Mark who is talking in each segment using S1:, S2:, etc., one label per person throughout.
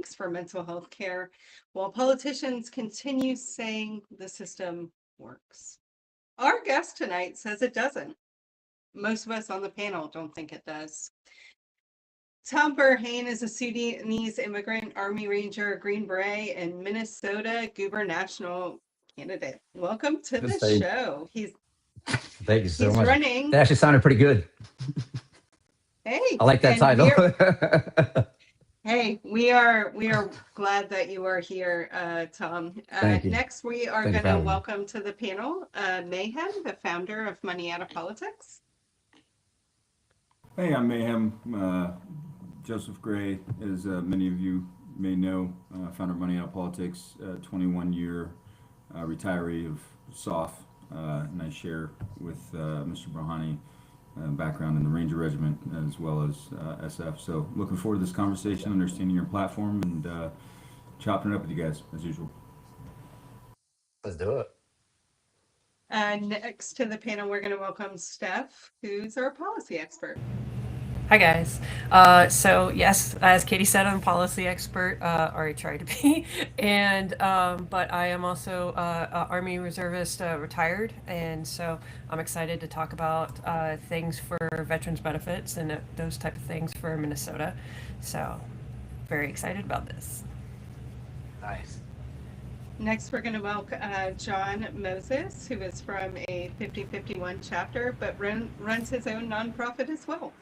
S1: weeks for mental health care, while politicians continue saying the system works. Our guest tonight says it doesn't. Most of us on the panel don't think it does. Tom Burhane is a Sudanese immigrant, Army Ranger, Green Beret, and Minnesota gubernatorial candidate. Welcome to the show.
S2: Thank you so much.
S1: Running.
S2: That actually sounded pretty good.
S1: Hey,
S2: I like that title.
S1: Hey, we are glad that you are here, Tom.
S2: Thank you.
S1: Next, we are going to welcome to the panel Mayhem, the founder of Money Out of Politics.
S3: Hey, I'm Mayhem. Joseph Gray, as many of you may know, founder of Money Out of Politics, 21-year retiree of SOF, and I share with Mr. Burhane background in the Ranger Regiment as well as SF. So looking forward to this conversation, understanding your platform, and chopping it up with you guys as usual.
S2: Let's do it.
S1: Next to the panel, we're going to welcome Steph, who's our policy expert.
S4: Hi guys. So yes, as Katie said, I'm a policy expert, or I try to be, and but I am also Army reservist, retired, and so I'm excited to talk about things for veterans benefits and those type of things for Minnesota. So very excited about this.
S2: Nice.
S1: Next, we're going to welcome John Moses, who is from a 5051 chapter, but runs his own nonprofit as well.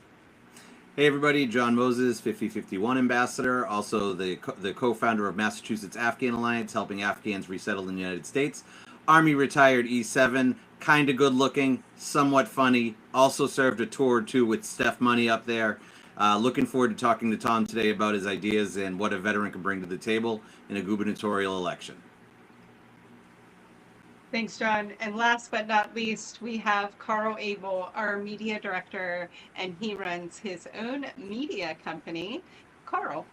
S5: Hey everybody, John Moses, 5051 ambassador, also the co-founder of Massachusetts Afghan Alliance, helping Afghans resettle in the United States. Army retired E7, kind of good looking, somewhat funny, also served a tour or two with Steph Money up there. Looking forward to talking to Tom today about his ideas and what a veteran can bring to the table in a gubernatorial election.
S1: Thanks, John. And last but not least, we have Carl Abel, our media director, and he runs his own media company. Carl.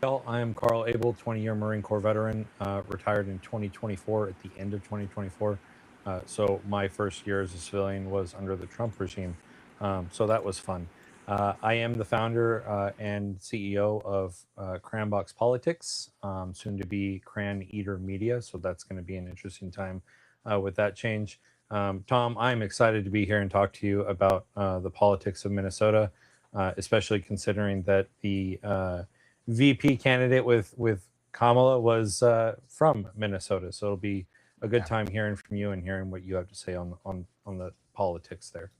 S6: I am Carl Abel, 20-year Marine Corps veteran, retired in 2024, at the end of 2024. So my first year as a civilian was under the Trump regime. So that was fun. I am the founder and CEO of Cranbox Politics, soon to be Cran Eater Media. So that's going to be an interesting time with that change. Tom, I'm excited to be here and talk to you about the politics of Minnesota, especially considering that the VP candidate with Kamala was from Minnesota. So it'll be a good time hearing from you and hearing what you have to say on the politics there.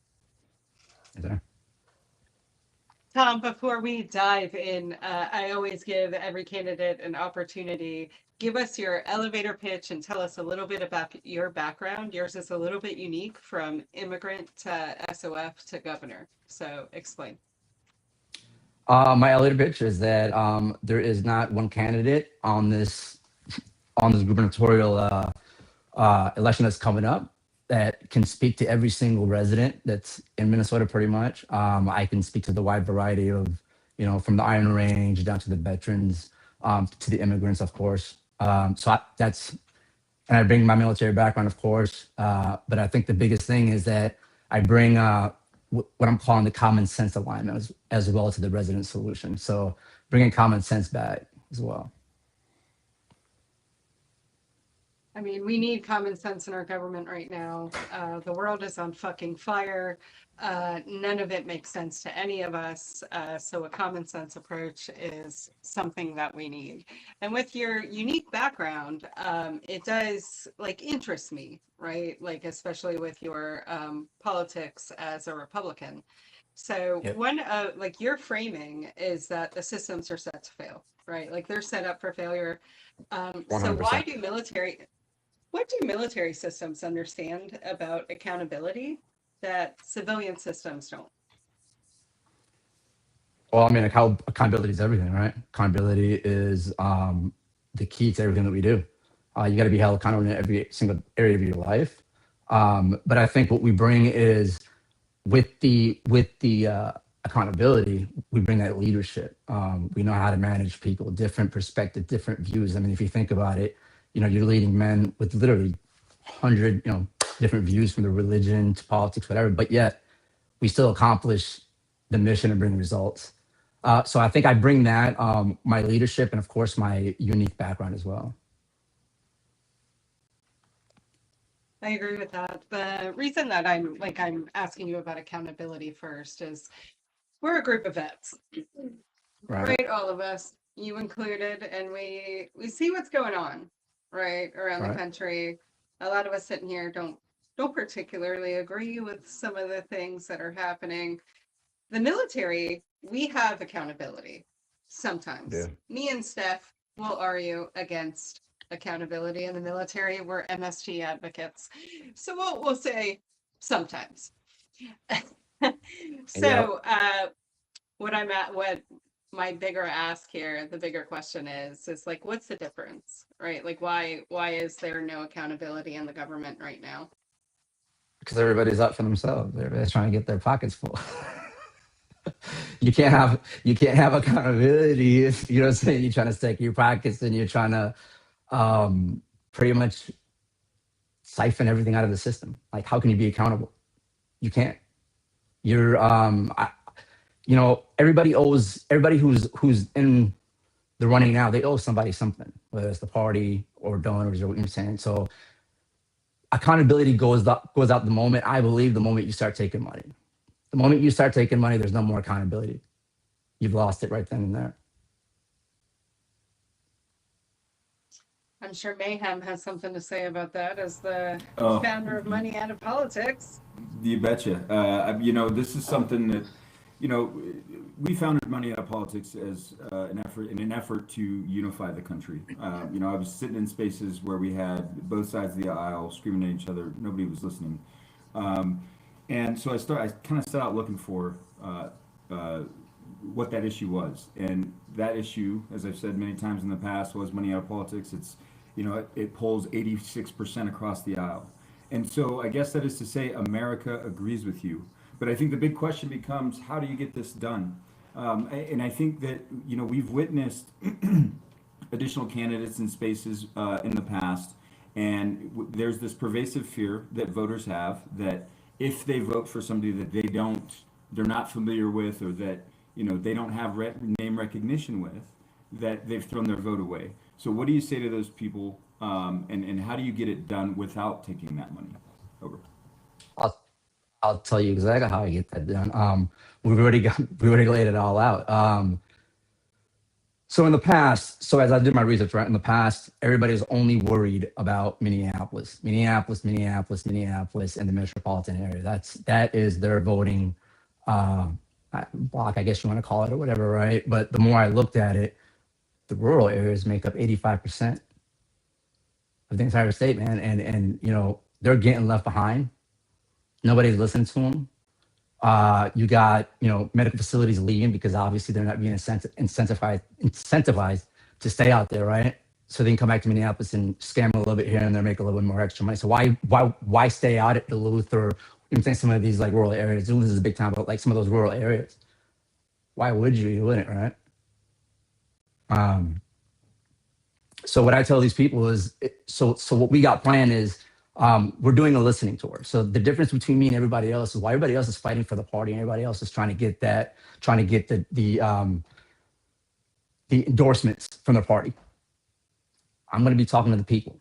S1: Tom, before we dive in, I always give every candidate an opportunity. Give us your elevator pitch and tell us a little bit about your background. Yours is a little bit unique, from immigrant to SOF to governor. So explain.
S2: My elevator pitch is that there is not one candidate on this gubernatorial election that's coming up that can speak to every single resident that's in Minnesota, pretty much. I can speak to the wide variety of, from the Iron Range down to the veterans, to the immigrants, of course. And I bring my military background, of course. But I think the biggest thing is that I bring what I'm calling the common sense alignment as well to the resident solution. So bringing common sense back as well.
S1: I mean, we need common sense in our government right now. The world is on fucking fire. None of it makes sense to any of us. So a common sense approach is something that we need. And with your unique background, it does interest me, right? Especially with your politics as a Republican. So one of your framing is that the systems are set to fail, right? They're set up for failure. So what do military systems understand about accountability that civilian systems don't?
S2: Well, I mean, accountability is everything, right? Accountability is the key to everything that we do. You got to be held accountable in every single area of your life. But I think what we bring is with the accountability, we bring that leadership. We know how to manage people, different perspective, different views. I mean, if you think about it, you're leading men with literally 100, different views, from the religion to politics, whatever, but yet we still accomplish the mission and bring results. So I think I bring that, my leadership, and of course my unique background as well.
S1: I agree with that. The reason that I'm asking you about accountability first is we're a group of vets, right? All of us, you included, and we see what's going on, right, around the country. A lot of us sitting here don't particularly agree with some of the things that are happening. The military, we have accountability sometimes.
S2: Yeah.
S1: Me and Steph will argue against accountability in the military. We're MSG advocates. So we'll say sometimes. So what my bigger ask here, the bigger question is like, what's the difference, right? Like why is there no accountability in the government right now?
S2: Because everybody's up for themselves. Everybody's trying to get their pockets full. You can't have accountability if, you know what I'm saying, you're trying to stick your pockets and you're trying to pretty much siphon everything out of the system. Like, how can you be accountable? You can't. You're everybody who's in the running now, they owe somebody something, whether it's the party or donors or what you're saying. So accountability goes out the moment the moment you start taking money. The moment you start taking money, there's no more accountability. You've lost it right then and there.
S1: I'm sure Mayhem has something to say about that as the
S3: Oh.
S1: founder of Money Out of Politics.
S3: You betcha. This is something that, we founded Money Out of Politics as an effort to unify the country. I was sitting in spaces where we had both sides of the aisle screaming at each other. Nobody was listening. And so I kind of set out looking for what that issue was. And that issue, as I've said many times in the past, was Money Out of Politics. It's, it polls 86% across the aisle. And so I guess that is to say America agrees with you. But I think the big question becomes, how do you get this done? And I think that, we've witnessed additional candidates in spaces in the past. And there's this pervasive fear that voters have that if they vote for somebody that they're not familiar with, or that, they don't have name recognition with, that they've thrown their vote away. So what do you say to those people? And how do you get it done without taking that money? Over.
S2: I'll tell you exactly how I get that done. We already laid it all out. So in the past, as I did my research, right, in the past, everybody was only worried about Minneapolis, and the metropolitan area. That is their voting block, I guess you want to call it, or whatever, right? But the more I looked at it, the rural areas make up 85% of the entire state, man, and they're getting left behind. Nobody's listening to them. You got, medical facilities leaving because obviously they're not being incentivized to stay out there, right? So they can come back to Minneapolis and scam a little bit here and there, make a little bit more extra money. So why stay out at Duluth or some of these like rural areas? Duluth is a big town, but like some of those rural areas, why would you? You wouldn't, right? So what I tell these people is, so what we got planned is, we're doing a listening tour. So the difference between me and everybody else is why everybody else is fighting for the party and everybody else is trying to get the endorsements from the party. I'm going to be talking to the people.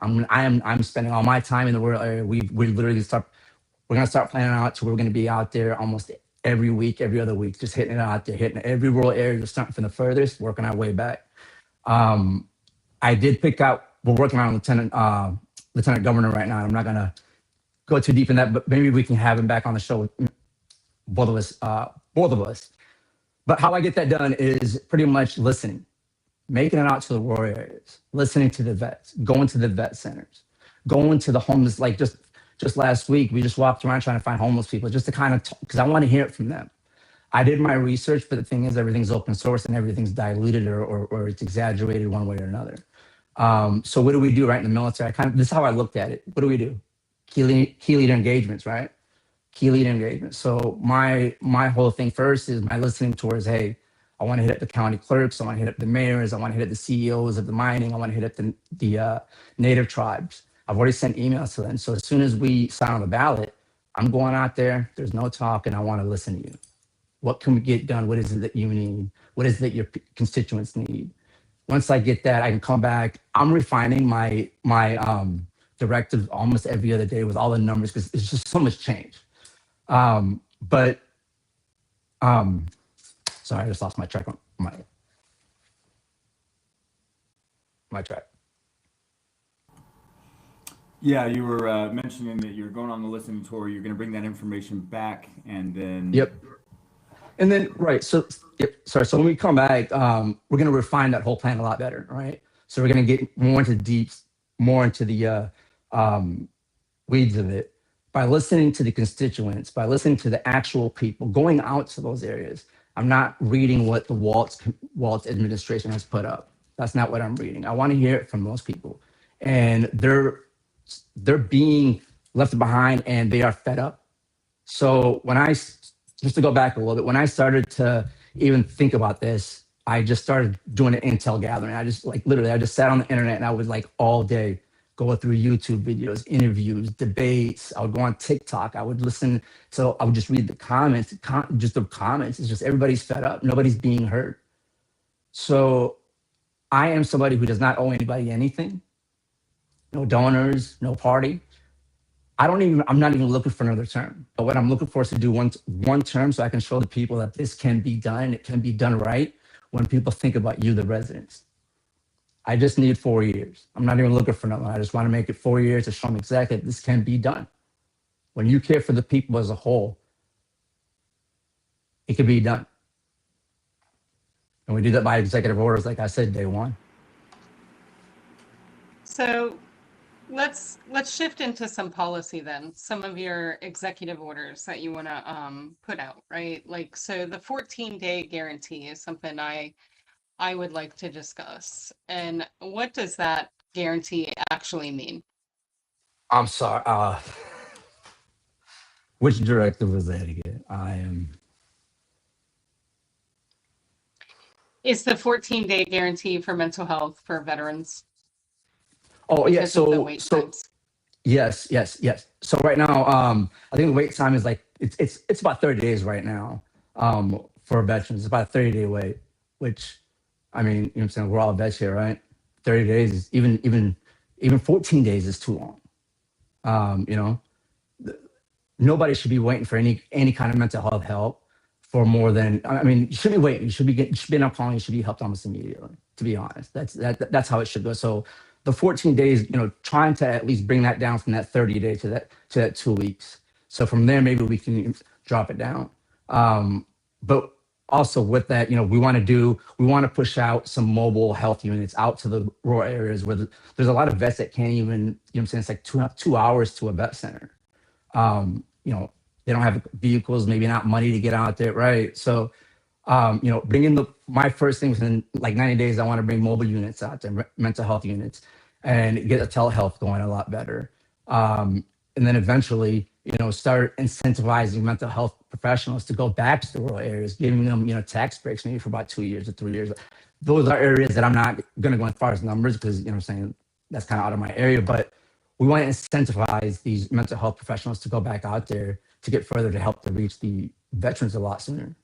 S2: I'm spending all my time in the rural area. We're going to start planning out to where we're going to be out there almost every week, every other week, just hitting it out there, hitting every rural area, just starting from the furthest, working our way back. I did pick out, we're working on Lieutenant Governor right now. I'm not going to go too deep in that, but maybe we can have him back on the show, both of us. But how I get that done is pretty much listening, making it out to the rural areas, listening to the vets, going to the vet centers, going to the homeless. Like just last week, we just walked around trying to find homeless people just to kind of, because I want to hear it from them. I did my research, but the thing is everything's open source and everything's diluted or it's exaggerated one way or another. So what do we do right in the military? This is how I looked at it. What do we do? Key leader engagements, right? Key leader engagements. So my whole thing first is my listening tours. Hey, I want to hit up the county clerks. I want to hit up the mayors. I want to hit up the CEOs of the mining. I want to hit up the native tribes. I've already sent emails to them. So as soon as we sign on the ballot, I'm going out there. There's no talk, and I want to listen to you. What can we get done? What is it that you need? What is it that your constituents need? Once I get that, I can come back. I'm refining my directives almost every other day with all the numbers because it's just so much change. But sorry, I just lost my track on my track.
S3: Yeah, you were mentioning that you're going on the listening tour. You're going to bring that information back, and then
S2: Yep. And then right, so yep, sorry. So when we come back, we're gonna refine that whole plan a lot better, right? So we're gonna get more into deeps, more into the weeds of it by listening to the constituents, by listening to the actual people, going out to those areas. I'm not reading what the Waltz administration has put up. That's not what I'm reading. I want to hear it from those people, and they're being left behind, and they are fed up. So just to go back a little bit, when I started to even think about this, I just started doing an intel gathering. I just literally, I just sat on the internet and I would all day go through YouTube videos, interviews, debates. I would go on TikTok. I would listen. So I would just read the comments, just the comments. It's just everybody's fed up. Nobody's being heard. So I am somebody who does not owe anybody anything. No donors, no party. I'm not even looking for another term. But what I'm looking for is to do one term so I can show the people that this can be done and it can be done right when people think about you, the residents. I just need 4 years. I'm not even looking for another one. I just want to make it 4 years to show them exactly that this can be done. When you care for the people as a whole, it can be done. And we do that by executive orders, like I said, day one.
S1: So let's shift into some policy then. Some of your executive orders that you want to put out, right? So the 14-day guarantee is something I would like to discuss. And what does that guarantee actually mean?
S2: I'm sorry. Which directive was that again?
S1: It's the 14-day guarantee for mental health for veterans.
S2: Oh yeah.
S1: because of the wait times.
S2: Yes. So right now, I think the wait time is it's about 30 days right now. For veterans, it's about a 30-day wait, which, I mean, you know what I'm saying, we're all vets here, right? 30 days is even 14 days is too long. Nobody should be waiting for any kind of mental health help for more than, I mean, you shouldn't be waiting. You should be not calling. You should be helped almost immediately. To be honest, that's how it should go. So the 14 days, trying to at least bring that down from that 30 day to that 2 weeks. So from there, maybe we can drop it down. But also with that, we want to push out some mobile health units out to the rural areas where there's a lot of vets that can't even, it's like 2 hours to a vet center. They don't have vehicles, maybe not money to get out there, right? So, bringing my first thing within 90 days, I want to bring mobile units out there, mental health units, and get a telehealth going a lot better. And then eventually, start incentivizing mental health professionals to go back to the rural areas, giving them, tax breaks maybe for about 2 years or 3 years. Those are areas that I'm not going to go as far as numbers because, I'm saying that's kind of out of my area, but we want to incentivize these mental health professionals to go back out there to get further to help to reach the veterans a lot sooner.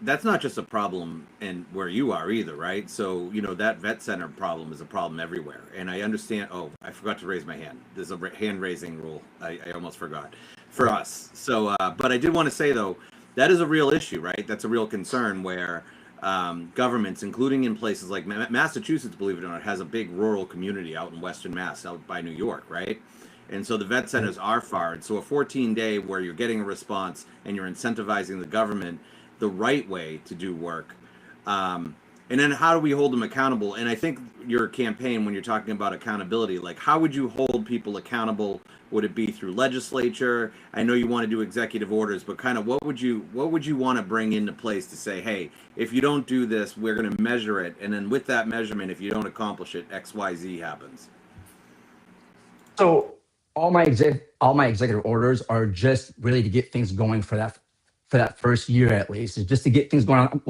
S5: That's not just a problem in where you are either, right? So, that vet center problem is a problem everywhere. And I understand, I forgot to raise my hand. There's a hand raising rule. I almost forgot for us. So, but I did want to say though, that is a real issue, right? That's a real concern where governments, including in places like Massachusetts, believe it or not, has a big rural community out in Western Mass, out by New York, right? And so the vet centers are far. And so a 14-day where you're getting a response and you're incentivizing the government the right way to do work. And then how do we hold them accountable? And I think your campaign, when you're talking about accountability, how would you hold people accountable? Would it be through legislature? I know you want to do executive orders, but kind of what would you want to bring into place to say, hey, if you don't do this, we're going to measure it. And then with that measurement, if you don't accomplish it, X, Y, Z happens.
S2: So all my executive orders are just really to get things going for that first year at least. It's just to get things going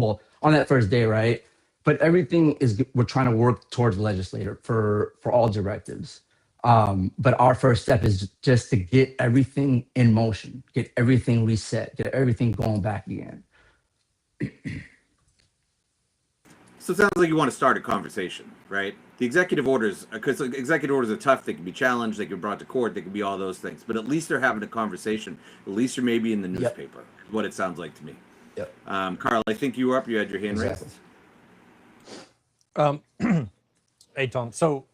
S2: on that first day, right? But everything we're trying to work towards the legislator for all directives. But our first step is just to get everything in motion, get everything reset, get everything going back again.
S5: So it sounds like you want to start a conversation, right? The executive orders, because executive orders are tough. They can be challenged. They can be brought to court. They can be all those things. But at least they're having a conversation. At least you're maybe in the newspaper. Yep. What it sounds like to me.
S2: Yep.
S5: Carl, I think you were up. You had your hand
S2: Exactly.
S5: raised.
S6: Hey, Tom. So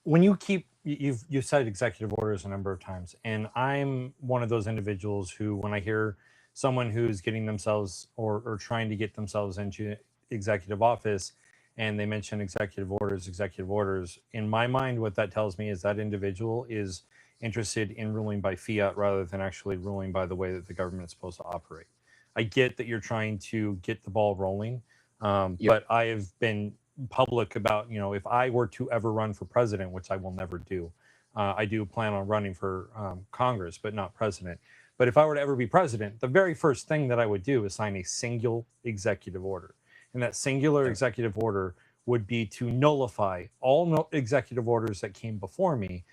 S6: when you've cited executive orders a number of times, and I'm one of those individuals who, when I hear someone who's getting themselves or trying to get themselves into executive office and they mention executive orders, in my mind, what that tells me is that individual is interested in ruling by fiat rather than actually ruling by the way that the government is supposed to operate. I get that you're trying to get the ball rolling, but I have been public about, if I were to ever run for president, which I will never do, I do plan on running for Congress, but not president. But if I were to ever be president, the very first thing that I would do is sign a single executive order. And that singular executive order would be to nullify all executive orders that came before me,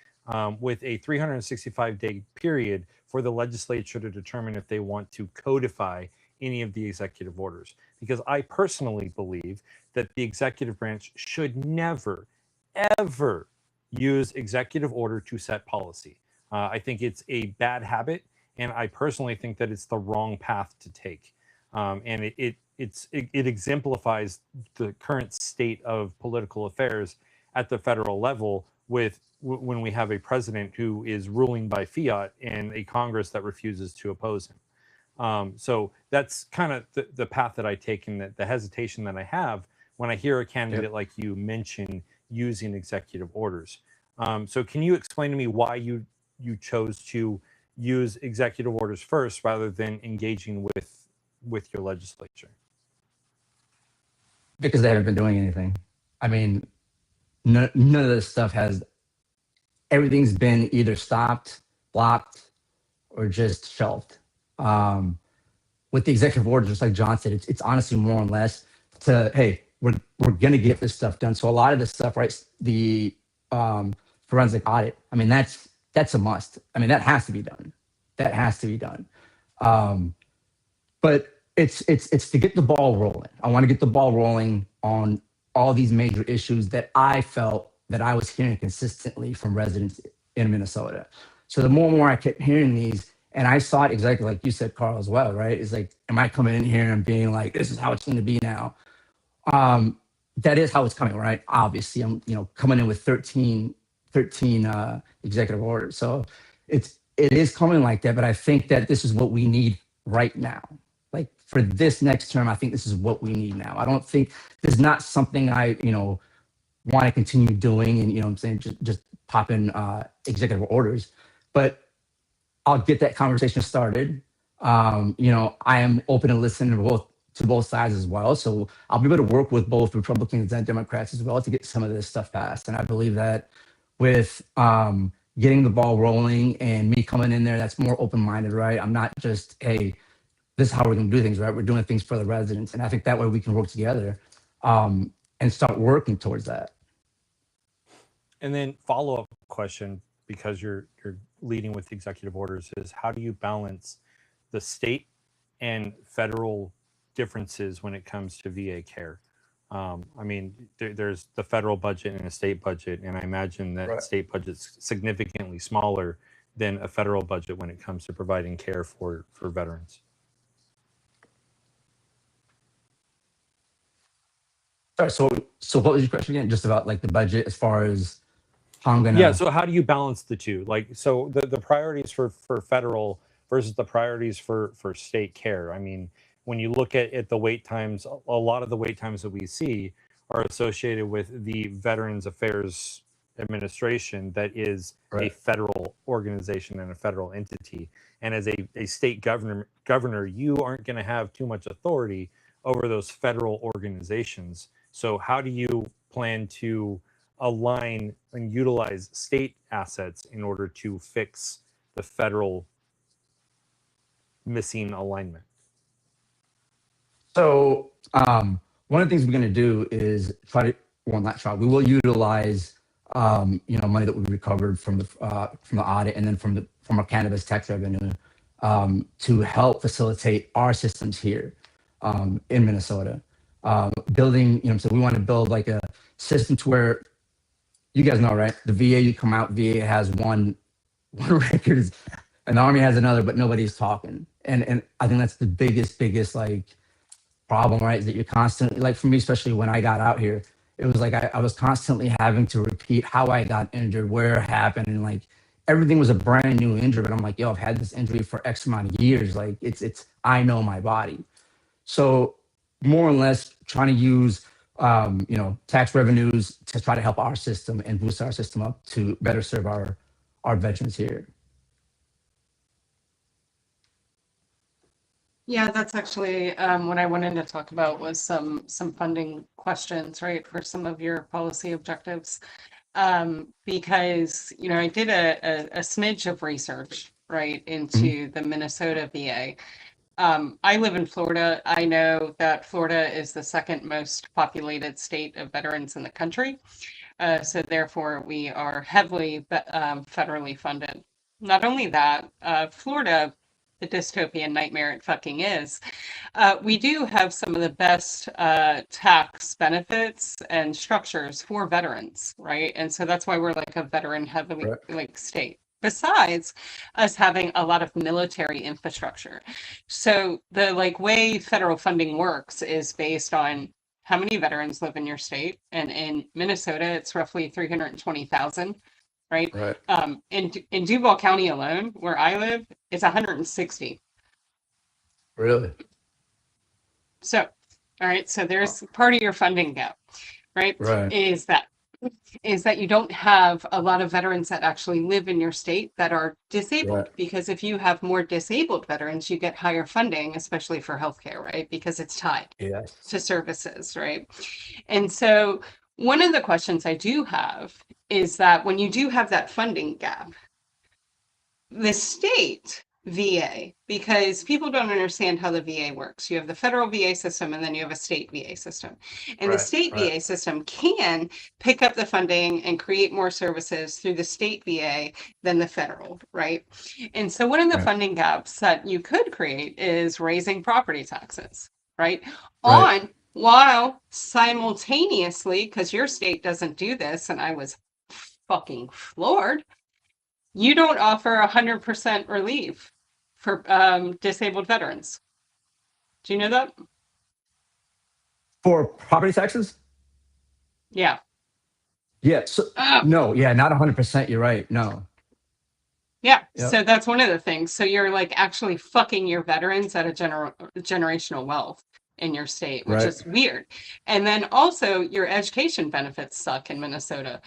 S6: with a 365-day period for the legislature to determine if they want to codify any of the executive orders. Because I personally believe that the executive branch should never, ever use executive order to set policy. I think it's a bad habit, and I personally think that it's the wrong path to take. And it exemplifies the current state of political affairs at the federal level with when we have a president who is ruling by fiat and a Congress that refuses to oppose him. So that's kind of the path that I take, and the hesitation that I have when I hear a candidate like you mention using executive orders. So can you explain to me why you chose to use executive orders first rather than engaging with your legislature?
S2: Because they haven't been doing anything. I mean, none of this stuff everything's been either stopped, blocked, or just shelved. With the executive order, just like John said, it's honestly more or less to, hey, we're gonna get this stuff done. So a lot of this stuff, right? The forensic audit. I mean, that's a must. I mean, that has to be done. That has to be done. But it's to get the ball rolling. I want to get the ball rolling on all these major issues that I felt that I was hearing consistently from residents in Minnesota. So the more and more I kept hearing these, and I saw it exactly like you said, Carl, as well, right? It's like, am I coming in here and being like, this is how it's going to be now? That is how it's coming, right? Obviously, I'm coming in with 13 executive orders. So it is coming like that, but I think that this is what we need right now. Like for this next term, I think this is what we need now. I don't think there's not something I, want to continue doing and, I'm saying, just pop in executive orders, but I'll get that conversation started. I am open to listening to both sides as well. So I'll be able to work with both Republicans and Democrats as well to get some of this stuff passed. And I believe that with getting the ball rolling and me coming in there, that's more open-minded, right? I'm not just, hey, this is how we're going to do things, right? We're doing things for the residents. And I think that way we can work together and start working towards that.
S6: And then follow-up question, because you're leading with executive orders, is how do you balance the state and federal differences when it comes to VA care? I mean, there's the federal budget and a state budget, and I imagine that state budget's significantly smaller than a federal budget when it comes to providing care for veterans.
S2: Sorry, so what was your question again? Just about like the budget as far as how I'm gonna...
S6: Yeah, so how do you balance the two? Like, so the priorities for federal versus the priorities for state care. I mean, when you look at the wait times, a lot of the wait times that we see are associated with the Veterans Affairs Administration that is a federal organization and a federal entity. And as a state governor, you aren't going to have too much authority over those federal organizations. So how do you plan to align and utilize state assets in order to fix the federal missing alignment?
S2: So one of the things we're going to do is we will utilize money that we recovered from the audit and then from our cannabis tax revenue, to help facilitate our systems here, in Minnesota. Building, so we want to build like a system to where, you guys know, right? The VA, you come out, VA has one record, and the Army has another, but nobody's talking. And I think that's the biggest like problem, right? Is that you're constantly, like for me, especially when I got out here, it was like I was constantly having to repeat how I got injured, where it happened, and like everything was a brand new injury. But I'm like, yo, I've had this injury for X amount of years. Like it's I know my body. So more or less trying to use tax revenues to try to help our system and boost our system up to better serve our veterans here.
S1: Yeah, that's actually what I wanted to talk about was some funding questions, right, for some of your policy objectives. Because, I did a smidge of research, right, into the Minnesota VA. I live in Florida. I know that Florida is the second most populated state of veterans in the country. So therefore, we are heavily federally funded. Not only that, Florida, the dystopian nightmare it fucking is, we do have some of the best tax benefits and structures for veterans, right? And so that's why we're like a veteran heavily like state. Besides us having a lot of military infrastructure. So the like way federal funding works is based on how many veterans live in your state. And in Minnesota, it's roughly 320,000. Right. In Duval County alone, where I live, it's 160.
S2: Really?
S1: So, all right. So there's part of your funding gap, right? Is that you don't have a lot of veterans that actually live in your state that are disabled. Because if you have more disabled veterans, you get higher funding, especially for healthcare, right? Because it's tied to services, right? And so one of the questions I do have is that when you do have that funding gap, the state VA, because people don't understand how the VA works. You have the federal VA system and then you have a state VA system. And the state VA system can pick up the funding and create more services through the state VA than the federal, right? And so one of the funding gaps that you could create is raising property taxes, right? While simultaneously, because your state doesn't do this, and I was fucking floored, you don't offer 100% relief for disabled veterans. Do you know that?
S2: For property taxes?
S1: Yeah.
S2: Yeah. So no, yeah, not 100%. You're right. No.
S1: Yeah. Yep. So that's one of the things. So you're like actually fucking your veterans at a generational wealth in your state, which is weird. And then also your education benefits suck in Minnesota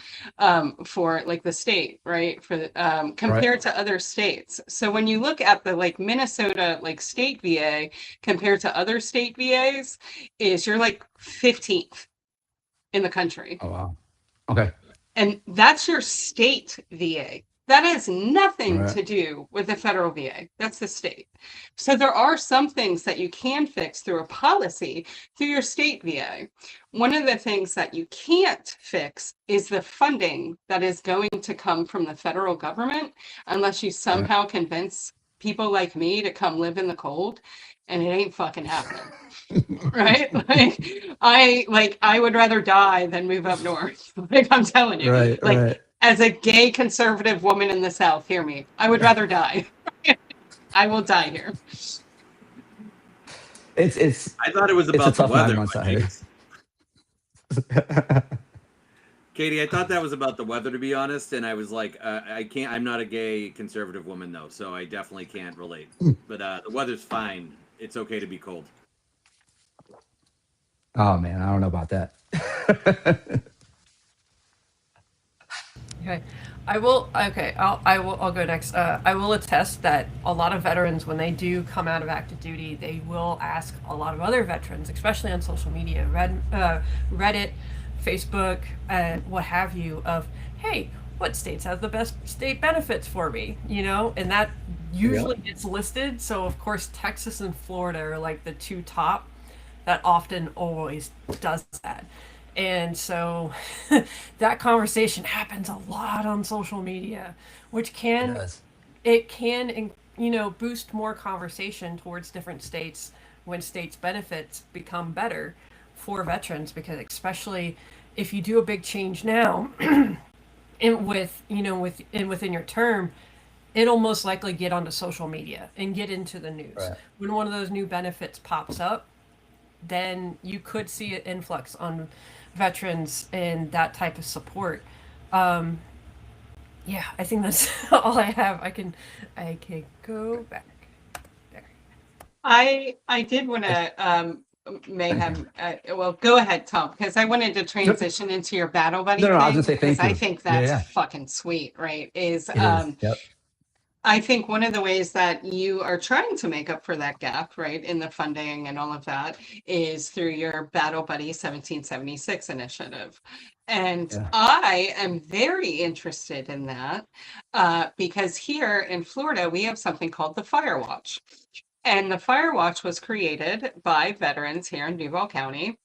S1: for like the state, right? For compared to other states. So when you look at the like Minnesota like state VA compared to other state VAs, is you're like 15th in the country.
S2: Oh wow. Okay.
S1: And that's your state VA. That has nothing to do with the federal VA. That's the state. So there are some things that you can fix through a policy through your state VA. One of the things that you can't fix is the funding that is going to come from the federal government unless you somehow convince people like me to come live in the cold, and it ain't fucking happening. Right? I would rather die than move up north. Like I'm telling you. As a gay conservative woman in the South, hear me. I would rather die. I will die here.
S2: It's.
S5: I thought it was about the weather. Katie, I thought that was about the weather, to be honest, and I was like, I can't. I'm not a gay conservative woman, though, so I definitely can't relate. But the weather's fine. It's okay to be cold.
S2: Oh man, I don't know about that.
S4: Okay, I will. Okay, I'll go next. I will attest that a lot of veterans, when they do come out of active duty, they will ask a lot of other veterans, especially on social media, Reddit, Facebook, and what have you, of, hey, what states have the best state benefits for me? And that usually gets listed. So of course, Texas and Florida are like the two top that often always does that. And so that conversation happens a lot on social media, which
S2: It
S4: can
S2: does.
S4: it can boost more conversation towards different states when states benefits become better for veterans, because especially if you do a big change now and within your term, it'll most likely get onto social media and get into the news.
S2: Right.
S4: When one of those new benefits pops up, then you could see an influx on veterans and that type of support. Um, yeah, I think that's all I have. I can go back there.
S1: I did want to mayhem. Well, go ahead, Tom, because I wanted to
S2: No,
S1: transition into your battle buddy
S2: no, I was
S1: thing
S2: gonna say
S1: because
S2: thank
S1: I
S2: you.
S1: think
S2: Yeah,
S1: that's
S2: yeah,
S1: fucking sweet, right? Is
S2: it is. Yep.
S1: I think one of the ways that you are trying to make up for that gap, right, in the funding and all of that is through your Battle Buddy 1776 initiative. And
S2: Yeah.
S1: I am very interested in that because here in Florida, we have something called the Fire Watch. And the Fire Watch was created by veterans here in Duval County.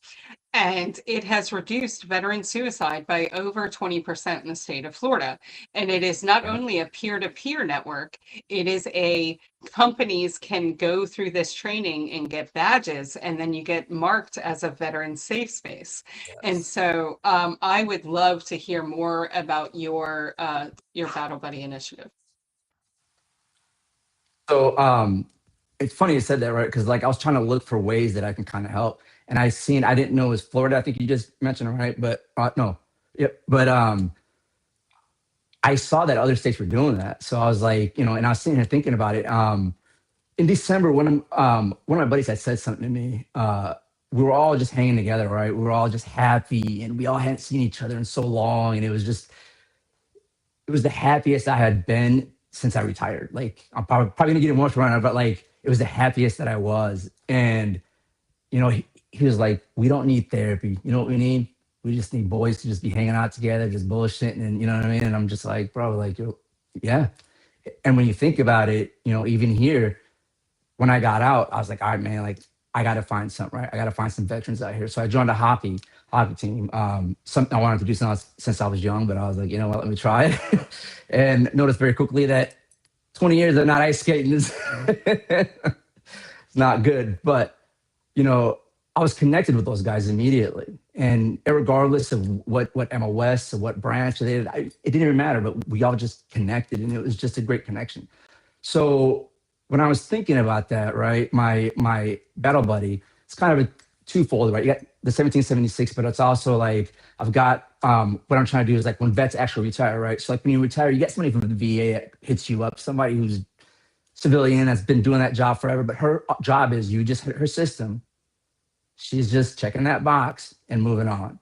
S1: And it has reduced veteran suicide by over 20% in the state of Florida. And it is not
S2: Right.
S1: only a peer-to-peer network, it is a companies can go through this training and get badges, and then you get marked as a veteran safe space. And
S2: Yes.
S1: so I would love to hear more about your Battle Buddy initiative.
S2: So it's funny you said that, right? Because like I was trying to look for ways that I can kind of help, and I didn't know it was Florida. I think you just mentioned, right? But no, yep. But I saw that other states were doing that, so I was like, and I was sitting here thinking about it. In December, one of my buddies had said something to me. We were all just hanging together, right? We were all just happy, and we all hadn't seen each other in so long, and it was the happiest I had been since I retired. Like I'm probably gonna get emotional right now, but like it was the happiest that I was. And he was like, "We don't need therapy. You know what we need? We just need boys to just be hanging out together, just bullshitting, and you know what I mean." And I'm just like, bro, like, yeah. And when you think about it, even here, when I got out, I was like, all right, man, like I got to find something, right? I got to find some veterans out here. So I joined a hockey team. Something I wanted to do since I was young, but I was like, you know what, let me try it. And noticed very quickly that 20 years of not ice skating is it's not good. But I was connected with those guys immediately, and regardless of what MOS or what branch they did, it didn't even matter. But we all just connected, and it was just a great connection. So when I was thinking about that, right, my battle buddy, it's kind of a twofold, right? You got the 1776, but it's also like I've got what I'm trying to do is like when vets actually retire, right? So like when you retire, you get somebody from the VA that hits you up, somebody who's civilian that's been doing that job forever, but her job is her system. She's just checking that box and moving on.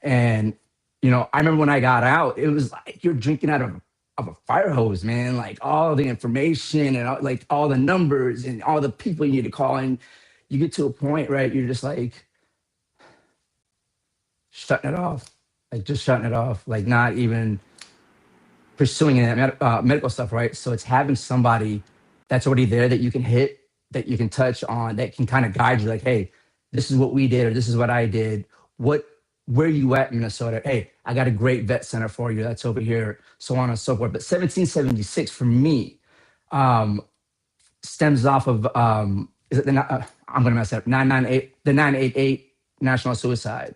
S2: And I remember when I got out, it was like you're drinking out of a fire hose, man. Like all the information and like all the numbers and all the people you need to call, and you get to a point, right? You're just like shutting it off, like just shutting it off, like not even pursuing that medical stuff, right? So it's having somebody that's already there that you can hit, that you can touch on, that can kind of guide you, like, hey, this is what we did, or this is what I did. Where you at in Minnesota? Hey, I got a great vet center for you. That's over here, so on and so forth. But 1776 for me stems off of is it I'm gonna mess it up 998 the 988 national suicide.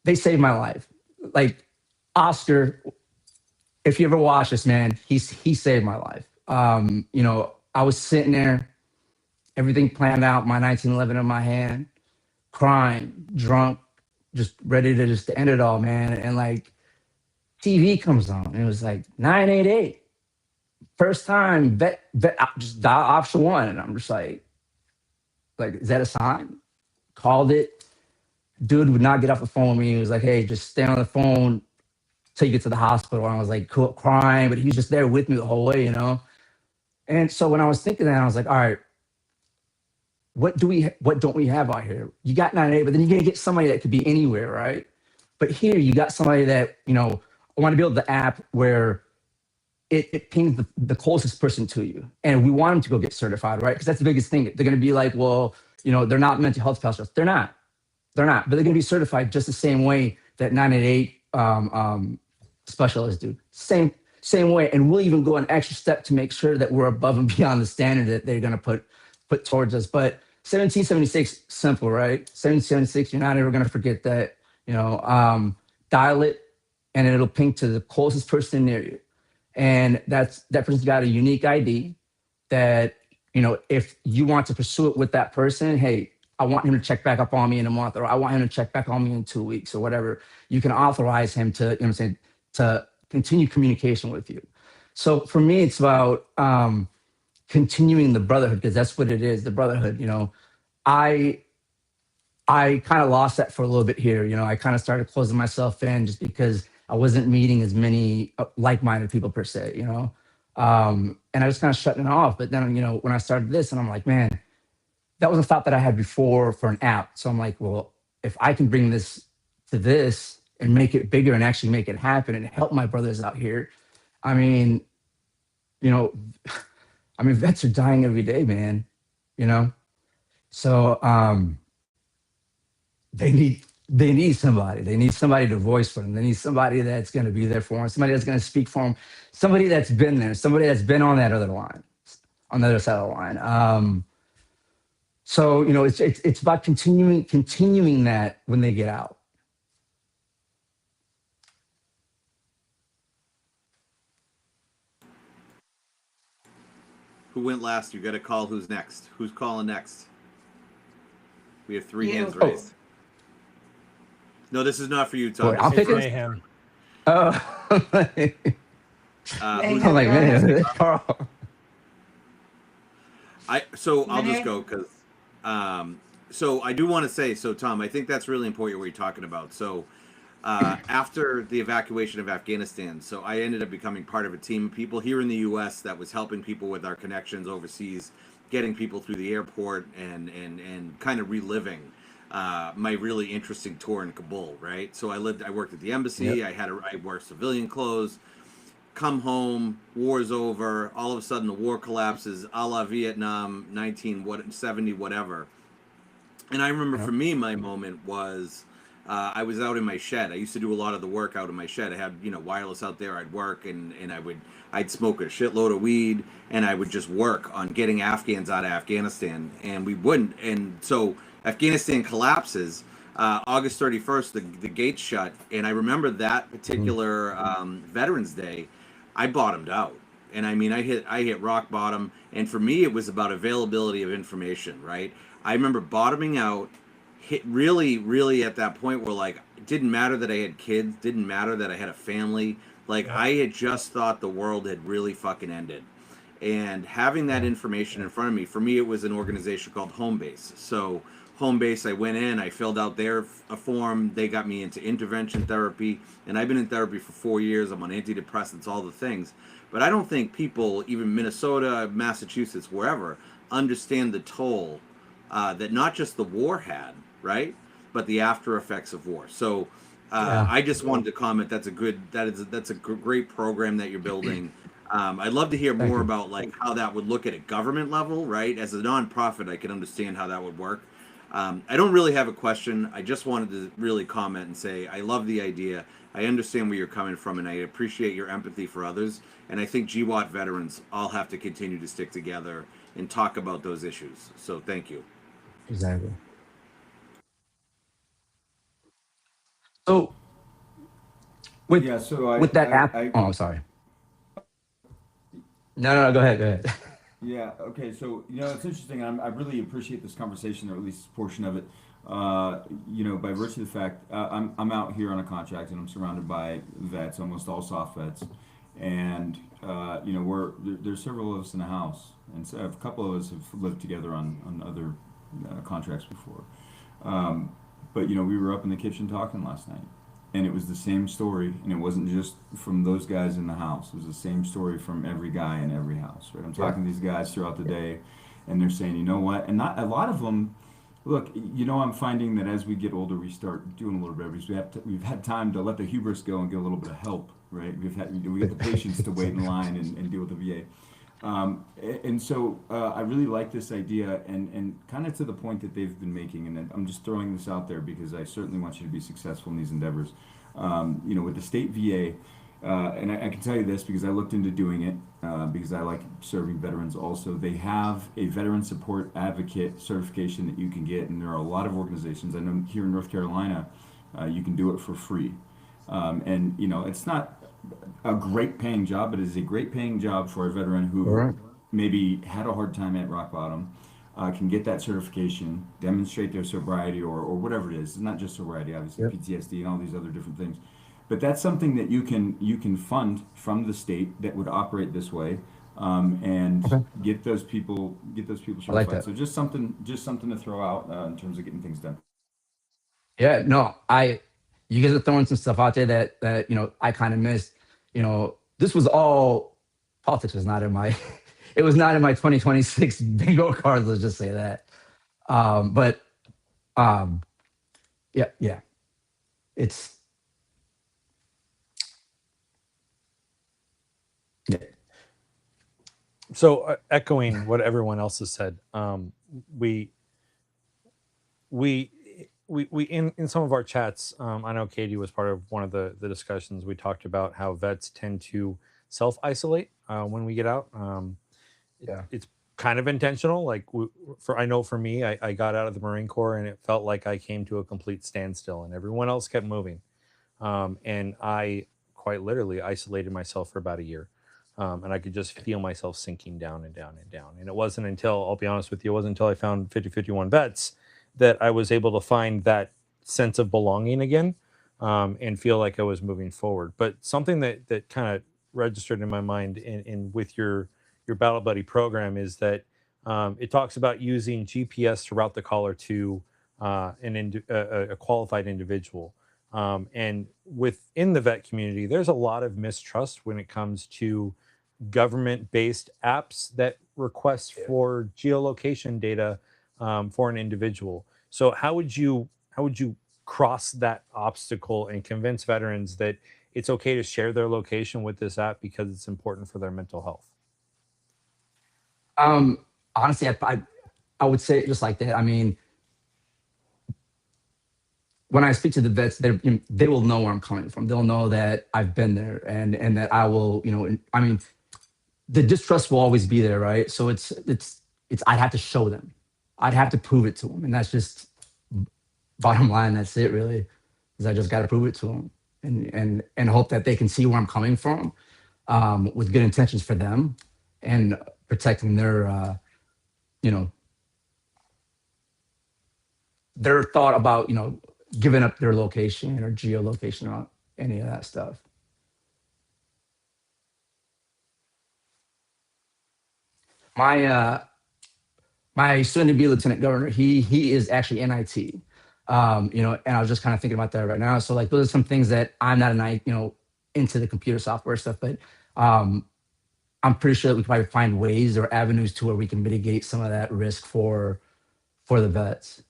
S2: They saved my life. Like Oscar, if you ever watch this, man, he saved my life. I was sitting there, everything planned out, my 1911 in my hand, crying, drunk, just ready to just end it all, man. And like TV comes on, and it was like 988, first time vet just dial option one, and I'm just like, is that a sign? Called it. Dude would not get off the phone with me. He was like, hey, just stay on the phone till you get to the hospital. And I was like crying, but he was just there with me the whole way, And so when I was thinking that, I was like, all right, what don't we have out here? You got 988, but then you're gonna get somebody that could be anywhere, right? But here you got somebody that, I want to build the app where it pings the closest person to you. And we want them to go get certified, right? Because that's the biggest thing. They're gonna be like, well, they're not mental health specialists. They're not. They're not, but they're going to be certified just the same way that 988 specialists do. Same way, and we'll even go an extra step to make sure that we're above and beyond the standard that they're going to put towards us. But 1776, simple, right? 1776, you're not ever going to forget that. Dial it, and it'll ping to the closest person near you, and that person's got a unique ID. That if you want to pursue it with that person, hey, I want him to check back up on me in a month, or I want him to check back on me in 2 weeks, or whatever. You can authorize him to, to continue communication with you. So for me, it's about continuing the brotherhood, because that's what it is, the brotherhood. I kind of lost that for a little bit here. I kind of started closing myself in just because I wasn't meeting as many like-minded people per se, and I was kind of shutting it off. But then, when I started this, and I'm like, man, that was a thought that I had before for an app. So I'm like, well, if I can bring this to this and make it bigger and actually make it happen and help my brothers out here, I mean, vets are dying every day, man. So they need somebody. They need somebody to voice for them. They need somebody that's going to be there for them. Somebody that's going to speak for them. Somebody that's been there. Somebody that's been on that other line, on the other side of the line. So it's about continuing that when they get out.
S5: Who went last? You got to call who's next. Who's calling next? We have 3 hands raised. No, this is not for you, Tom.
S2: I'll pick
S6: Mayhem.
S2: Oh, I'm like, man, Carl.
S5: I'll just go because. So I do want to say, so Tom, I think that's really important what you're talking about. So after the evacuation of Afghanistan, so I ended up becoming part of a team of people here in the U.S. that was helping people with our connections overseas, getting people through the airport and kind of reliving my really interesting tour in Kabul, right? So I worked at the embassy. Yep. I wore civilian clothes. Come home, war's over. All of a sudden, the war collapses, a la Vietnam, 1970, whatever. And I remember for me, my moment was I was out in my shed. I used to do a lot of the work out in my shed. I had wireless out there. I'd work and I'd smoke a shitload of weed, and I would just work on getting Afghans out of Afghanistan, and we wouldn't. And so Afghanistan collapses. August 31st, the gates shut, and I remember that particular Veterans Day, I bottomed out, and I mean, I hit rock bottom, and for me, it was about availability of information, right? I remember bottoming out, hit really at that point where like it didn't matter that I had kids, didn't matter that I had a family, like I had just thought the world had really fucking ended, and having that information in front of me, for me, it was an organization called Homebase. So Homebase, I went in, I filled out their form. They got me into intervention therapy, and I've been in therapy for 4 years. I'm on antidepressants, all the things. But I don't think people, even Minnesota, Massachusetts, wherever, understand the toll that not just the war had, right, but the after effects of war. So I just wanted to comment. That's a great program that you're building. I'd love to hear more about like how that would look at a government level, right? As a nonprofit, I can understand how that would work. I don't really have a question. I just wanted to really comment and say I love the idea. I understand where you're coming from, and I appreciate your empathy for others. And I think GWAT veterans all have to continue to stick together and talk about those issues. So thank you.
S2: Exactly. So with that app, I'm sorry. No, go ahead.
S3: Yeah. Okay. So it's interesting. I really appreciate this conversation, or at least a portion of it. By virtue of the fact I'm out here on a contract, and I'm surrounded by vets, almost all soft vets, and there's several of us in the house, and so a couple of us have lived together on other contracts before. But we were up in the kitchen talking last night, and it was the same story, and it wasn't just from those guys in the house. It was the same story from every guy in every house, right? I'm talking to these guys throughout the day, and they're saying, you know what? And not a lot of them. Look, I'm finding that as we get older, we start doing a little bit because we've had time to let the hubris go and get a little bit of help, right? We get the patience to wait in line and deal with the VA. And so I really like this idea, and kind of to the point that they've been making, and I'm just throwing this out there because I certainly want you to be successful in these endeavors. With the state VA, and I can tell you this because I looked into doing it because I like serving veterans also. They have a veteran support advocate certification that you can get, and there are a lot of organizations. I know here in North Carolina, you can do it for free. And it's not a great paying job, but it is a great paying job for a veteran who
S2: Right.
S3: maybe had a hard time at rock bottom, can get that certification, demonstrate their sobriety or whatever it is. It's not just sobriety, obviously,
S2: Yep.
S3: PTSD and all these other different things. But that's something that you can fund from the state that would operate this way, and
S2: Okay.
S3: get those people
S2: I like
S3: certified.
S2: that.
S3: So just something to throw out in terms of getting things done.
S2: Yeah, no, you guys are throwing some stuff out there that I kind of missed. This was all politics was not in my it was not in my 2026 bingo cards. Let's just say that. But um, yeah, yeah, it's yeah,
S6: So echoing what everyone else has said, we we we in some of our chats, I know Katie was part of one of the discussions. We talked about how vets tend to self isolate when we get out.
S2: yeah.
S6: It's kind of intentional. Like I know for me, I got out of the Marine Corps and it felt like I came to a complete standstill, and everyone else kept moving, and I quite literally isolated myself for about a year. And I could just feel myself sinking down and down and down. And it wasn't until, I'll be honest with you, it wasn't until I found 5051 Vets that I was able to find that sense of belonging again, and feel like I was moving forward. But something that kind of registered in my mind in with your Battle Buddy program is that it talks about using GPS to route the caller to a qualified individual. And within the vet community, there's a lot of mistrust when it comes to government-based apps that request for geolocation data for an individual. So how would you cross that obstacle and convince veterans that it's okay to share their location with this app because it's important for their mental health?
S2: Um, Honestly, I would say it just like that. I mean, when I speak to the vets, they will know where I'm coming from. They'll know that I've been there, and that I will, I mean, the distrust will always be there, right? So it's I'd have to show them. I'd have to prove it to them, and that's just bottom line. That's it, really. Is I just got to prove it to them, and hope that they can see where I'm coming from, with good intentions for them, and protecting you know, their thought about giving up their location or geolocation or any of that stuff. My my soon to be lieutenant governor, he is actually in IT. And I was just kind of thinking about that right now. So like those are some things that I'm not into the computer software stuff, but um I'm pretty sure that we can probably find ways or avenues to where we can mitigate some of that risk for the vets.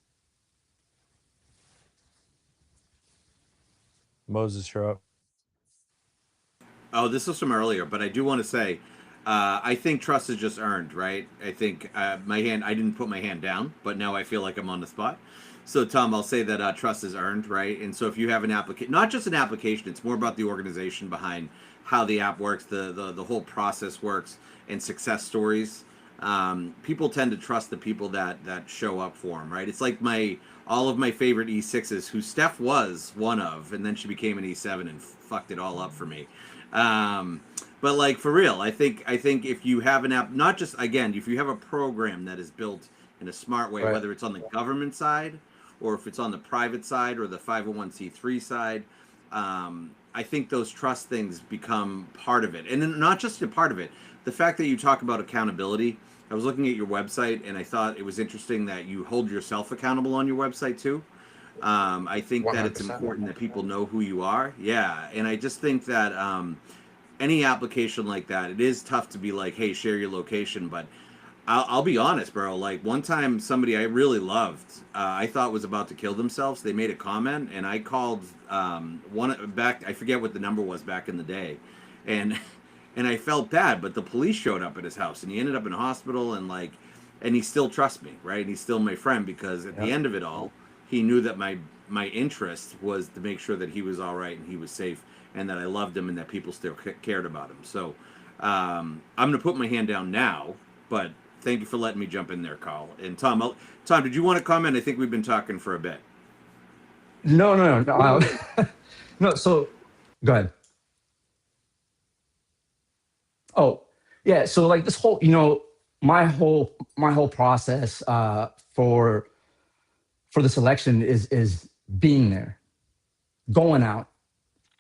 S6: Moses, you're up.
S5: Oh, this was from earlier, but I do want to say, I think trust is just earned, right? I think I didn't put my hand down, but now I feel like I'm on the spot. So, Tom, I'll say that trust is earned, right? And so if you have an application, not just an application, it's more about the organization behind how the app works, the whole process works, and success stories. People tend to trust the people that show up for them, right? It's like all of my favorite E6s, who Steph was one of, and then she became an E7 and fucked it all up for me. But like for real, I think if you have an app, not just again, if you have a program that is built in a smart way,
S2: Right.
S5: whether it's on the government side or if it's on the private side or the 501c3 side, I think those trust things become part of it, and then not just a part of it. The fact that you talk about accountability. I was looking at your website and I thought it was interesting that you hold yourself accountable on your website too. I think that it's
S2: 100%.
S5: important that people know who you are. Yeah, and I just think that any application like that, it is tough to be like, hey, share your location. But I'll be honest, bro. Like one time, somebody I really loved, I thought was about to kill themselves. They made a comment, and I called one back. I forget what the number was back in the day, and And I felt bad, but the police showed up at his house and he ended up in hospital and he still trusts me, right? And he's still my friend because at the end of it all, he knew that my interest was to make sure that he was all right and he was safe and that I loved him and that people still cared about him. So I'm going to put my hand down now, but thank you for letting me jump in there, Carl. And Tom, did you want to comment? I think we've been talking for a bit.
S2: No. No, so go ahead. Oh, yeah. So like this whole, my whole process for this election is being there, going out,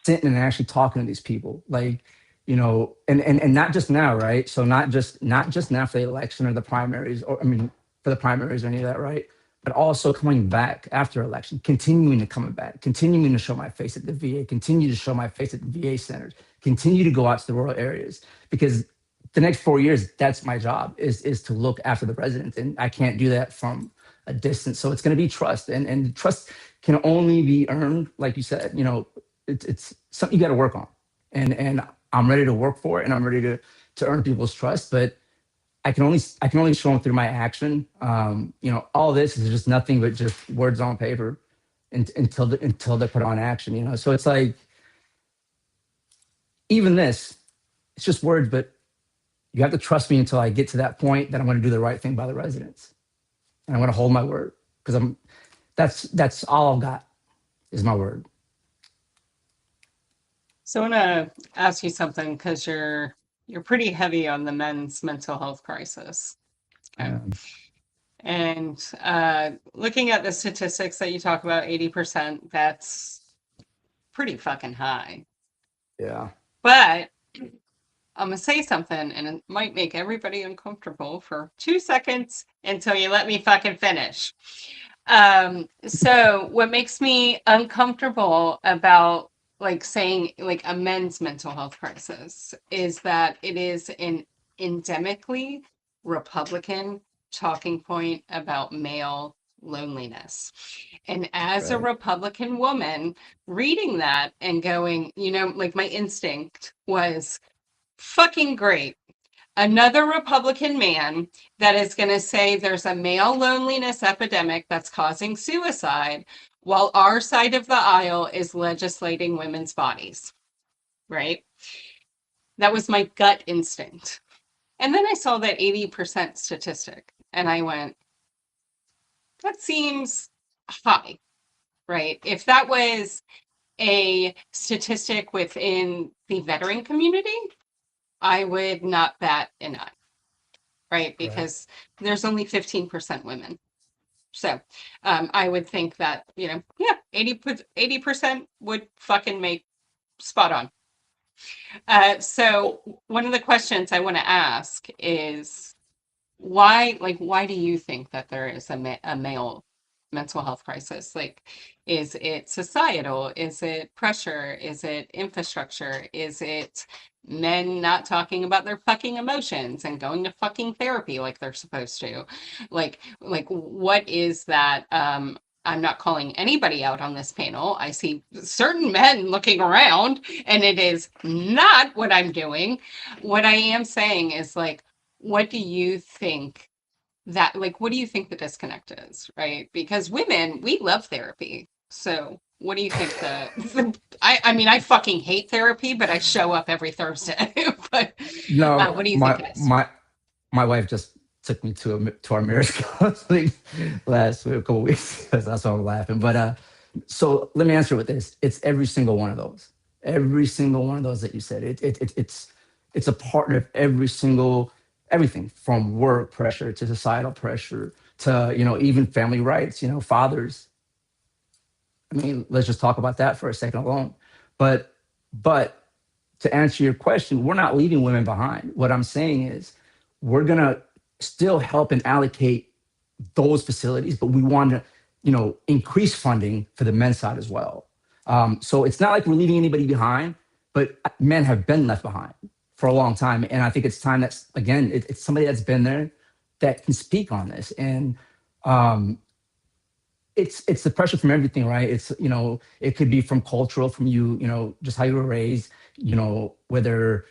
S2: sitting and actually talking to these people, like, and not just now, right? So not just now for the election or the primaries, or I mean for the primaries or any of that, right? But also coming back after election, continuing to show my face at the VA, continue to show my face at the VA centers, continue to go out to the rural areas, because the next 4 years, that's my job is to look after the residents, and I can't do that from a distance. So it's going to be trust, and trust can only be earned, like you said. It's something you got to work on, and I'm ready to work for it, and I'm ready to earn people's trust, but I can only show them through my action. All this is just nothing but just words on paper until they put on action. So it's like, even this, it's just words, but you have to trust me until I get to that point that I'm going to do the right thing by the residents, and I'm going to hold my word, because that's all I've got is my word.
S1: So I want to ask you something, because you're pretty heavy on the men's mental health crisis. Okay. And looking at the statistics that you talk about, 80%, that's pretty fucking high.
S2: Yeah.
S1: But I'm going to say something, and it might make everybody uncomfortable for 2 seconds until you let me fucking finish. So what makes me uncomfortable about like saying like a men's mental health crisis is that it is an endemically Republican talking point about male loneliness. And as a Republican woman reading that and going, like my instinct was fucking great. Another Republican man that is going to say there's a male loneliness epidemic that's causing suicide, while our side of the aisle is legislating women's bodies, right? That was my gut instinct. And then I saw that 80% statistic, and I went, that seems high, right? If that was a statistic within the veteran community, I would not bat an eye, right? Because there's only 15% women. So I would think that, 80% would fucking make spot on. So one of the questions I want to ask is why do you think that there is a male mental health crisis? Like, is it societal? Is it pressure? Is it infrastructure? Is it men not talking about their fucking emotions and going to fucking therapy like they're supposed to? Like what is that? I'm not calling anybody out on this panel. I see certain men looking around, and it is not what I'm doing. What I am saying is, like, what do you think what do you think the disconnect is, right? Because women, we love therapy. So what do you think I mean, I fucking hate therapy, but I show up every Thursday. But
S2: No,
S1: what do you think it is?
S2: My wife just took me to our marriage counseling last week, a couple weeks, because that's why I'm laughing. But so let me answer with this: it's every single one of those that you said. It's a part of everything from work pressure to societal pressure to even family rights. Fathers. I mean, let's just talk about that for a second alone. But to answer your question, we're not leaving women behind. What I'm saying is, we're gonna still help and allocate those facilities, but we want to, increase funding for the men's side as well. So it's not like we're leaving anybody behind, but men have been left behind for a long time, and I think it's time that it's somebody that's been there that can speak on this. And it's the pressure from everything, right? It's it could be from cultural, from just how you were raised, whether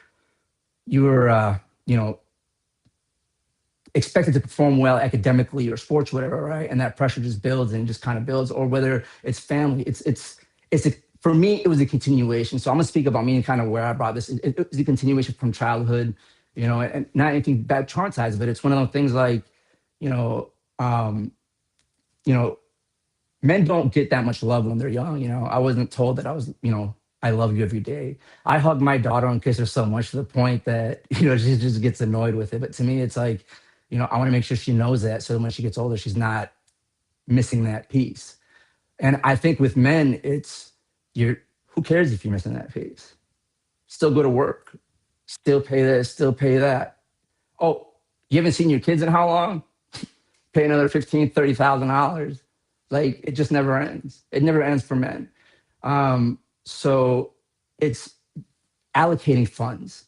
S2: you're expected to perform well academically or sports, whatever, right? And that pressure just builds and just kind of builds. Or whether it's family, for me, it was a continuation. So I'm gonna speak about me and kind of where I brought this. It was a continuation from childhood, and not anything bad traumatized, but it's one of those things like, you know, um, you know, men don't get that much love when they're young. I wasn't told that I love you every day. I hug my daughter and kiss her so much to the point that, she just gets annoyed with it. But to me, it's like, I want to make sure she knows that, so when she gets older, she's not missing that piece. And I think with men, who cares if you're missing that piece? Still go to work, still pay this, still pay that. Oh, you haven't seen your kids in how long? Pay another $15,000-$30,000. Like, it just never ends. It never ends for men. So it's allocating funds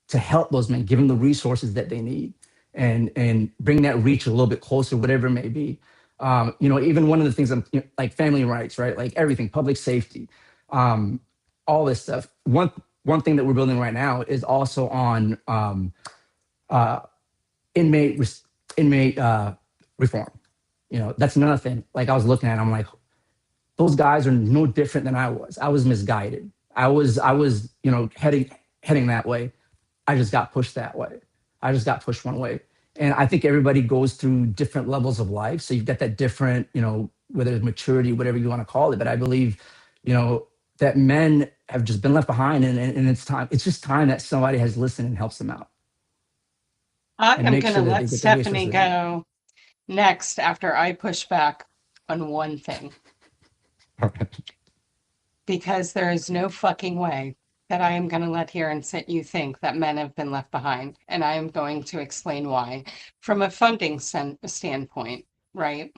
S2: to help those men, give them the resources that they need, and bring that reach a little bit closer, whatever it may be. Even one of the things like family rights, right? Like everything, public safety, all this stuff. One thing that we're building right now is also on inmate reform. That's another thing. Like, I was looking at it, I'm like, those guys are no different than I was. I was misguided. I was heading that way. I just got pushed that way. I just got pushed one way. And I think everybody goes through different levels of life. So you've got that different, whether it's maturity, whatever you want to call it. But I believe, that men have just been left behind, and it's time. It's just time that somebody has listened and helps them out.
S1: I
S2: And
S1: am
S2: make
S1: going to
S2: sure that they
S1: let
S2: get the
S1: Stephanie
S2: resources.
S1: go next after I push back on one thing, because there is no fucking way that I am going to let here and sit you think that men have been left behind. And I am going to explain why from a funding standpoint, right?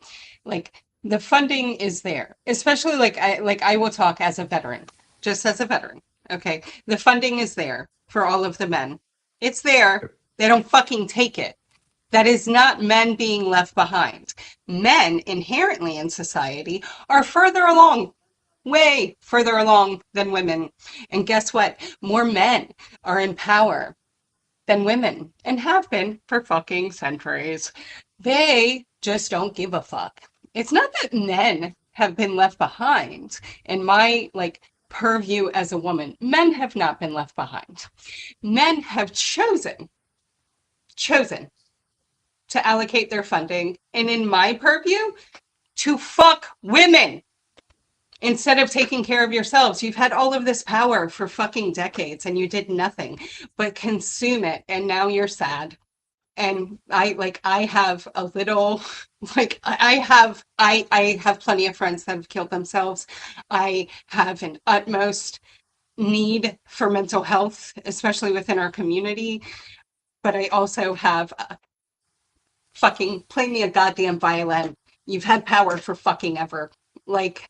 S1: Like, the funding is there, especially like I will talk as a veteran, just as a veteran. Okay. The funding is there for all of the men. It's there. They don't fucking take it. That is not men being left behind. Men inherently in society are further along, way further along than women. And guess what? More men are in power than women, and have been for fucking centuries. They just don't give a fuck. It's not that men have been left behind. In my purview as a woman, men have not been left behind. Men have chosen to allocate their funding, and in my purview, to fuck women instead of taking care of yourselves. You've had all of this power for fucking decades and you did nothing but consume it, and now you're sad. And I have a little I have plenty of friends that have killed themselves. I have an utmost need for mental health, especially within our community. But I also have fucking play me a goddamn violin. You've had power for fucking ever. Like,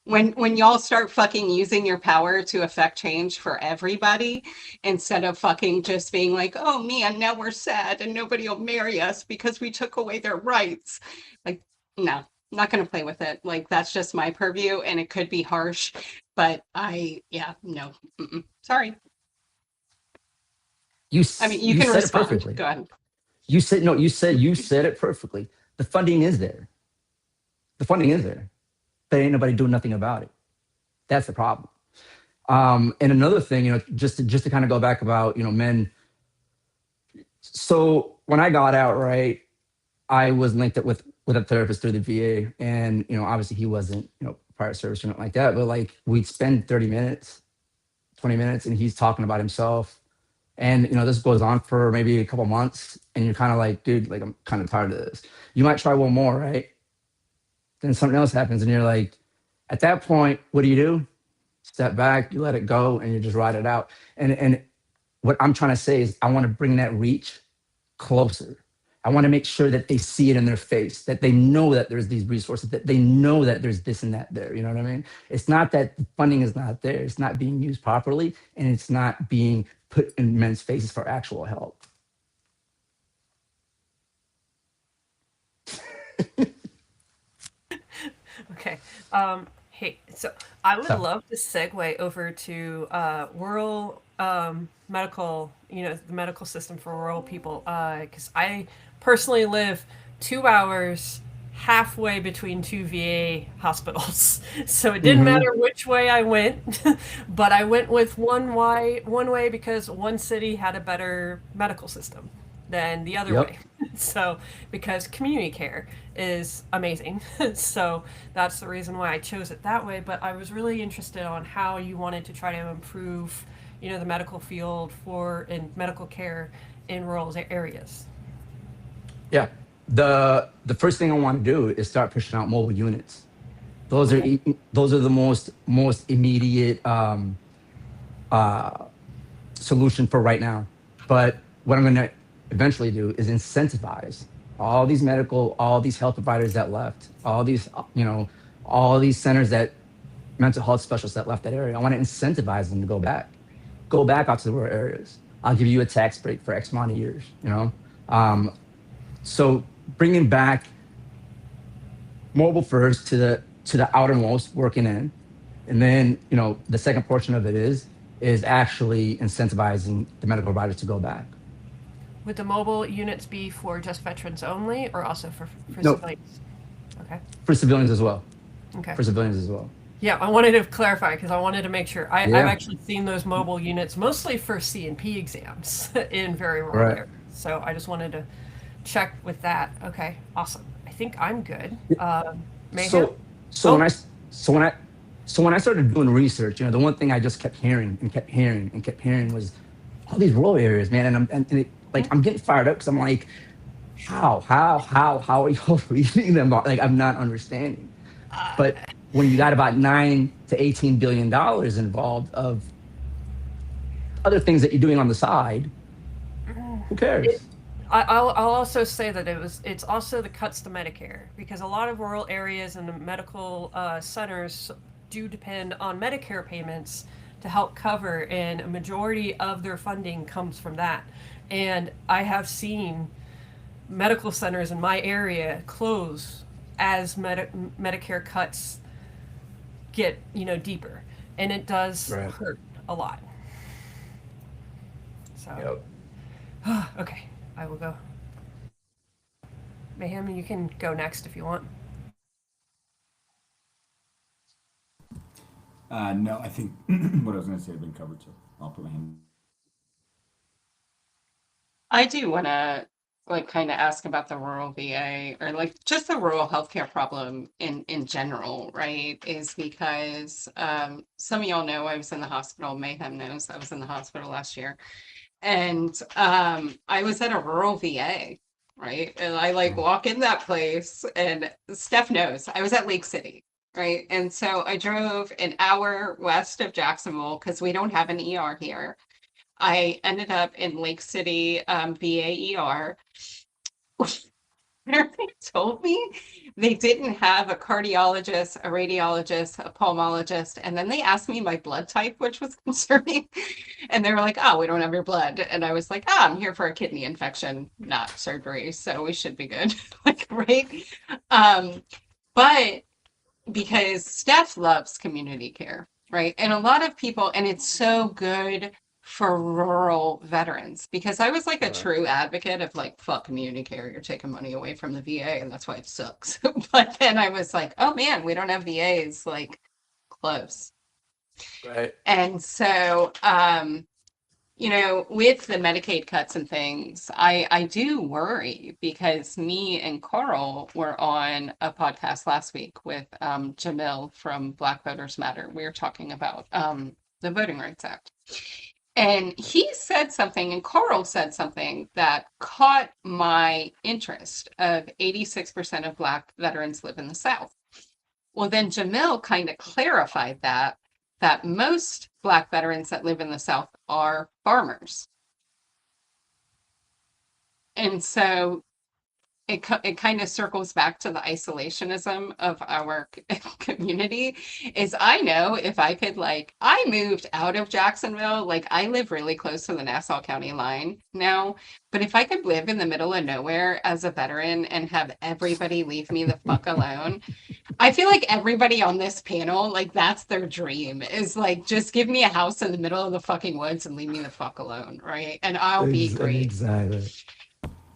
S1: when y'all start fucking using your power to affect change for everybody, instead of fucking just being like, oh man, now we're sad and nobody will marry us because we took away their rights. Like, no, I'm not gonna play with it. Like, that's just my purview, and it could be harsh, but no. Sorry. I mean, you can
S2: said it
S1: respond.
S2: perfectly.
S1: Go ahead.
S2: You said it perfectly. The funding is there. But ain't nobody doing nothing about it. That's the problem. And another thing, just to kind of go back about, men. So when I got out, right, I was linked up with a therapist through the VA, and obviously he wasn't, prior service or nothing like that, but like, we'd spend 30 minutes, 20 minutes, and he's talking about himself. And this goes on for maybe a couple months, and you're kind of like, dude, like, I'm kind of tired of this. You might try one more, right? Then something else happens, and you're like, at that point, what do? Step back, you let it go, and you just ride it out. And what I'm trying to say is, I want to bring that reach closer. I want to make sure that they see it in their face, that they know that there's these resources, that they know that there's this and that there. You know what I mean? It's not that funding is not there. It's not being used properly, and it's not being put in men's faces for actual help.
S4: Okay. Hey, so I would
S2: So,
S4: love to segue over to rural medical, the medical system for rural people, because I personally live 2 hours halfway between two VA hospitals. So it didn't
S2: hmm
S4: matter which way I went, but I went with one way because one city had a better medical system than the other
S2: yep.
S4: way. So because community care is amazing. So that's the reason why I chose it that way. But I was really interested on how you wanted to try to improve, the medical field for and medical care in rural areas.
S2: Yeah. The first thing I want to do is start pushing out mobile units. Those are
S4: Okay.
S2: those are the most immediate solution for right now. But what I'm going to eventually do is incentivize all these health providers that left, all these centers that mental health specialists that left that area. I want to incentivize them to go back out to the rural areas. I'll give you a tax break for X amount of years. Um, so bringing back mobile first to the outermost working in, and then the second portion of it is actually incentivizing the medical providers to go back.
S4: Would the mobile units be for just veterans only, or also for
S2: No,
S4: civilians? Okay.
S2: for civilians as well.
S4: Okay.
S2: For civilians as well.
S4: Yeah, I wanted to clarify because I wanted to make sure. I've
S2: Yeah.
S4: actually seen those mobile units mostly for C&P exams in very rural
S2: Right.
S4: areas. So I just wanted to check with that. Okay, awesome. I think I'm good. Mayhem?
S2: So so
S4: Oh.
S2: when I so when I so when I started doing research, the one thing I just kept hearing and kept hearing and kept hearing was all these rural areas, man. I'm getting fired up because I'm like, how are you reading them? Like I'm not understanding. But when you got about $9 to $18 billion involved of other things that you're doing on the side, who cares?
S4: I'll also say that it's also the cuts to Medicare because a lot of rural areas and the medical centers do depend on Medicare payments to help cover, and a majority of their funding comes from that. And I have seen medical centers in my area close as Medicare cuts get deeper, and it does
S2: Right.
S4: hurt a lot. So okay, I will go. Mayhem, you can go next if you want.
S3: No, I think what I was going to say had been covered, so I'll put my hand.
S1: I do want to like kind of ask about the rural VA or like just the rural healthcare problem in general, right? Is because some of y'all know I was in the hospital. Mayhem knows I was in the hospital last year, and I was at a rural VA, right? And I like walk in that place, and Steph knows I was at Lake City. Right. And so I drove an hour west of Jacksonville because we don't have an ER here. I ended up in Lake City VAER. Where they told me they didn't have a cardiologist, a radiologist, a pulmonologist, and then they asked me my blood type, which was concerning. And they were like, "Oh, we don't have your blood," and I was like, "Ah, I'm here for a kidney infection, not surgery, so we should be good." Like, right? But because Steph loves community care, right? And a lot of people, and it's so good for rural veterans because I was like a true advocate of like, fuck community care, you're taking money away from the VA, and that's why it sucks. But then I was like, oh man, we don't have VAs like close.
S2: Right.
S1: And so, with the Medicaid cuts and things, I do worry because me and Carl were on a podcast last week with Jamil from Black Voters Matter. We were talking about the Voting Rights Act. And he said something, and Carl said something that caught my interest of 86% of Black veterans live in the South. Well, then Jamil kind of clarified that most Black veterans that live in the South are farmers. And so it kind of circles back to the isolationism of our community. Is I know if I could, like, I moved out of Jacksonville, like I live really close to the Nassau County line now, but if I could live in the middle of nowhere as a veteran and have everybody leave me the fuck alone, I feel like everybody on this panel, like that's their dream, is like just give me a house in the middle of the fucking woods and leave me the fuck alone, right? And I'll be great.
S2: Exactly.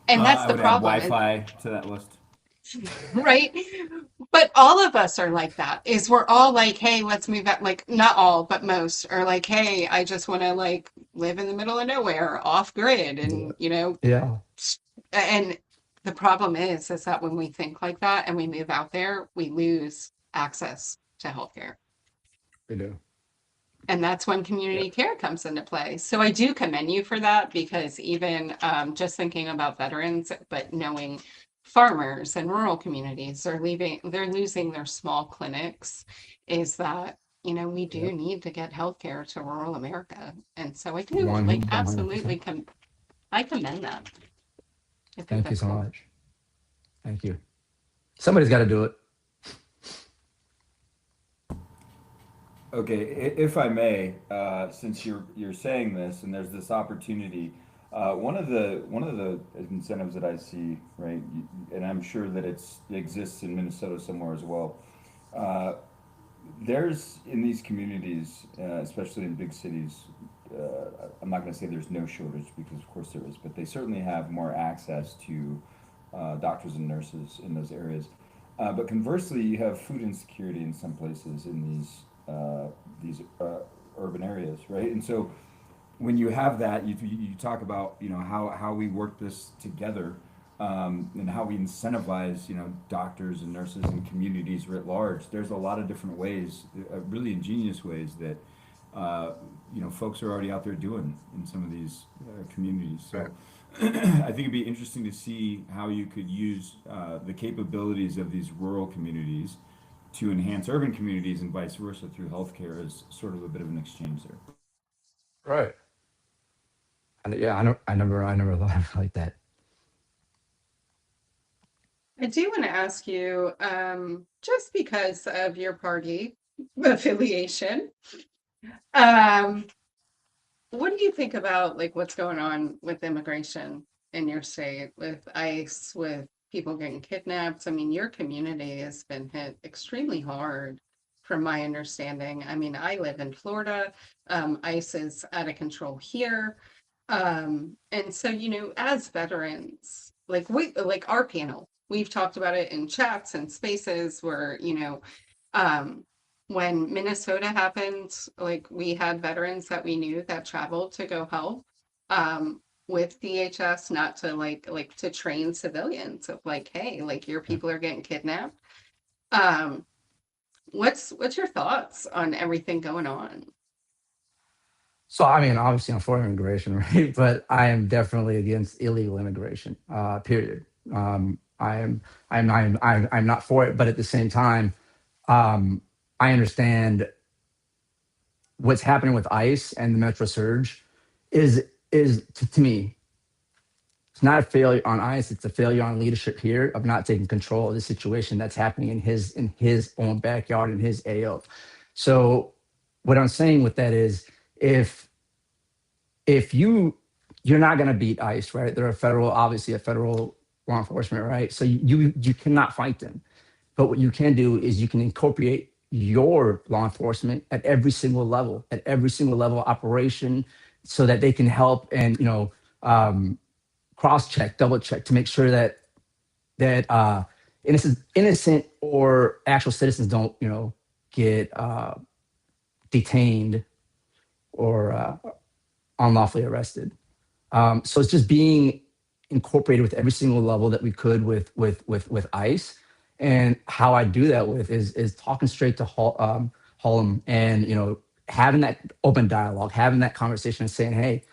S1: And that's
S3: I
S1: the
S3: would add
S1: problem.
S3: Wi-Fi to that list.
S1: Right? But all of us are like that. Is we're all like, hey, let's move out. Like, not all, but most are like, hey, I just want to like live in the middle of nowhere, off grid, and
S2: Yeah.
S1: and the problem is that when we think like that and we move out there, we lose access to healthcare.
S2: We do.
S1: And that's when community care comes into play. So I do commend you for that, because even just thinking about veterans, but knowing farmers and rural communities are they're losing their small clinics, is that, we do need to get healthcare to rural America. And so I do like
S2: 100%.
S1: absolutely I commend that. I think
S2: Thank you
S1: that's
S2: so
S1: cool.
S2: much. Thank you. Somebody's got to do it.
S3: Okay, if I may, since you're saying this and there's this opportunity, one of the incentives that I see, right, and I'm sure that it exists in Minnesota somewhere as well. There's in these communities, especially in big cities, I'm not going to say there's no shortage, because of course there is, but they certainly have more access to doctors and nurses in those areas. But conversely, you have food insecurity in some places in these urban areas, right? And so when you have that, you talk about how we work this together, and how we incentivize doctors and nurses and communities writ large. There's a lot of different ways, really ingenious ways that folks are already out there doing in some of these communities. So.
S2: Right.
S3: I think it'd be interesting to see how you could use the capabilities of these rural communities to enhance urban communities, and vice versa through healthcare, as sort of a bit of an exchange there.
S2: Right. And yeah, I never thought of it like that.
S1: I do want to ask you, just because of your party affiliation, what do you think about like what's going on with immigration in your state, with ICE, with people getting kidnapped? I mean, your community has been hit extremely hard, from my understanding. I mean, I live in Florida. ICE is out of control here. And so, as veterans, like our panel, we've talked about it in chats and spaces where, when Minnesota happened, like we had veterans that we knew that traveled to go help, with DHS, not to like to train civilians of like, hey, like your people are getting kidnapped. What's your thoughts on everything going on?
S2: So I mean, obviously I'm for immigration, right? But I am definitely against illegal immigration. Period. I'm not for it, but at the same time, I understand what's happening with ICE and the Metro Surge is to me, it's not a failure on ICE. It's a failure on leadership here of not taking control of the situation that's happening in his own backyard, in his AO. So what I'm saying with that is, if you're not going to beat ICE, right? They're obviously a federal law enforcement, right? So you cannot fight them. But what you can do is you can incorporate your law enforcement at every single level operation, so that they can help and cross check, double check to make sure that innocent or actual citizens don't get detained or unlawfully arrested. So it's just being incorporated with every single level that we could with ICE. And how I do that is talking straight to Holm, and having that open dialogue, having that conversation, and saying, hey,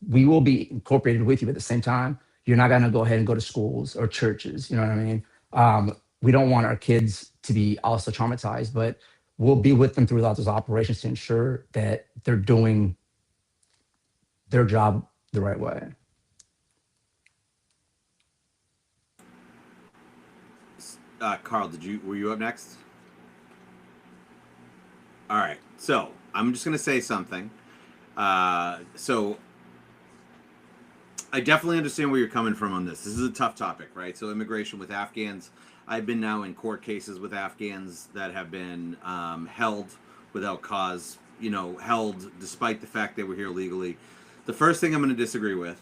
S2: we will be incorporated with you, but at the same time, you're not going to go ahead and go to schools or churches. You know what I mean? We don't want our kids to be also traumatized, but we'll be with them throughout those operations to ensure that they're doing their job the right way.
S5: Carl, were you up next? All right. So I'm just gonna say something. So I definitely understand where you're coming from on this. This is a tough topic, right? So immigration with Afghans. I've been now in court cases with Afghans that have been held without cause, held despite the fact they were here legally. The first thing I'm going to disagree with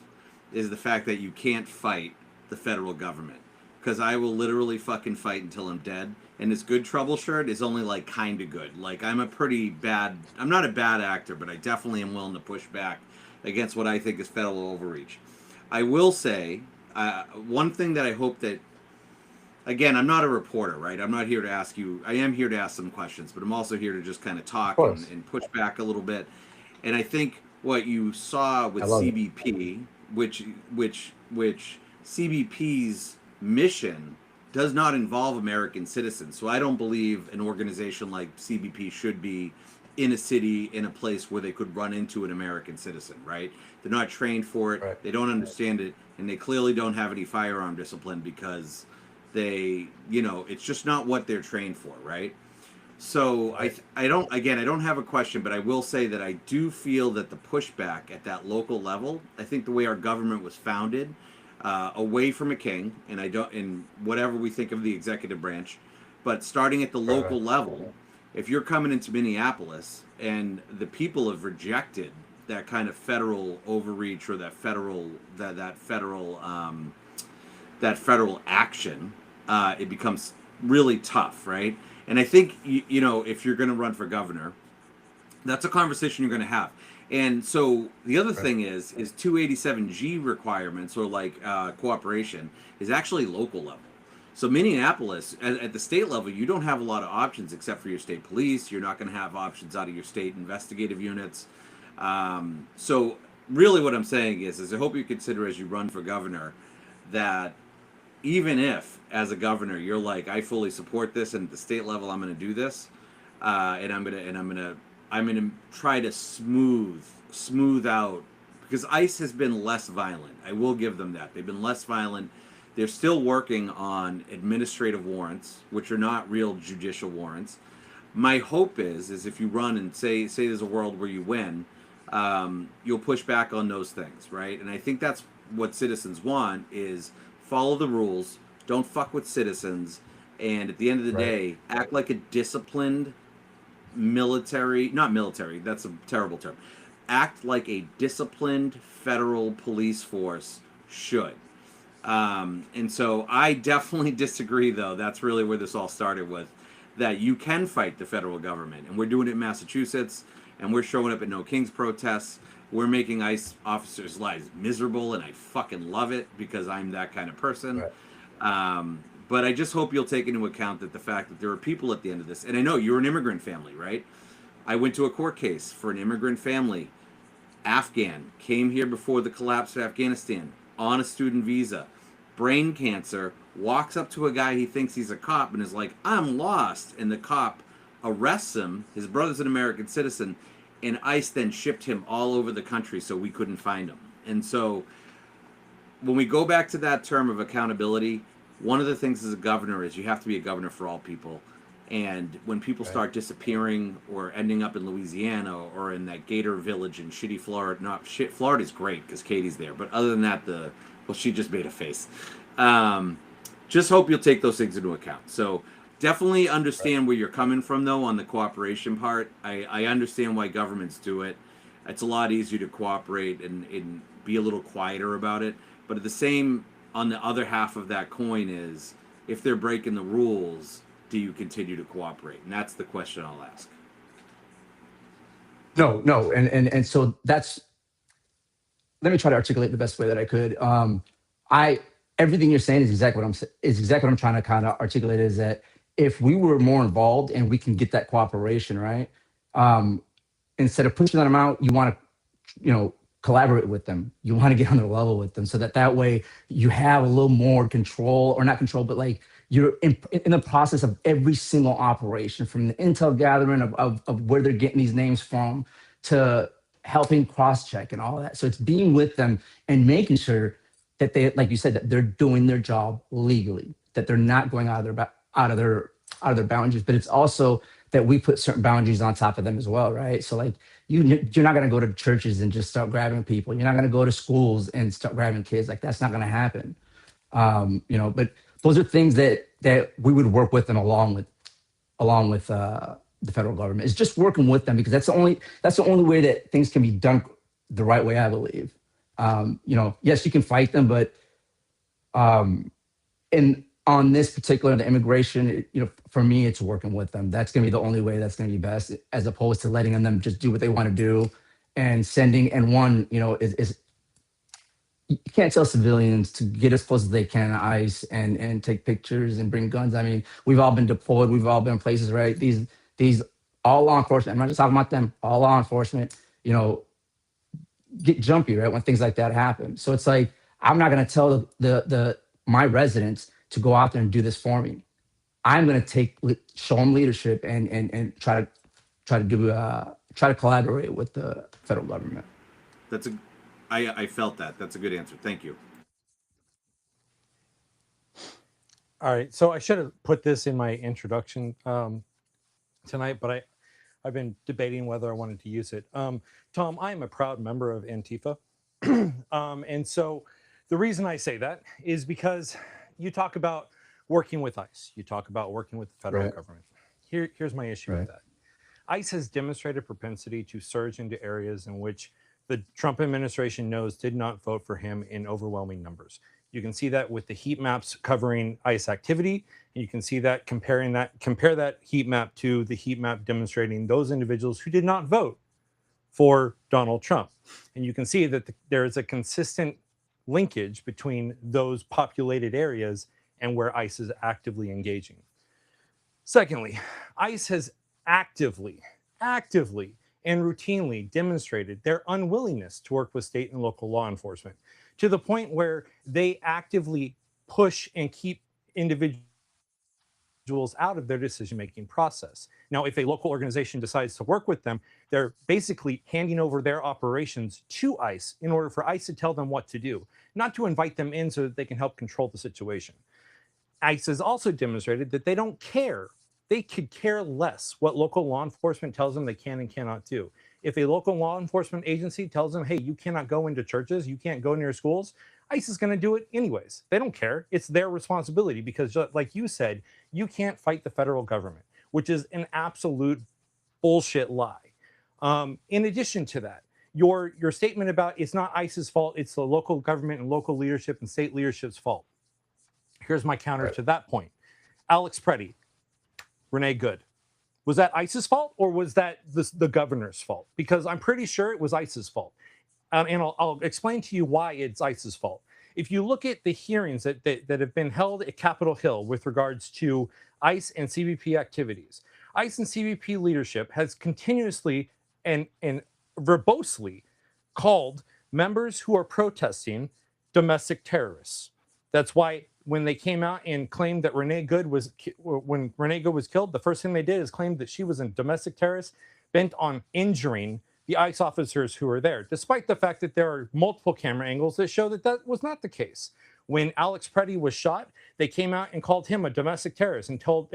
S5: is the fact that you can't fight the federal government. Because I will literally fucking fight until I'm dead. And this good trouble shirt is only like kind of good. Like I'm not a bad actor, but I definitely am willing to push back against what I think is federal overreach. I will say, one thing that I hope that, again, I'm not a reporter, right? I'm not here to ask you, I am here to ask some questions, but I'm also here to just kind of talk and push back a little bit. And I think what you saw with CBP, which CBP's mission does not involve American citizens. So I don't believe an organization like CBP should be in a city, in a place where they could run into an American citizen, right? They're not trained for it. Right. They don't understand it. And they clearly don't have any firearm discipline because it's just not what they're trained for, right? So right. I don't have a question, but I will say that I do feel that the pushback at that local level, I think the way our government was founded, away from a king, and whatever we think of the executive branch, but starting at the local level, if you're coming into Minneapolis and the people have rejected that kind of federal overreach or that federal action, it becomes really tough, right? And I think if you're going to run for governor, that's a conversation you're going to have. And so the other thing is 287G requirements or cooperation is actually local level. So Minneapolis, at the state level, you don't have a lot of options except for your state police. You're not going to have options out of your state investigative units. So really what I'm saying is I hope you consider as you run for governor that even if as a governor you're like, I fully support this, and at the state level I'm going to do this, and I'm going to try to smooth out, because ICE has been less violent. I will give them that. They've been less violent. They're still working on administrative warrants, which are not real judicial warrants. My hope is if you run and say there's a world where you win, you'll push back on those things, right? And I think that's what citizens want, is follow the rules, don't fuck with citizens, and at the end of the day, act like a disciplined not military, that's a terrible term. Act like a disciplined federal police force should. And so I definitely disagree, though. That's really where this all started with, that you can fight the federal government. And we're doing it in Massachusetts, and we're showing up at No Kings protests. We're making ICE officers' lives miserable, and I fucking love it because I'm that kind of person. Right. But I just hope you'll take into account that the fact that there are people at the end of this, and I know you're an immigrant family, right? I went to a court case for an immigrant family, Afghan, came here before the collapse of Afghanistan, on a student visa, brain cancer, walks up to a guy he thinks he's a cop and is like, I'm lost. And the cop arrests him. His brother's an American citizen. And ICE then shipped him all over the country so we couldn't find him. And so when we go back to that term of accountability, one of the things as a governor is you have to be a governor for all people. And when people start disappearing or ending up in Louisiana or in that Gator Village in shitty Florida, Florida's great because Katie's there. But other than that, she just made a face. Just hope you'll take those things into account. So definitely understand where you're coming from, though, on the cooperation part. I understand why governments do it. It's a lot easier to cooperate and be a little quieter about it. But at the same, on the other half of that coin is, if they're breaking the rules, do you continue to cooperate? And that's the question I'll ask.
S2: No. And so that's, let me try to articulate the best way that I could. Everything you're saying is exactly what I'm trying to kind of articulate, is that if we were more involved and we can get that cooperation, right? Instead of pushing them out, you want to, collaborate with them. You want to get on their level with them so that way you have a little more control, or not control, but like you're in the process of every single operation, from the intel gathering of where they're getting these names from to helping cross-check and all that. So it's being with them and making sure that they, like you said, that they're doing their job legally, that they're not going out of out of their boundaries, but it's also that we put certain boundaries on top of them as well, right? So like you're not going to go to churches and just start grabbing people. You're not going to go to schools and start grabbing kids. Like that's not going to happen. But those are things that we would work with them along with the federal government. It's just working with them because that's the only way that things can be done the right way, I believe. Yes, you can fight them, but and on this particular, the immigration, for me, it's working with them. That's going to be the only way that's going to be best, as opposed to letting them just do what they want to do and sending. And one, is you can't tell civilians to get as close as they can to ICE and take pictures and bring guns. I mean, we've all been deployed. We've all been places, right? These all law enforcement. I'm not just talking about them. All law enforcement, get jumpy, right, when things like that happen. So it's like I'm not going to tell my residents to go out there and do this for me. I'm going to show them leadership and try to collaborate with the federal government.
S5: I felt that. That's a good answer. Thank you.
S6: All right, so I should have put this in my introduction tonight, but I've been debating whether I wanted to use it. Tom, I am a proud member of Antifa. And so the reason I say that is because you talk about working with ICE. You talk about working with the federal government. Here's my issue with that. ICE has demonstrated propensity to surge into areas in which the Trump administration knows did not vote for him in overwhelming numbers. You can see that with the heat maps covering ICE activity. And you can see that compare that heat map to the heat map demonstrating those individuals who did not vote for Donald Trump. And you can see that there is a consistent linkage between those populated areas and where ICE is actively engaging. Secondly, ICE has actively and routinely demonstrated their unwillingness to work with state and local law enforcement to the point where they actively push and keep individuals out of their decision-making process. Now, if a local organization decides to work with them, they're basically handing over their operations to ICE in order for ICE to tell them what to do, not to invite them in so that they can help control the situation. ICE has also demonstrated that they don't care. They could care less what local law enforcement tells them they can and cannot do. If a local law enforcement agency tells them, hey, you cannot go into churches, you can't go near schools, ICE is going to do it anyways. They don't care. It's their responsibility because, like you said, you can't fight the federal government, which is an absolute bullshit lie. In addition to that, your statement about it's not ICE's fault, it's the local government and local leadership and state leadership's fault. Here's my counter to that point. Alex Preddy, Renee Good. Was that ICE's fault or was that the governor's fault? Because I'm pretty sure it was ICE's fault. And I'll explain to you why it's ICE's fault. If you look at the hearings that have been held at Capitol Hill with regards to ICE and CBP activities, ICE and CBP leadership has continuously and verbosely called members who are protesting domestic terrorists. That's why when they came out and claimed that Renee Good was killed, the first thing they did is claim that she was a domestic terrorist bent on injuring the ICE officers who were there, despite the fact that there are multiple camera angles that show that that was not the case. When Alex Preddy was shot, they came out and called him a domestic terrorist and told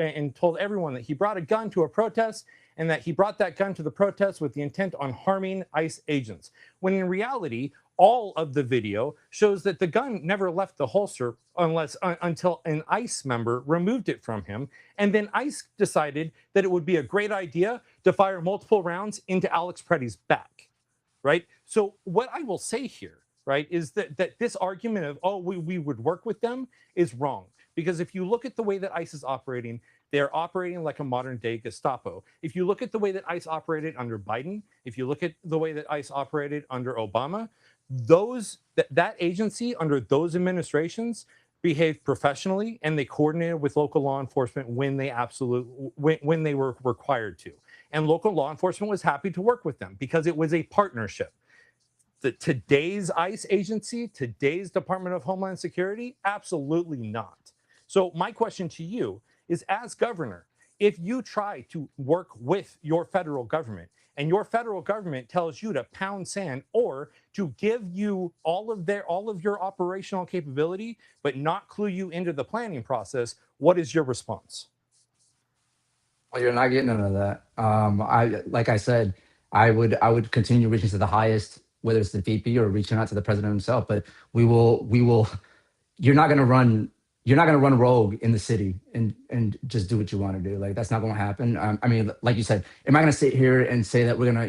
S6: everyone that he brought a gun to a protest and that he brought that gun to the protest with the intent on harming ICE agents. When in reality, all of the video shows that the gun never left the holster until an ICE member removed it from him. And then ICE decided that it would be a great idea to fire multiple rounds into Alex Preddy's back, right? So what I will say here, right, is that this argument of, oh, we would work with them is wrong. Because if you look at the way that ICE is operating, they're operating like a modern day Gestapo. If you look at the way that ICE operated under Biden, if you look at the way that ICE operated under Obama, that agency under those administrations behaved professionally and they coordinated with local law enforcement when they were required to. And local law enforcement was happy to work with them because it was a partnership. Today's ICE agency, today's Department of Homeland Security, absolutely not. So my question to you is, as governor, if you try to work with your federal government and your federal government tells you to pound sand or to give you all of your operational capability, but not clue you into the planning process, what is your response?
S2: Well, you're not getting none of that. Like I said, I would continue reaching to the highest, whether it's the VP or reaching out to the president himself. But we will. You're not gonna run. You're not gonna run rogue in the city and just do what you want to do. Like that's not gonna happen. I mean, like you said, am I gonna sit here and say that we're gonna,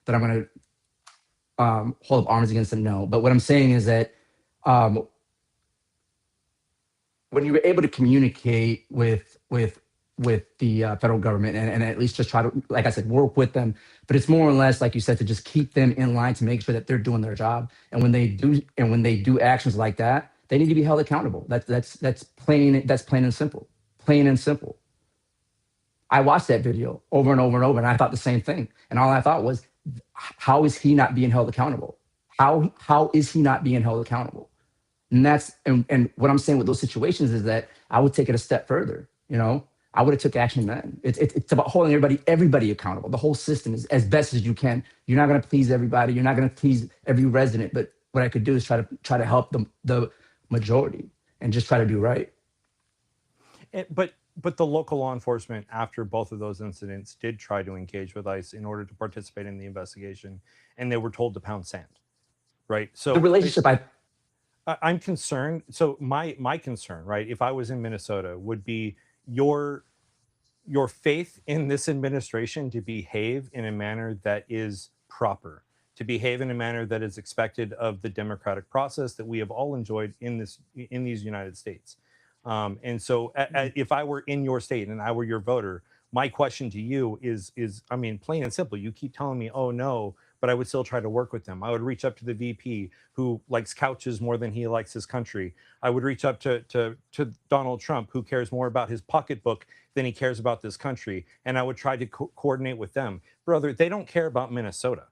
S2: that I'm gonna hold up arms against them? No. But what I'm saying is that when you're able to communicate with the federal government and at least just try to, like I said, work with them, but it's more or less like you said, to just keep them in line to make sure that they're doing their job. And when they do actions like that, they need to be held accountable. That's plain and simple. Plain and simple. I watched that video over and over and over, and I thought the same thing. And all I thought was, how is he not being held accountable? How is he not being held accountable? And and what I'm saying with those situations is that I would take it a step further. I would have took action then. It's about holding everybody accountable. The whole system is as best as you can. You're not going to please everybody. You're not going to please every resident. But what I could do is try to help the majority and just try to do right.
S6: But the local law enforcement, after both of those incidents, did try to engage with ICE in order to participate in the investigation, and they were told to pound sand, right? So
S2: the relationship,
S6: I'm concerned. So my concern, right, if I was in Minnesota, would be your faith in this administration to behave in a manner that is proper, to behave in a manner that is expected of the democratic process that we have all enjoyed in these United States. And so if I were in your state and I were your voter, my question to you is, I mean, plain and simple. You keep telling me, oh no, but I would still try to work with them. I would reach up to the VP who likes couches more than he likes his country. I would reach up to Donald Trump, who cares more about his pocketbook than he cares about this country. And I would try to coordinate with them. Brother, they don't care about Minnesota.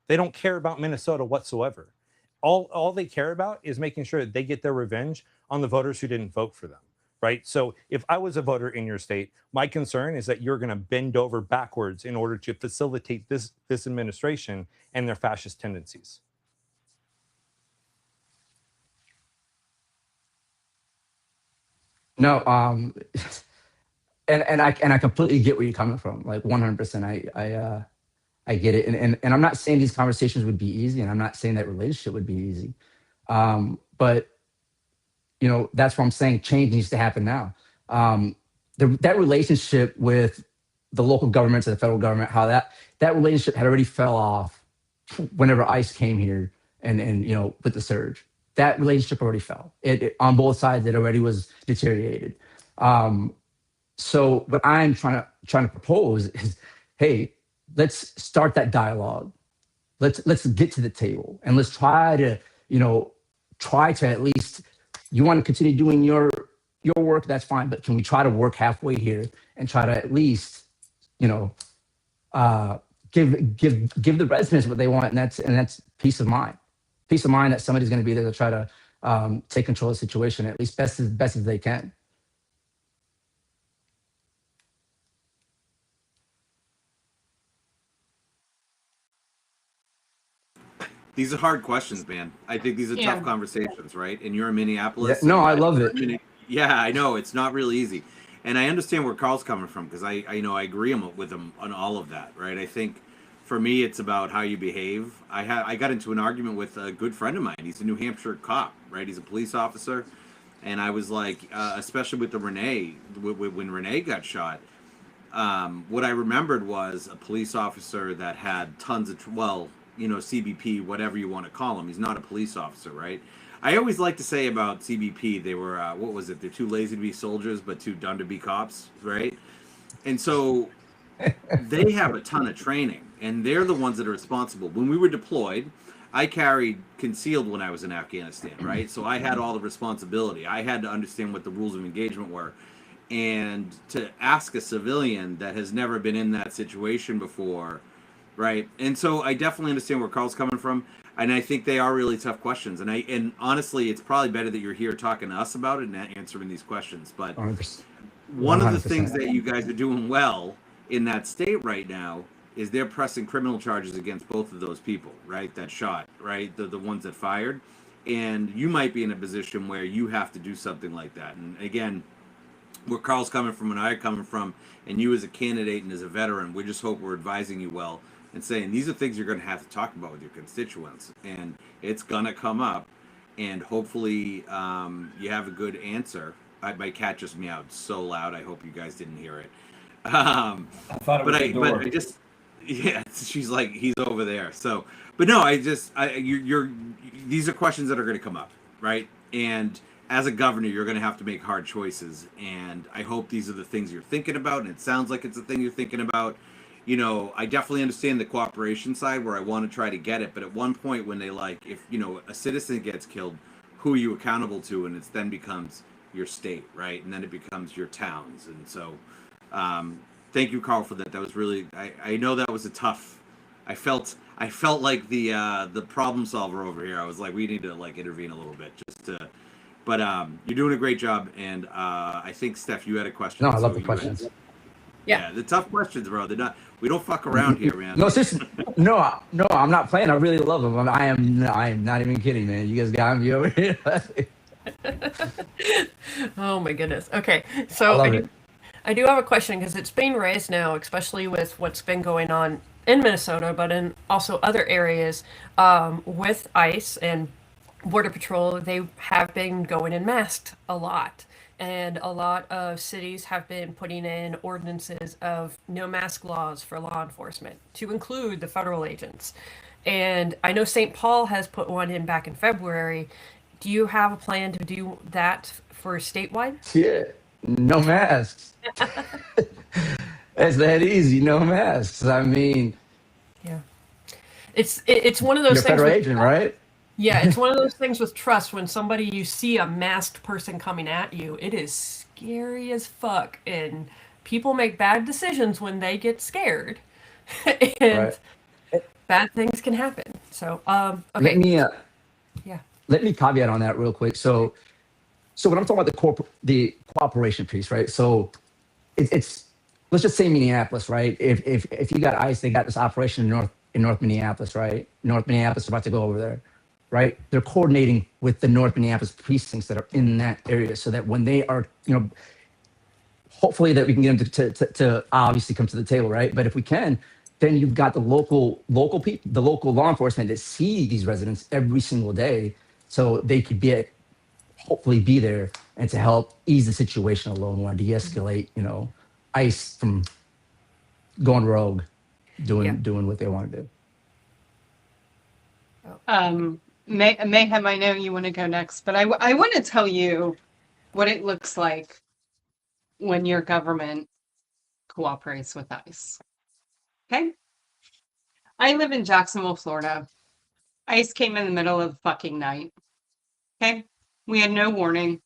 S6: They don't care about Minnesota whatsoever. All they care about is making sure that they get their revenge on the voters who didn't vote for them, right? So if I was a voter in your state, my concern is that you're going to bend over backwards in order to facilitate this administration and their fascist tendencies.
S2: No, and I completely get where you're coming from. Like 100%, I get it, and I'm not saying these conversations would be easy, and I'm not saying that relationship would be easy, but that's what I'm saying. Change needs to happen now. That relationship with the local governments and the federal government, how that relationship had already fell off whenever ICE came here and with the surge. That relationship already fell. It on both sides. It already was deteriorated. So what I'm trying to propose is, hey, let's start that dialogue. Let's get to the table and let's try to at least. You want to continue doing your work, that's fine, but can we try to work halfway here and try to at least give the residents what they want, and that's peace of mind that somebody's going to be there to try to take control of the situation at least best as they can.
S5: These are hard questions, man. I think these are tough conversations, right? And you're in Minneapolis.
S2: Yeah, no, I love it.
S5: Yeah, I know. It's not really easy. And I understand where Carl's coming from, because I agree with him on all of that, right? I think for me, it's about how you behave. I got into an argument with a good friend of mine. He's a New Hampshire cop, right? He's a police officer. And I was like, especially with the when Renee got shot, what I remembered was a police officer that had tons of, CBP, whatever you want to call him. He's not a police officer, right? I always like to say about CBP, they were, what was it? They're too lazy to be soldiers, but too done to be cops, right? And so they have a ton of training, and they're the ones that are responsible. When we were deployed, I carried concealed when I was in Afghanistan, right? So I had all the responsibility. I had to understand what the rules of engagement were. And to ask a civilian that has never been in that situation before, right? And so I definitely understand where Carl's coming from. And I think they are really tough questions. And honestly, it's probably better that you're here talking to us about it and answering these questions. But
S2: 100%.
S5: one of the things that you guys are doing well in that state right now is they're pressing criminal charges against both of those people, right? That shot, right? The ones that fired. And you might be in a position where you have to do something like that. And again, where Carl's coming from and I'm coming from, and you as a candidate and as a veteran, we just hope we're advising you well and saying these are things you're going to have to talk about with your constituents, and it's going to come up, and hopefully you have a good answer. My cat just meowed so loud. I hope you guys didn't hear it.
S3: I thought it was the door.
S5: But I just, yeah, she's like, he's over there. So, but no, these are questions that are going to come up, right? And as a governor, you're going to have to make hard choices. And I hope these are the things you're thinking about. And it sounds like it's the thing you're thinking about. You know, I definitely understand the cooperation side where I want to try to get it. But at one point when they if, a citizen gets killed, who are you accountable to? And it then becomes your state, right? And then it becomes your towns. And so thank you, Carl, for that. That was really, I know that was a tough, I felt like the problem solver over here. I was like, we need to intervene a little bit just to, but you're doing a great job. And I think, Steph, you had a question.
S2: No, I love the questions.
S5: Yeah, the tough questions, bro. We don't fuck around here, man.
S2: No, seriously, no, I'm not playing. I really love them. I am not even kidding, man. You guys got me over here.
S4: Oh my goodness. Okay, so I do have a question because it's being raised now, especially with what's been going on in Minnesota, but in also other areas with ICE and Border Patrol. They have been going in masked a lot. And a lot of cities have been putting in ordinances of no mask laws for law enforcement to include the federal agents. And I know St. Paul has put one in back in February. Do you have a plan to do that for statewide?
S2: Yeah, no masks. It's that easy, no masks. I mean,
S4: yeah, it's one of those
S2: you're a
S4: things.
S2: federal agent, right?
S4: Yeah, it's one of those things with trust. When you see a masked person coming at you, it is scary as fuck. And people make bad decisions when they get scared. And bad things can happen. So, okay.
S2: Let me caveat on that real quick. So when I'm talking about the cooperation piece, right? So it's let's just say Minneapolis, right? If you got ICE, they got this operation in North Minneapolis, right? North Minneapolis is about to go over there. Right, they're coordinating with the North Minneapolis precincts that are in that area, so that when they are, hopefully that we can get them to obviously come to the table, right? But if we can, then you've got the local people, the local law enforcement that see these residents every single day, so they could hopefully be there and to help ease the situation a little more, de-escalate, ICE from going rogue, doing what they want to do.
S1: Mayhem, I know you want to go next, but I want to tell you what it looks like when your government cooperates with ICE. Okay? I live in Jacksonville, Florida. ICE came in the middle of the fucking night. Okay? We had no warning.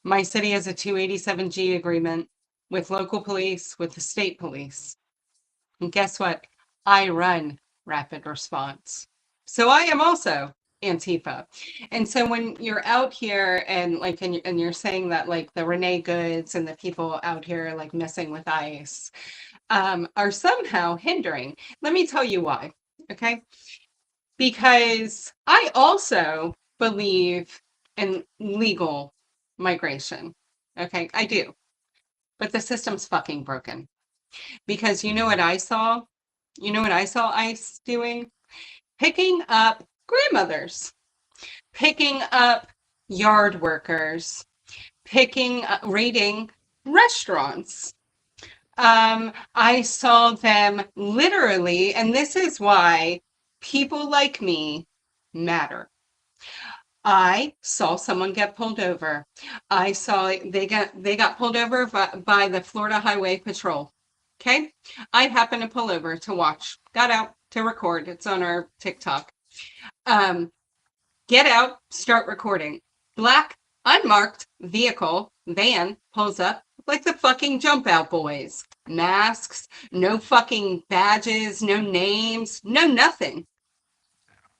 S1: My city has a 287G agreement with local police, with the state police. And guess what? I run rapid response. So I am also Antifa. And so when you're out here and and you're saying that the Renee Goods and the people out here messing with ICE are somehow hindering, let me tell you why. Okay? Because I also believe in legal migration. Okay, I do. But the system's fucking broken. Because you know what I saw? You know what I saw ICE doing? Picking up grandmothers, picking up yard workers, raiding restaurants. I saw them literally, and this is why people like me matter. I saw someone get pulled over. I saw they got pulled over by the Florida Highway Patrol. Okay, I happened to pull over to watch. Got out to record. It's on our TikTok. Get out, start recording. Black, unmarked vehicle, van pulls up like the fucking Jump Out Boys. Masks, no fucking badges, no names, no nothing.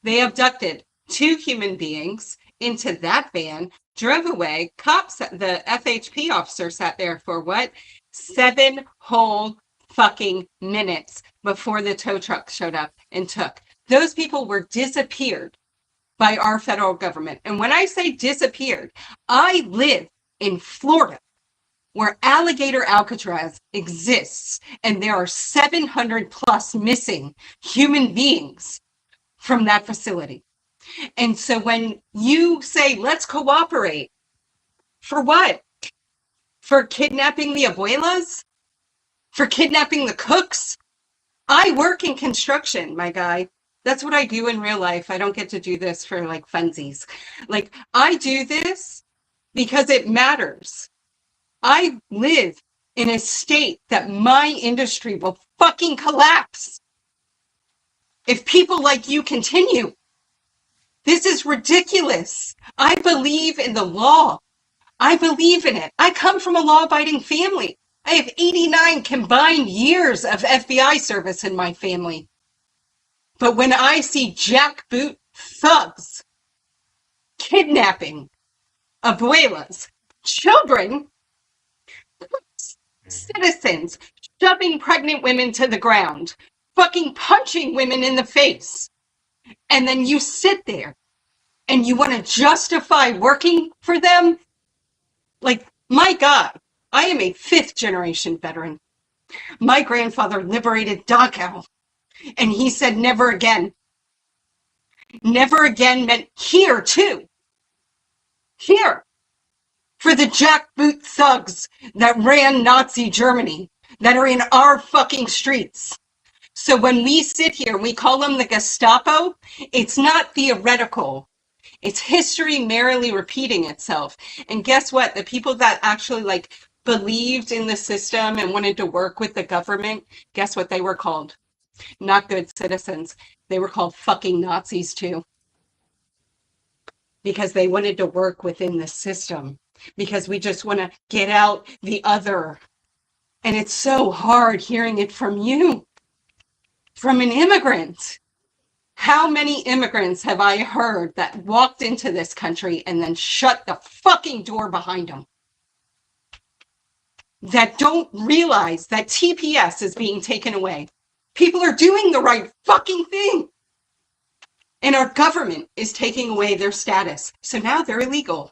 S1: They abducted 2 human beings into that van, drove away. Cops, the FHP officer sat there for what? 7 whole fucking minutes before the tow truck showed up and took. Those people were disappeared by our federal government. And when I say disappeared, I live in Florida, where Alligator Alcatraz exists, and there are 700 plus missing human beings from that facility. And so when you say, let's cooperate, for what? For kidnapping the abuelas? For kidnapping the cooks? I work in construction, my guy. That's what I do in real life. I don't get to do this for like funsies. Like, I do this because it matters. I live in a state that my industry will fucking collapse if people like you continue. This is ridiculous. I believe in the law. I believe in it. I come from a law-abiding family. I have 89 combined years of FBI service in my family. But when I see jackboot thugs kidnapping abuelas, children, citizens, shoving pregnant women to the ground, fucking punching women in the face, and then you sit there and you want to justify working for them? Like, my God, I am a 5th generation veteran. My grandfather liberated Dachau, and he said never again. Never again meant here, too. Here. For the jackboot thugs that ran Nazi Germany, that are in our fucking streets. So when we sit here and we call them the Gestapo, it's not theoretical. It's history merrily repeating itself. And guess what? The people that actually like believed in the system and wanted to work with the government, guess what they were called? Not good citizens. They were called fucking Nazis too. Because they wanted to work within the system. Because we just want to get out the other. And it's so hard hearing it from you, from an immigrant. How many immigrants have I heard that walked into this country and then shut the fucking door behind them? That don't realize that TPS is being taken away. People are doing the right fucking thing. And our government is taking away their status. So now they're illegal.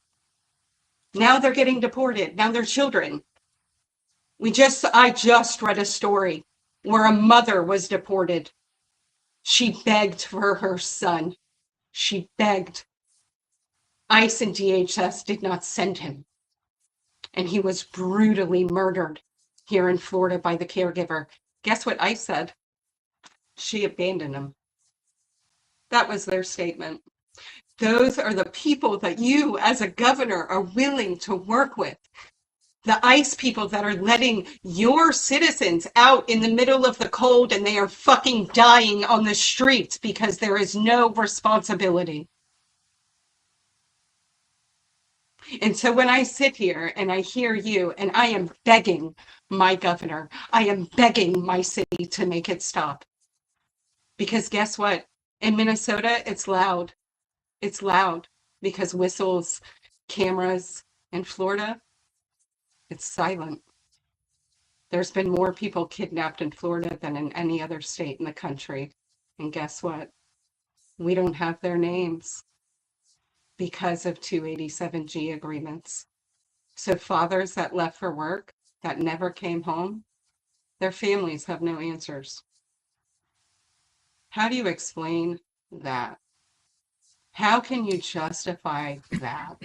S1: Now they're getting deported. Now they're children. I just read a story where a mother was deported. She begged for her son. She begged. ICE and DHS did not send him. And he was brutally murdered here in Florida by the caregiver. Guess what ICE said? She abandoned him. That was their statement. Those are the people that you, as a governor, are willing to work with. The ICE people that are letting your citizens out in the middle of the cold and they are fucking dying on the streets because there is no responsibility. And so when I sit here and I hear you and I am begging my governor, I am begging my city to make it stop. Because guess what? In Minnesota, it's loud. It's loud because whistles, cameras. In Florida, it's silent. There's been more people kidnapped in Florida than in any other state in the country. And guess what? We don't have their names because of 287G agreements. So fathers that left for work, that never came home, their families have no answers. How do you explain that? How can you justify that?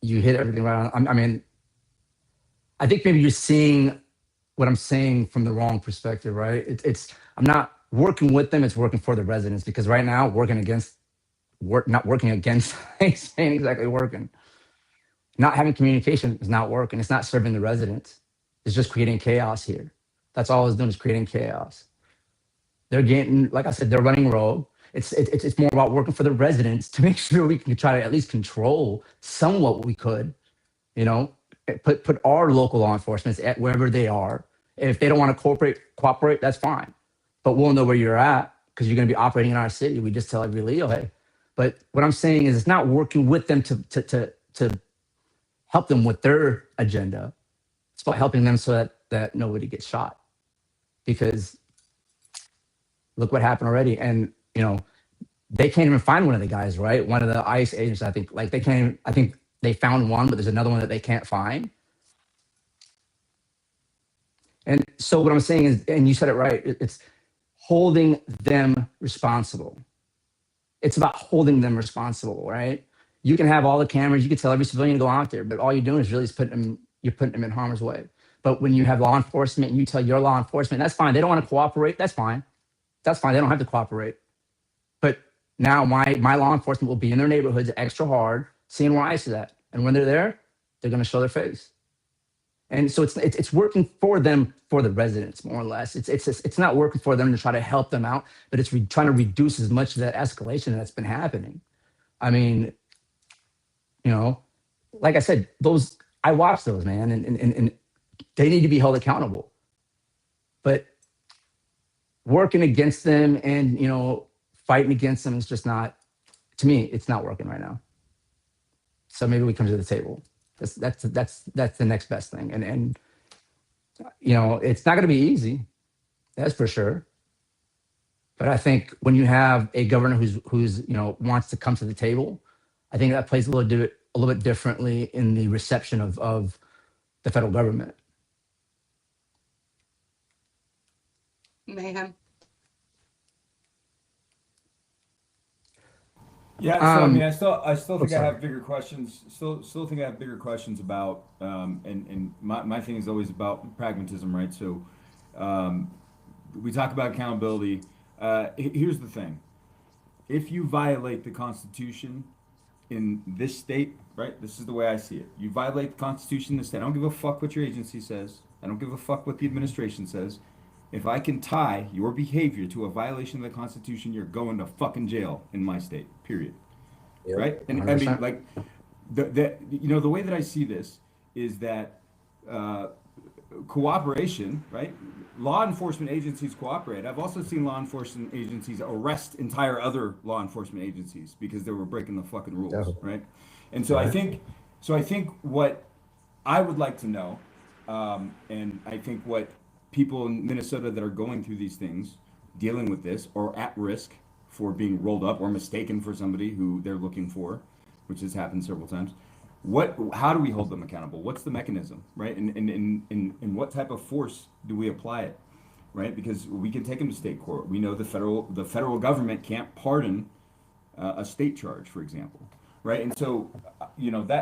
S2: You hit everything right on. I mean, I think maybe you're seeing what I'm saying from the wrong perspective, right? I'm not working with them, it's working for the residents, because right now not working against ain't exactly working. Not having communication is not working. It's not serving the residents. It's just creating chaos here. That's all it's doing, is creating chaos. They're getting, like I said, they're running rogue. It's more about working for the residents to make sure we can try to at least control somewhat what we could, put our local law enforcement at wherever they are. If they don't want to cooperate, that's fine. But we'll know where you're at because you're going to be operating in our city. We just tell every Leo, hey. But what I'm saying is, it's not working with them to to help them with their agenda. It's about helping them so that nobody gets shot. Because look what happened already. And, they can't even find one of the guys, right? One of the ICE agents, I think, like they can't even, I think they found one, but there's another one that they can't find. And so what I'm saying is, and you said it right, it's holding them responsible. It's about holding them responsible, right? You can have all the cameras, you can tell every civilian to go out there, but all you're doing is really you're putting them in harm's way. But when you have law enforcement and you tell your law enforcement, that's fine. They don't want to cooperate. That's fine. That's fine. They don't have to cooperate. But now my law enforcement will be in their neighborhoods extra hard, seeing where ICE is at. And when they're there, they're going to show their face. And so it's working for them, for the residents, more or less. It's not working for them to try to help them out, but it's trying to reduce as much of that escalation that's been happening. I mean, like I said, I watched those, man, and they need to be held accountable. But working against them and fighting against them is just not, to me, it's not working right now. So maybe we come to the table. That's the next best thing. And it's not going to be easy, that's for sure. But I think when you have a governor who's wants to come to the table, I think that plays a little bit differently in the reception of the federal government.
S1: Mayhem.
S3: Yeah, so I mean, I still think I
S2: sorry.
S3: have bigger questions. Still think I have bigger questions about, and my thing is always about pragmatism, right? So, we talk about accountability. Here's the thing: if you violate the Constitution in this state, right? This is the way I see it. You violate the Constitution in this state. I don't give a fuck what your agency says. I don't give a fuck what the administration says. If I can tie your behavior to a violation of the Constitution, you're going to fucking jail in my state, period.
S2: Yep,
S3: right? And
S2: 100%.
S3: I mean, like, the way that I see this is that cooperation, right? Law enforcement agencies cooperate. I've also seen law enforcement agencies arrest entire other law enforcement agencies because they were breaking the fucking rules,
S2: Definitely.
S3: right? And so I think what I would like to know, and I think what people in Minnesota that are going through these things, dealing with this, or at risk for being rolled up or mistaken for somebody who they're looking for, which has happened several times. How do we hold them accountable? What's the mechanism, right? And what type of force do we apply it, right? Because we can take them to state court. We know the federal government can't pardon a state charge, for example, right? And so,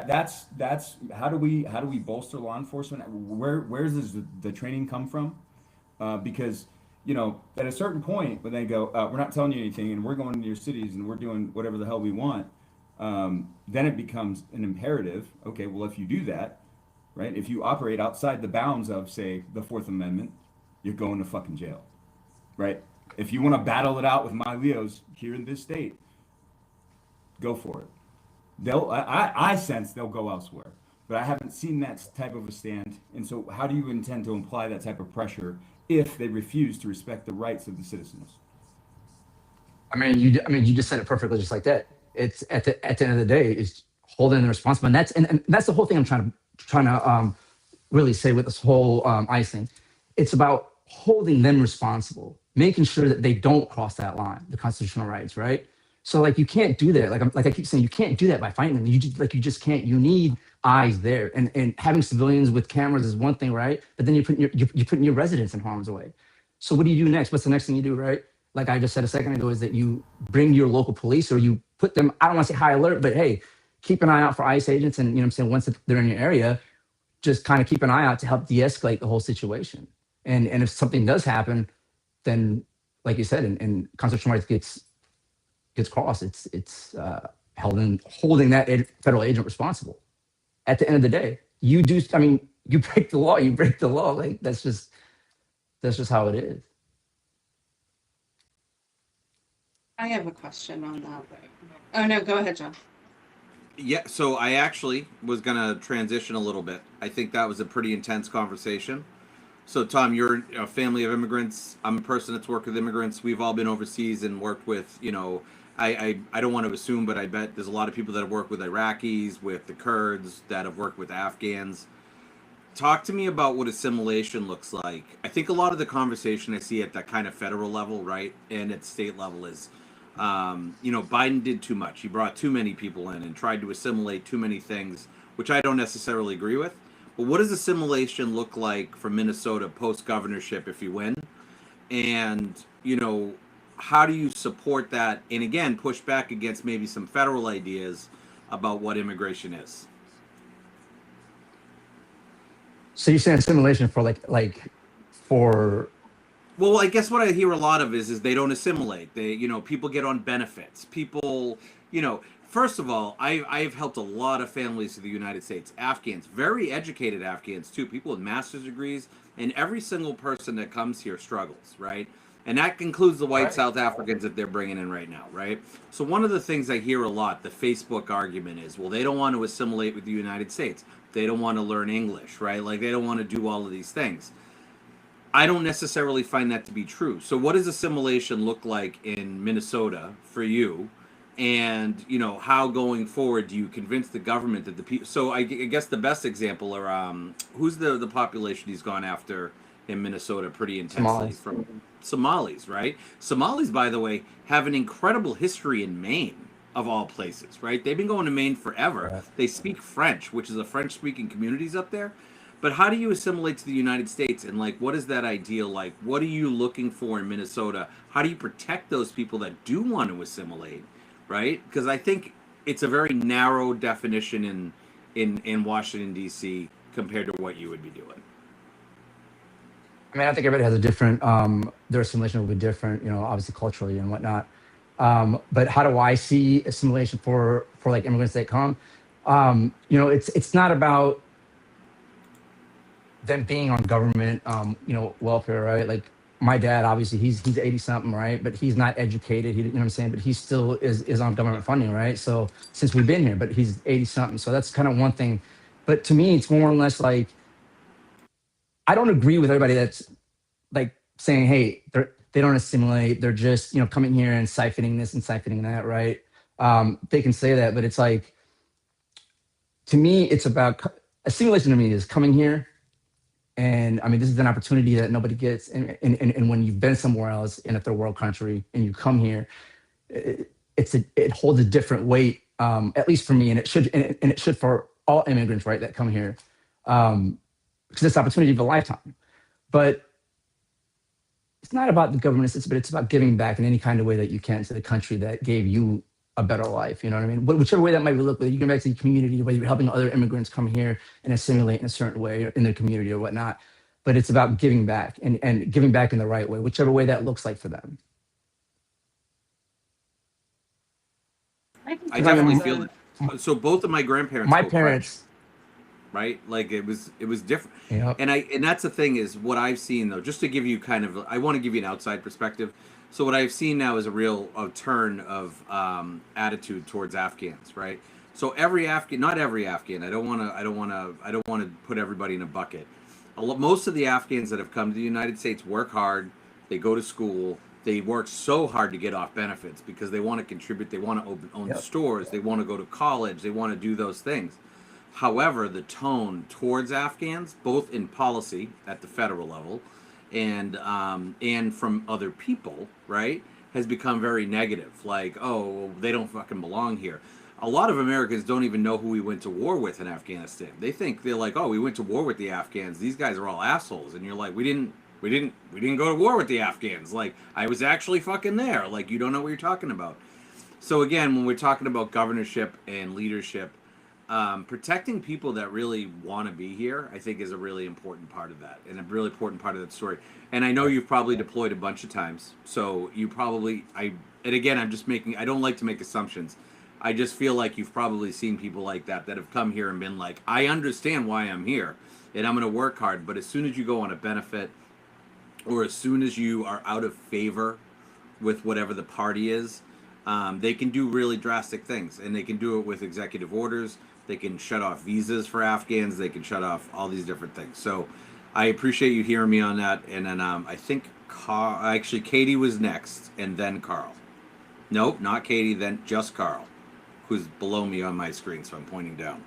S3: that's how do we bolster law enforcement? Where does the training come from? Because at a certain point when they go, we're not telling you anything, and we're going into your cities and we're doing whatever the hell we want, then it becomes an imperative. Okay, well, if you do that, right? If you operate outside the bounds of, say, the Fourth Amendment, you're going to fucking jail, right? If you want to battle it out with my Leos here in this state, go for it. I sense they'll go elsewhere, but I haven't seen that type of a stand. And so how do you intend to apply that type of pressure if they refuse to respect the rights of the citizens?
S2: I mean, you just said it perfectly, just like that. It's at the end of the day, is holding them responsible, and that's the whole thing I'm trying to really say with this whole ICE thing. It's about holding them responsible, making sure that they don't cross that line, the constitutional rights, right? So like you can't do that. Like I keep saying, you can't do that by fighting them. You just can't. You need eyes there, and having civilians with cameras is one thing, right? But then you're putting your residents in harm's way. So what do you do next? What's the next thing you do, right? Like I just said a second ago, is that you bring your local police, or you put them, I don't want to say high alert, but hey, keep an eye out for ICE agents. And once they're in your area, just kind of keep an eye out to help de-escalate the whole situation. And if something does happen, then like you said, and constitutional rights gets crossed, it's holding that federal agent responsible. At the end of the day, you break the law, you break the law. Like that's just how it is.
S1: I have a question on that. Oh no, go ahead, John.
S5: Yeah, so I actually was going to transition a little bit. I think that was a pretty intense conversation. So, Tom, you're a family of immigrants. I'm a person that's worked with immigrants. We've all been overseas and worked with, I don't want to assume, but I bet there's a lot of people that have worked with Iraqis, with the Kurds, that have worked with Afghans. Talk to me about what assimilation looks like. I think a lot of the conversation I see at that kind of federal level, right, and at state level is, Biden did too much. He brought too many people in and tried to assimilate too many things, which I don't necessarily agree with. But what does assimilation look like for Minnesota post governorship if you win? And, how do you support that? And again, push back against maybe some federal ideas about what immigration is.
S2: So you're saying assimilation for for
S5: Well, I guess what I hear a lot of is they don't assimilate. They, people get on benefits. People, first of all, I've helped a lot of families to the United States, Afghans, very educated Afghans too, people with master's degrees, and every single person that comes here struggles, right? And that includes the white South Africans that they're bringing in right now, right? So one of the things I hear a lot, the Facebook argument is, well, they don't want to assimilate with the United States. They don't want to learn English, right? Like they don't want to do all of these things. I don't necessarily find that to be true. So what does assimilation look like in Minnesota for you? And, how going forward do you convince the government that the people... So I guess the best example are, who's the population he's gone after in Minnesota pretty intensely? From Somalis, right? Somalis, by the way, have an incredible history in Maine, of all places, right? They've been going to Maine forever. Right. They speak French, which is a French-speaking communities up there. But how do you assimilate to the United States? And what is that ideal like? What are you looking for in Minnesota? How do you protect those people that do want to assimilate, right? Because I think it's a very narrow definition in Washington, D.C. compared to what you would be doing.
S2: I mean, I think everybody has a different, their assimilation will be different, obviously culturally and whatnot. But how do I see assimilation for immigrants that come? It's not about them being on government, welfare, right? Like my dad, obviously he's 80 something, right? But he's not educated. He, you know what I'm saying? But he still is on government funding, right? So since we've been here, but he's 80 something. So that's kind of one thing. But to me, it's more or less like, I don't agree with everybody that's like saying, hey, they don't assimilate. They're just, coming here and siphoning this and siphoning that, right? They can say that, but it's like, to me, it's about assimilation. To me is coming here. And I mean, this is an opportunity that nobody gets. And when you've been somewhere else in a third world country and you come here, it holds a different weight, at least for me. And it should for all immigrants, right, that come here. Because it's an opportunity of a lifetime. But it's not about the government, but it's about giving back in any kind of way that you can to the country that gave you a better life. You know what I mean? Whichever way that might look, whether you give back to the community, whether you're helping other immigrants come here and assimilate in a certain way in their community or whatnot. But it's about giving back and giving back in the right way, whichever way that looks like for them.
S5: I definitely feel that. So both of my grandparents.
S2: My parents.
S5: French, right? Like it was different.
S2: Yep.
S5: And that's the thing is what I've seen though, just to give you I want to give you an outside perspective. So what I've seen now is a turn of attitude towards Afghans, right? So not every Afghan. I don't want to put everybody in a bucket. Most of the Afghans that have come to the United States work hard. They go to school. They work so hard to get off benefits because they want to contribute. They want to own stores. They want to go to college. They want to do those things. However, the tone towards Afghans, both in policy at the federal level and from other people, right, has become very negative. Like, oh, they don't fucking belong here. A lot of Americans don't even know who we went to war with in Afghanistan. They're like, oh, we went to war with the Afghans. These guys are all assholes. And you're like, we didn't go to war with the Afghans. Like, I was actually fucking there. Like, you don't know what you're talking about. So again, when we're talking about governorship and leadership, protecting people that really want to be here, I think is a really important part of that and a really important part of that story. And I know you've probably deployed a bunch of times. So you probably, and again, I don't like to make assumptions. I just feel like you've probably seen people like that have come here and been like, I understand why I'm here and I'm going to work hard. But as soon as you go on a benefit or as soon as you are out of favor with whatever the party is, they can do really drastic things, and they can do it with executive orders. They can shut off visas for Afghans. They can shut off all these different things. So I appreciate you hearing me on that. And then I think Katie was next, and then Carl. Nope, not Katie. Then just Carl, who's below me on my screen, so I'm pointing down.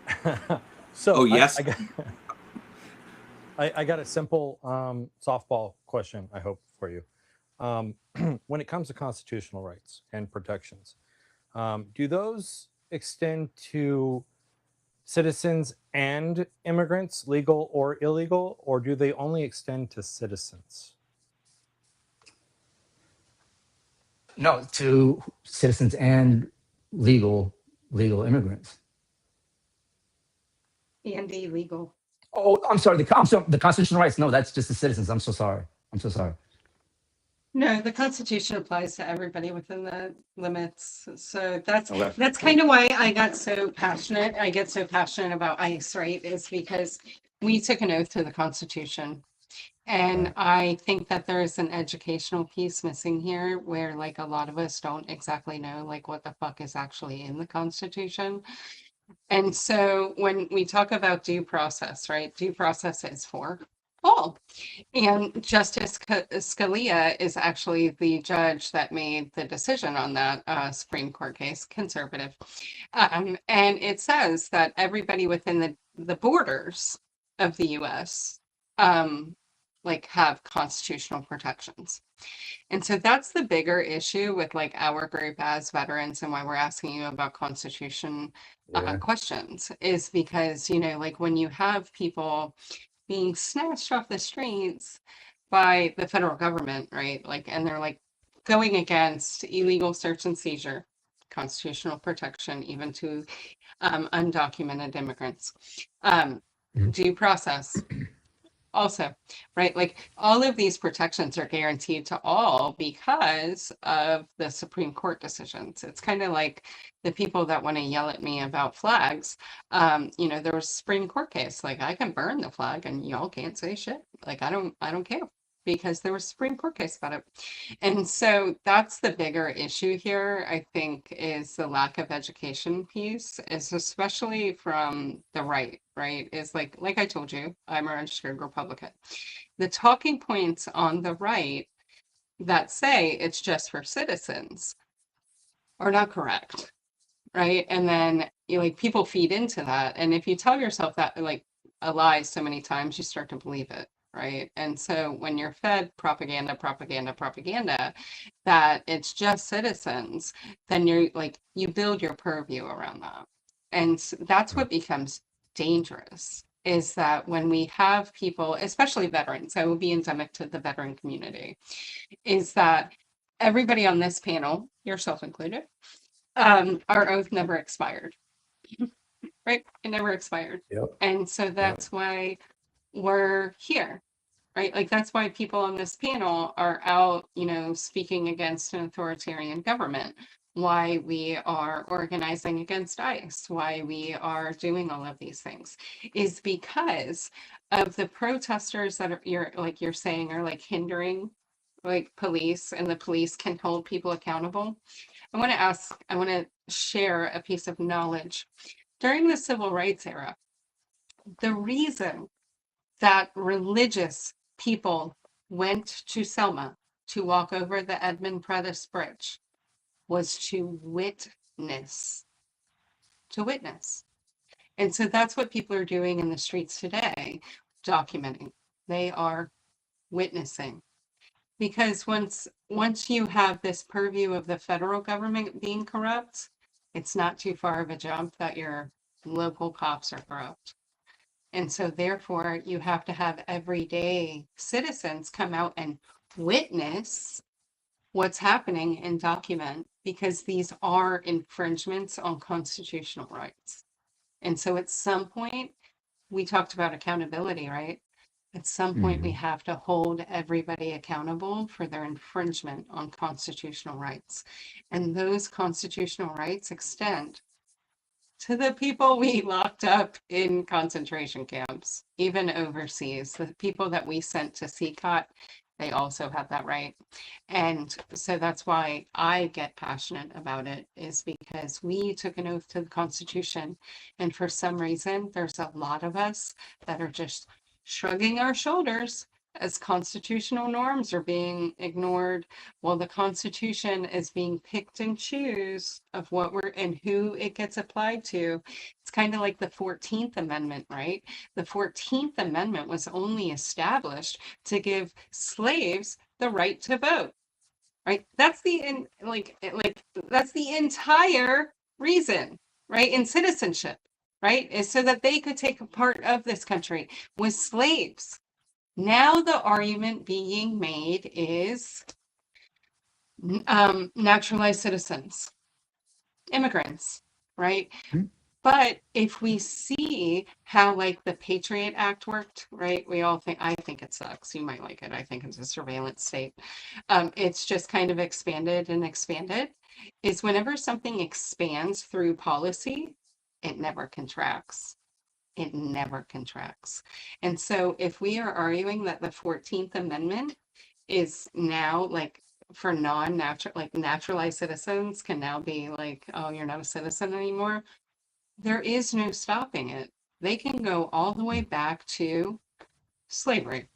S6: So
S5: Oh, yes.
S6: I got a simple softball question, I hope, for you. When it comes to constitutional rights and protections, do those extend to citizens and immigrants, legal or illegal, or do they only extend to citizens?
S2: No, to citizens and legal immigrants.
S1: And illegal.
S2: Oh, I'm sorry. The constitutional rights. No, that's just the citizens. I'm so sorry. I'm so sorry.
S1: No, the Constitution applies to everybody within the limits. So that's
S2: Okay.
S1: kind of why I got so passionate. I get so passionate about ICE, right? Is because we took an oath to the Constitution. And
S2: Right.
S1: I think that there is an educational piece missing here where like a lot of us don't exactly know like what the fuck is actually in the Constitution. And so when we talk about due process, right? Due process is for all. And Justice Scalia is actually the judge that made the decision on that Supreme Court case, conservative. And it says that everybody within the borders of the US like have constitutional protections. And so that's the bigger issue with like our group as veterans and why we're asking you about constitution
S2: Yeah.
S1: questions is because, you know, like when you have people being snatched off the streets by the federal government, right? Like, and they're like going against illegal search and seizure, constitutional protection, even to undocumented immigrants,
S2: Mhm.
S1: due process. Also, right? Like all of these protections are guaranteed to all because of the Supreme Court decisions. It's kind of like the people that want to yell at me about flags. You know, there was a Supreme Court case. Like I can burn the flag and y'all can't say shit. Like I don't care because there was a Supreme Court case about it. And so that's the bigger issue here, I think, is the lack of education piece, is especially from the right? Is like I told you, I'm a registered Republican. The talking points on the right that say it's just for citizens are not correct, right? And then you like people feed into that. And if you tell yourself that like a lie so many times, you start to believe it, right? And so when you're fed propaganda, that it's just citizens, then you're like you build your purview around that. And that's what becomes dangerous is that when we have people, especially veterans, I will be endemic to the veteran community, is that everybody on this panel, yourself included, our oath never expired, right? It never expired.
S2: Yep.
S1: And so that's why we're here, right? Like that's why people on this panel are out, you know, speaking against an authoritarian government, why we are organizing against ICE, why we are doing all of these things is because of the protesters that are you're saying are like hindering like police and the police can hold people accountable. I want to share a piece of knowledge. During the civil rights era, the reason that religious people went to Selma to walk over the Edmund Pettus Bridge was to witness, to witness. And so that's what people are doing in the streets today, documenting. They are witnessing. Because once you have this purview of the federal government being corrupt, it's not too far of a jump that your local cops are corrupt. And so therefore you have to have everyday citizens come out and witness what's happening and document because these are infringements on constitutional rights. And so at some point, we talked about accountability, right? At some point, we have to hold everybody accountable for their infringement on constitutional rights. And those constitutional rights extend to the people we locked up in concentration camps, even overseas. The people that we sent to CCOT, they also have that right. And so that's why I get passionate about it, is because we took an oath to the Constitution. And for some reason, there's a lot of us that are just shrugging our shoulders as constitutional norms are being ignored, while the Constitution is being picked and choose of what we're and who it gets applied to. It's kind of like the 14th Amendment, right? The 14th Amendment was only established to give slaves the right to vote, right? That's that's the entire reason, right? In citizenship, right? Is so that they could take a part of this country with slaves. Now the argument being made is naturalized citizens, immigrants, right?
S2: Mhm.
S1: But if we see how like the Patriot Act worked, right? We all think, I think it sucks. You might like it. I think it's a surveillance state. It's just kind of expanded and expanded. Is whenever something expands through policy, it never contracts. It never contracts. And so if we are arguing that the 14th Amendment is now like for non-natural, like naturalized citizens can now be like, oh, you're not a citizen anymore. There is no stopping it. They can go all the way back to slavery.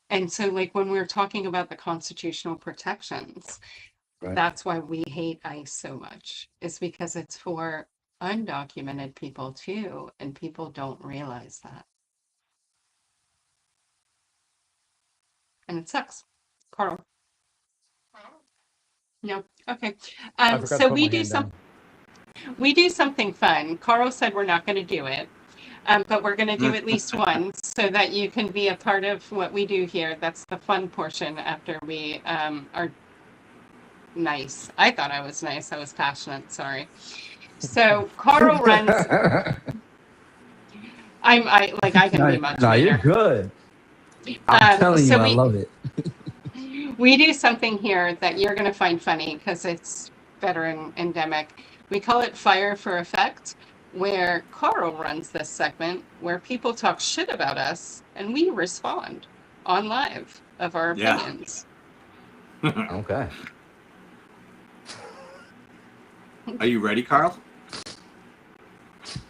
S1: And so like when we're talking about the constitutional protections,
S2: Right.
S1: that's why we hate ICE so much. It's because it's for undocumented people too, and people don't realize that. And it sucks. Carl. No. Okay.
S6: I forgot to
S1: So
S6: put
S1: we
S6: my
S1: do
S6: hand down.
S1: we do something fun. Carl said we're not going to do it, but we're going to do at least one so that you can be a part of what we do here. That's the fun portion after we are nice. I thought I was nice. I was passionate. Sorry. So Carl runs. I can be much
S2: No, you're
S1: meaner.
S2: good. I'm telling you,
S1: So
S2: I love it.
S1: we do something here that you're going to find funny because it's veteran endemic. We call it Fire for Effect, where Carl runs this segment where people talk shit about us and we respond on live of our
S5: Yeah.
S1: opinions.
S2: Okay.
S5: Are you ready, Carl?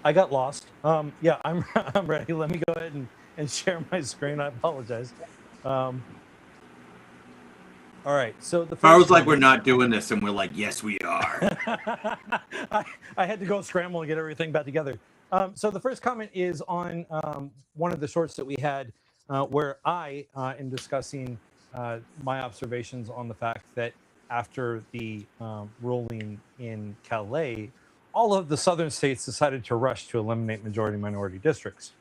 S6: I got lost. Yeah, I'm ready. Let me go ahead and share my screen. I apologize. All right. So the
S5: Carl's
S6: first
S5: like, we're not doing this, and we're like, yes, we are.
S6: I had to go scramble and get everything back together. So the first comment is on one of the shorts that we had where I, in discussing my observations on the fact that after the ruling in Calais, all of the southern states decided to rush to eliminate majority minority districts.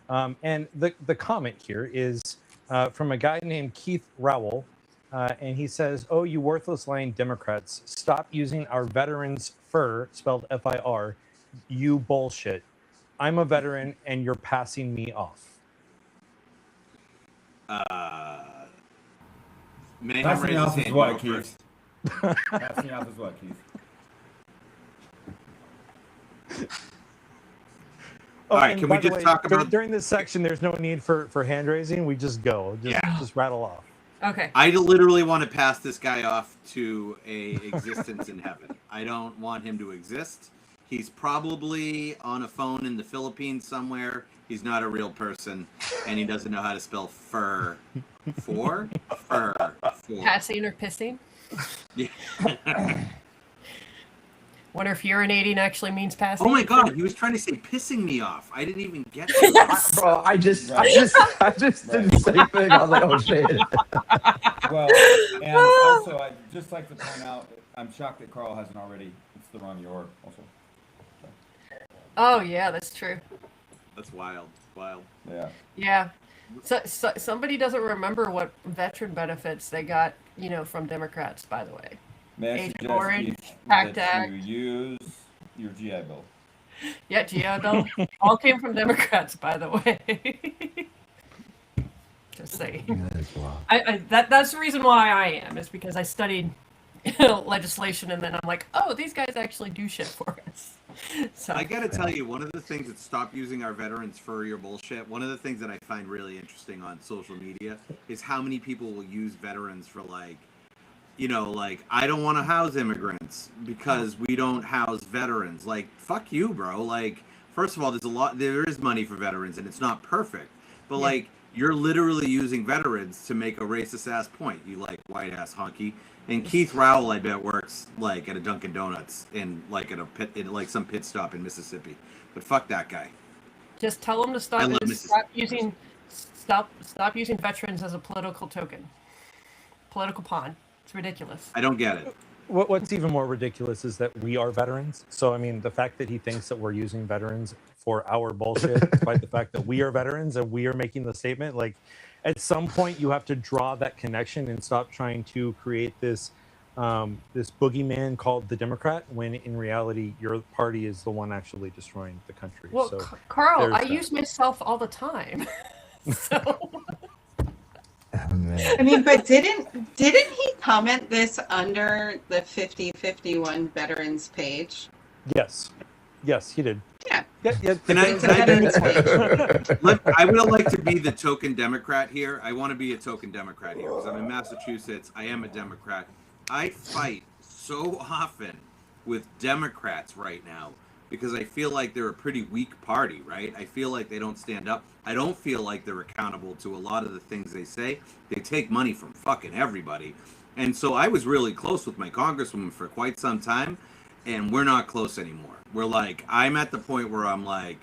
S6: And the comment here is from a guy named Keith Rowell. And he says, oh, you worthless lying Democrats, stop using our veterans' fur, spelled F-I-R, you bullshit. I'm a veteran and you're passing me off.
S5: Mayhem
S3: Passing
S5: raises
S3: off
S5: his
S3: is
S5: hand.
S3: what,
S5: Go
S3: Keith?
S5: first.
S3: Passing off is what, Keith?
S6: Oh,
S5: All right,
S6: and
S5: can
S6: by
S5: we
S6: the
S5: just
S6: way,
S5: talk about...
S6: during this section, there's no need for hand raising. We just go. Just rattle off.
S4: Okay.
S5: I literally want to pass this guy off to a existence in heaven. I don't want him to exist. He's probably on a phone in the Philippines somewhere. He's not a real person, and he doesn't know how to spell fur. Fur.
S4: Passing or pissing?
S5: Yeah.
S4: Wonder if urinating actually means passing.
S5: Oh my god, he was trying to say pissing me off. I didn't even get that.
S2: Bro, I just did the same thing. I was like, oh shit.
S3: Well, and also, I'd just like to point out, I'm shocked that Carl hasn't already. It's the wrong your also.
S4: Oh yeah, that's true.
S5: That's wild. Wild.
S3: Yeah.
S4: Yeah. So somebody doesn't remember what veteran benefits they got, from Democrats, by the way.
S3: May I
S4: Agent
S3: suggest,
S4: Orange,
S3: Keith,
S4: Pact
S3: that
S4: Act.
S3: you use your GI Bill?
S4: Yeah, GI Bill. All came from Democrats, by the way. Just saying. That's the reason why I am, is because I studied legislation and then I'm like, oh, these guys actually do shit for us. So
S5: I gotta tell you, one of the things that stop using our veterans for your bullshit, one of the things that I find really interesting on social media is how many people will use veterans for like, I don't want to house immigrants because we don't house veterans. Like, fuck you, bro. Like, first of all, there is money for veterans and it's not perfect. But like, You're literally using veterans to make a racist ass point. You like white ass honky. And Keith Rowell, I bet, works like at a Dunkin' Donuts in like at a pit, in like some pit stop in Mississippi. But fuck that guy.
S4: Just tell them to
S5: I love
S4: stop using veterans as a political token, political pawn. It's ridiculous.
S5: I don't get it.
S6: What's even more ridiculous is that we are veterans. So I mean, the fact that he thinks that we're using veterans for our bullshit, despite the fact that we are veterans and we are making the statement, like at some point you have to draw that connection and stop trying to create this this boogeyman called the Democrat, when in reality your party is the one actually destroying the country.
S4: Well,
S6: So
S4: Carl, I
S6: that.
S4: use myself all the time. So
S2: Oh, man.
S1: I mean, but didn't he comment this under the 5051 veterans page?
S6: Yes, he did.
S1: Yeah.
S6: Yeah.
S5: Can I-
S1: It's a veterans page.
S5: I would like to be the token Democrat here. I want to be a token Democrat here because I'm in Massachusetts. I am a Democrat. I fight so often with Democrats right now because I feel like they're a pretty weak party, right? I feel like they don't stand up. I don't feel like they're accountable to a lot of the things they say. They take money from fucking everybody. And so I was really close with my congresswoman for quite some time, and we're not close anymore. We're like, I'm at the point where I'm like,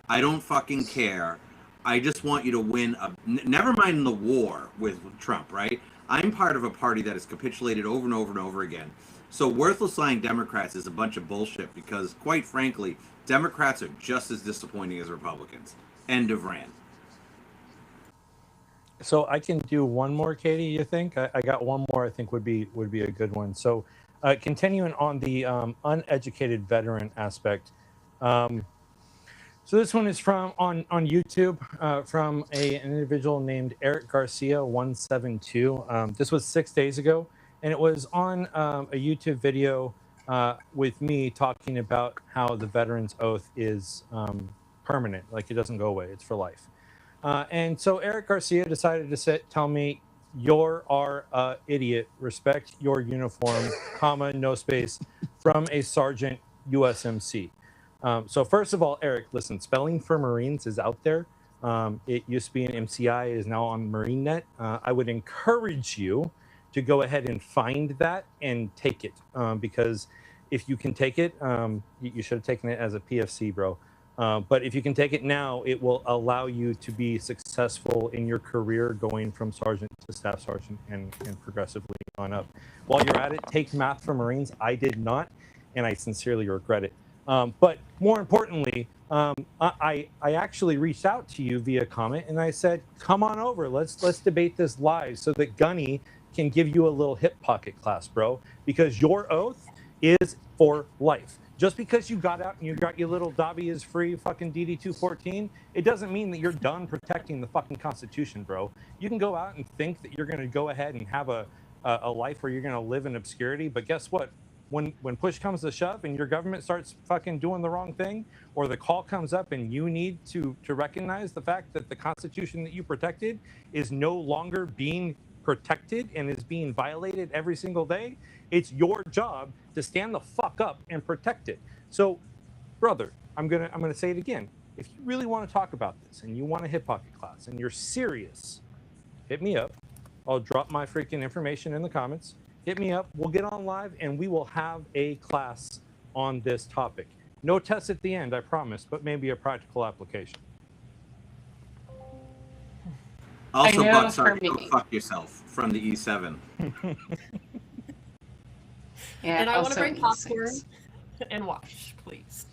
S5: I don't fucking care. I just want you to win. Never mind the war with Trump, right? I'm part of a party that has capitulated over and over and over again. So worthless lying Democrats is a bunch of bullshit because, quite frankly, Democrats are just as disappointing as Republicans. End of rant.
S6: So I can do one more, Katie. You think? I got one more. I think would be a good one. So, continuing on the uneducated veteran aspect. So this one is from on YouTube from an individual named Eric Garcia 172. This was 6 days ago, and it was on a YouTube video with me talking about how the veterans oath is permanent, like it doesn't go away, it's for life. And so Eric Garcia decided to tell me, "You're our idiot. Respect your uniform, comma, no space, from a sergeant USMC." So first of all, Eric, listen, spelling for Marines is out there. It used to be an MCI, it is now on MarineNet. I would encourage you to go ahead and find that and take it, because if you can take it, you should have taken it as a PFC, bro. But if you can take it now, it will allow you to be successful in your career going from sergeant to staff sergeant and progressively on up. While you're at it, take math for Marines. I did not, and I sincerely regret it. But more importantly, I actually reached out to you via comment and I said, come on over, let's debate this live so that Gunny can give you a little hip pocket class, bro, because your oath is for life. Just because you got out and you got your little Dobby is free fucking DD-214, it doesn't mean that you're done protecting the fucking Constitution, bro. You can go out and think that you're going to go ahead and have a life where you're going to live in obscurity, but guess what? When push comes to shove and your government starts fucking doing the wrong thing, or the call comes up and you need to recognize the fact that the Constitution that you protected is no longer being protected and is being violated every single day, it's your job to stand the fuck up and protect it. So, brother, I'm gonna say it again. If you really want to talk about this and you want a hip pocket class and you're serious, hit me up. I'll drop my freaking information in the comments. Hit me up. We'll get on live and we will have a class on this topic. No test at the end, I promise, but maybe a practical application.
S5: Also,
S1: I know
S5: Buck,
S1: for
S5: sorry, go
S1: me.
S5: fuck yourself from the E7.
S1: Yeah,
S4: and I want to
S1: also
S4: bring popcorn
S1: E6.
S4: and watch, please.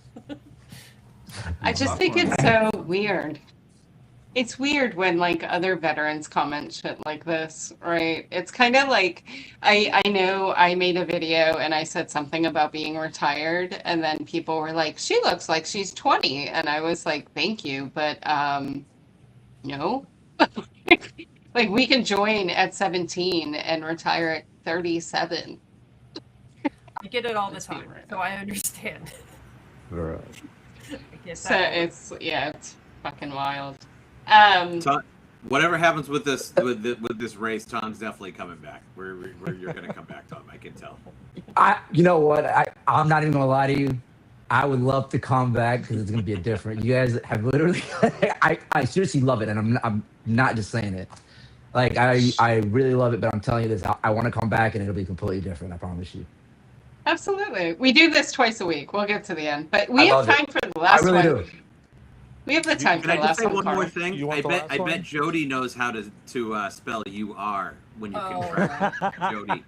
S1: I just think it's so weird. It's weird when like other veterans comment shit like this, right? It's kind of like I know I made a video and I said something about being retired, and then people were like, "She looks like she's 20," and I was like, "Thank you, but no." Like we can join at 17 and retire at 37.
S4: I get it all the
S1: Let's be
S4: time,
S1: real.
S4: so I understand.
S2: Right.
S4: I get
S1: So
S4: that.
S1: it's fucking wild.
S5: Tom, whatever happens with this this race, Tom's definitely coming back. Where you're gonna come back, Tom. I can tell.
S2: You know what? I'm not even gonna lie to you. I would love to come back because it's gonna be a different. You guys have literally, I seriously love it, and I'm not just saying it. Like I really love it, but I'm telling you this, I want to come back and it'll be completely different. I promise you.
S1: Absolutely. We do this twice a week. We'll get to the end, but
S2: I
S1: we have
S2: love it.
S1: time for the
S2: I
S1: last
S2: really
S1: one.
S2: do.
S1: We have the time
S5: Can
S1: for
S5: I
S1: the
S5: just
S1: last
S5: say one
S1: Carl.
S5: more thing?
S6: You want
S5: I
S6: the
S5: bet
S6: last one?
S5: Jody knows how to spell "you-are" when you
S4: Oh,
S5: contract Jody.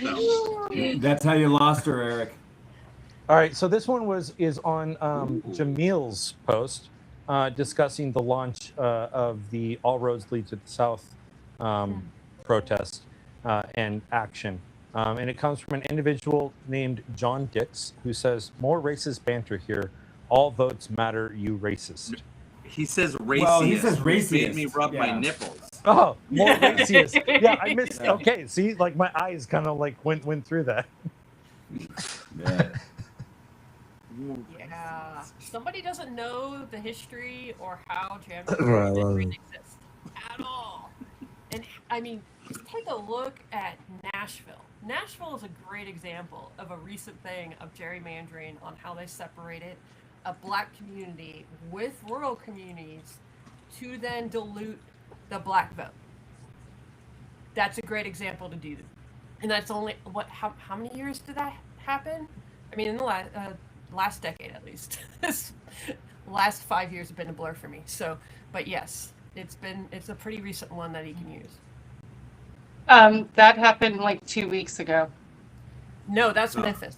S5: So,
S3: That's how you lost her, Eric.
S6: All right, so this one is on
S5: Ooh.
S6: Jamil's post discussing the launch of the All Roads Lead to the South protest and action. And it comes from an individual named John Dix, who says, "More racist banter here. All votes matter, you racist."
S5: he says "racist."
S3: Well, he says
S5: which made
S3: racist,
S5: me rub my
S3: yeah.
S5: nipples.
S6: Oh, more racist. Yeah, I missed.
S3: Yeah.
S6: Okay, see, like my eyes kind of like went through that.
S3: Yeah.
S4: Yeah. Somebody doesn't know the history or how
S2: Right,
S4: transgender
S2: well-
S4: really exists at all. And I mean, just take a look at Nashville. Nashville is a great example of a recent thing of gerrymandering on how they separated a black community with rural communities to then dilute the black vote. That's a great example to do. And that's only how many years did that happen? I mean, in the last decade at least. This last 5 years have been a blur for me. So, but yes, it's a pretty recent one that he can use.
S1: That happened like 2 weeks ago.
S4: No, that's Memphis.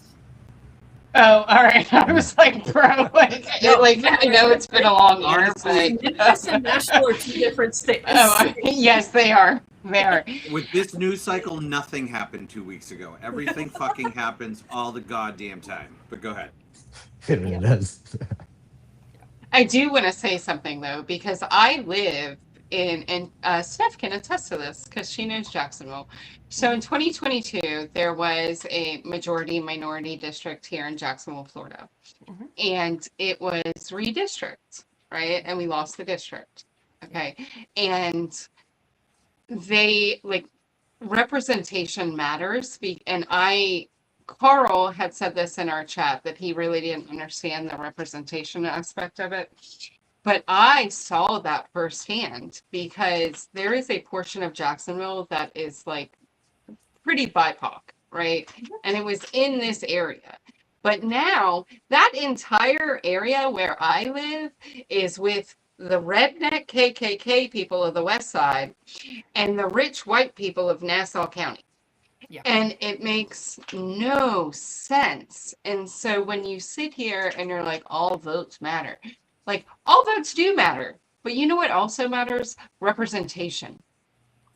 S1: Oh, all right. I was like, bro, like I know it's been a long year,
S5: Honestly,
S1: but
S4: Memphis and Nashville are two different states.
S1: oh, yes, they are. They are.
S5: With this news cycle, nothing happened 2 weeks ago. Everything fucking happens all the goddamn time. But go ahead.
S2: It really does.
S1: I do want to say something though, because I live and Steph can attest to this because she knows Jacksonville. So in 2022, there was a majority minority district here in Jacksonville, Florida, and it was redistricted, right? And we lost the district. Okay, and they like representation matters. And Carl had said this in our chat that he really didn't understand the representation aspect of it. But I saw that firsthand because there is a portion of Jacksonville that is like pretty BIPOC, right? And it was in this area. But now that entire area where I live is with the redneck KKK people of the West Side and the rich white people of Nassau County.
S4: Yeah.
S1: And it makes no sense. And so when you sit here and you're like, all votes matter, like all votes do matter. But you know what also matters? Representation,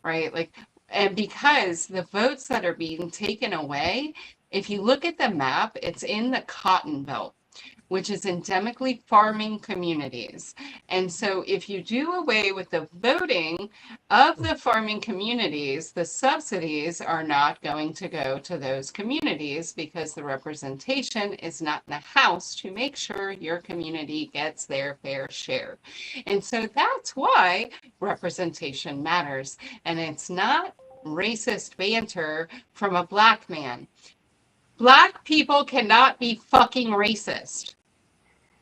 S1: right? Like, and because the votes that are being taken away, if you look at the map, it's in the Cotton Belt, which is endemically farming communities. And so if you do away with the voting of the farming communities, the subsidies are not going to go to those communities because the representation is not in the House to make sure your community gets their fair share. And so that's why representation matters. And it's not racist banter from a black man. Black people cannot be fucking racist.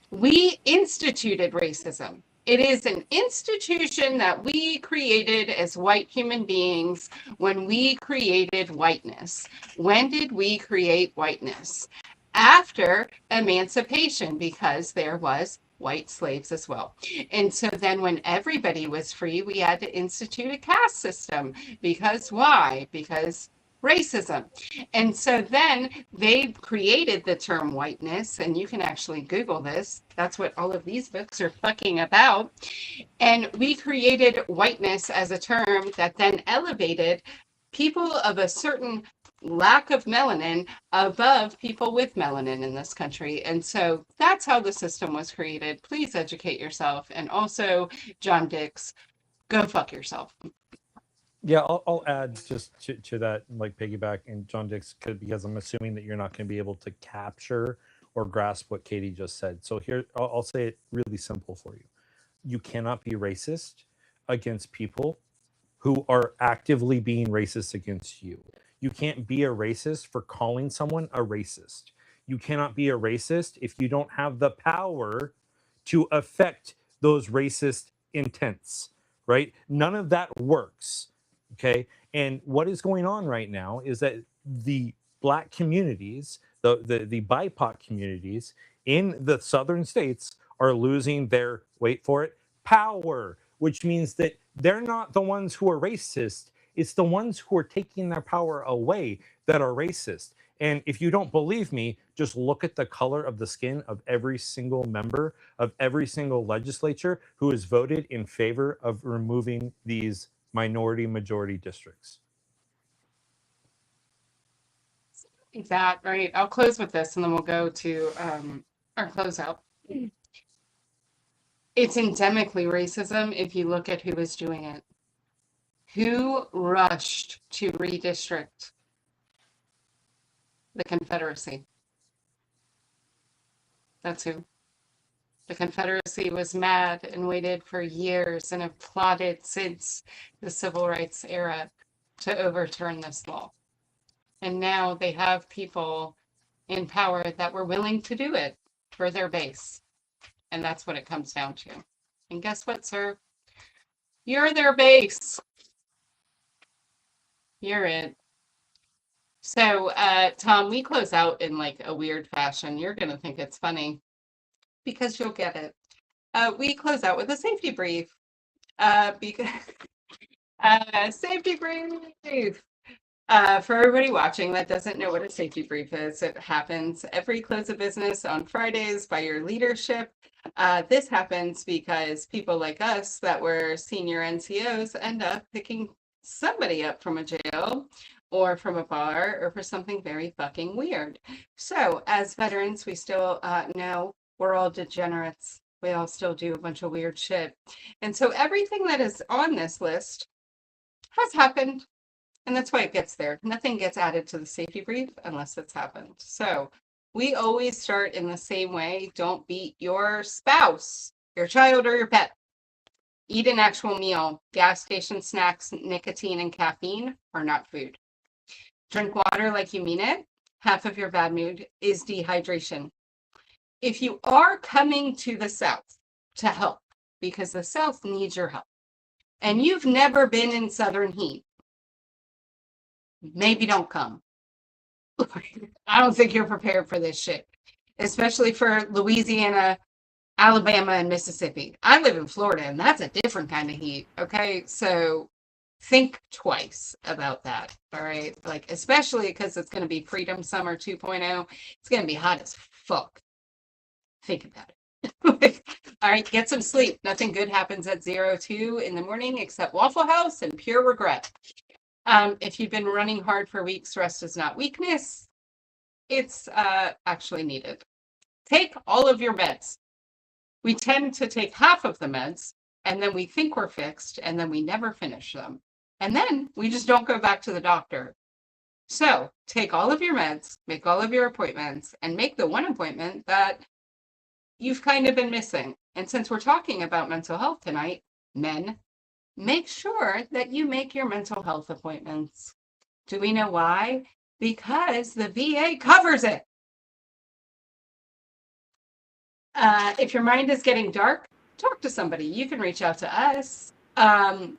S1: We instituted racism. It is an institution that we created as white human beings when we created whiteness. When did we create whiteness? After emancipation, because there was white slaves as well. And so then when everybody was free, we had to institute a caste system. Because why? Because racism. And so then they created the term whiteness, and you can actually Google this. That's what all of these books are fucking about. And we created whiteness as a term that then elevated people of a certain lack of melanin above people with melanin in this country. And so that's how the system was created. Please educate yourself. And also, John Dix, go fuck yourself.
S6: Yeah, I'll add just to that, like piggyback and John Dix, because I'm assuming that you're not going to be able to capture or grasp what Katie just said. So here, I'll say it really simple for you. You cannot be racist against people who are actively being racist against you. You can't be a racist for calling someone a racist. you cannot be a racist if you don't have the power to affect those racist intents, right? None of that works. Okay. And what is going on right now is that the Black communities, the BIPOC communities in the southern states are losing their, wait for it, power, which means that they're not the ones who are racist. It's the ones who are taking their power away that are racist. And if you don't believe me, just look at the color of the skin of every single member of every single legislature who has voted in favor of removing these minority majority districts.
S1: That, right. I'll close with this and then we'll go to our closeout. It's endemically racism if you look at who is doing it. Who rushed to redistrict? The Confederacy. That's who. The Confederacy was mad and waited for years and have plotted since the Civil Rights era to overturn this law. And now they have people in power that were willing to do it for their base. And that's what it comes down to. And guess what, sir? You're their base. You're it. So, Tom, we close out in like a weird fashion. You're going to think it's funny because you'll get it. We close out with a safety brief. Because safety brief. For everybody watching that doesn't know what a safety brief is, it happens every close of business on Fridays by your leadership. This happens because people like us that were senior NCOs end up picking somebody up from a jail or from a bar or for something very fucking weird. So as veterans, we still know we're all degenerates. We all still do a bunch of weird shit. And so everything that is on this list has happened. And that's why it gets there. Nothing gets added to the safety brief unless it's happened. So we always start in the same way. Don't beat your spouse, your child, or your pet. Eat an actual meal. Gas station snacks, nicotine, and caffeine are not food. Drink water like you mean it. Half of your bad mood is dehydration. If you are coming to the South to help, because the South needs your help, and you've never been in Southern heat, maybe don't come. I don't think you're prepared for this shit, especially for Louisiana, Alabama, and Mississippi. I live in Florida, and that's a different kind of heat. Okay, so think twice about that. All right, like especially because it's going to be Freedom Summer 2.0. It's going to be hot as fuck. Think about it. All right, get some sleep. Nothing good happens at 02 in the morning except Waffle House and pure regret. If you've been running hard for weeks, rest is not weakness. It's actually needed. Take all of your meds. We tend to take half of the meds, and then we think we're fixed, and then we never finish them. And then we just don't go back to the doctor. So take all of your meds, make all of your appointments, and make the one appointment that you've kind of been missing. And since we're talking about mental health tonight, men, make sure that you make your mental health appointments. Do we know why? Because the VA covers it. If your mind is getting dark, talk to somebody. You can reach out to us.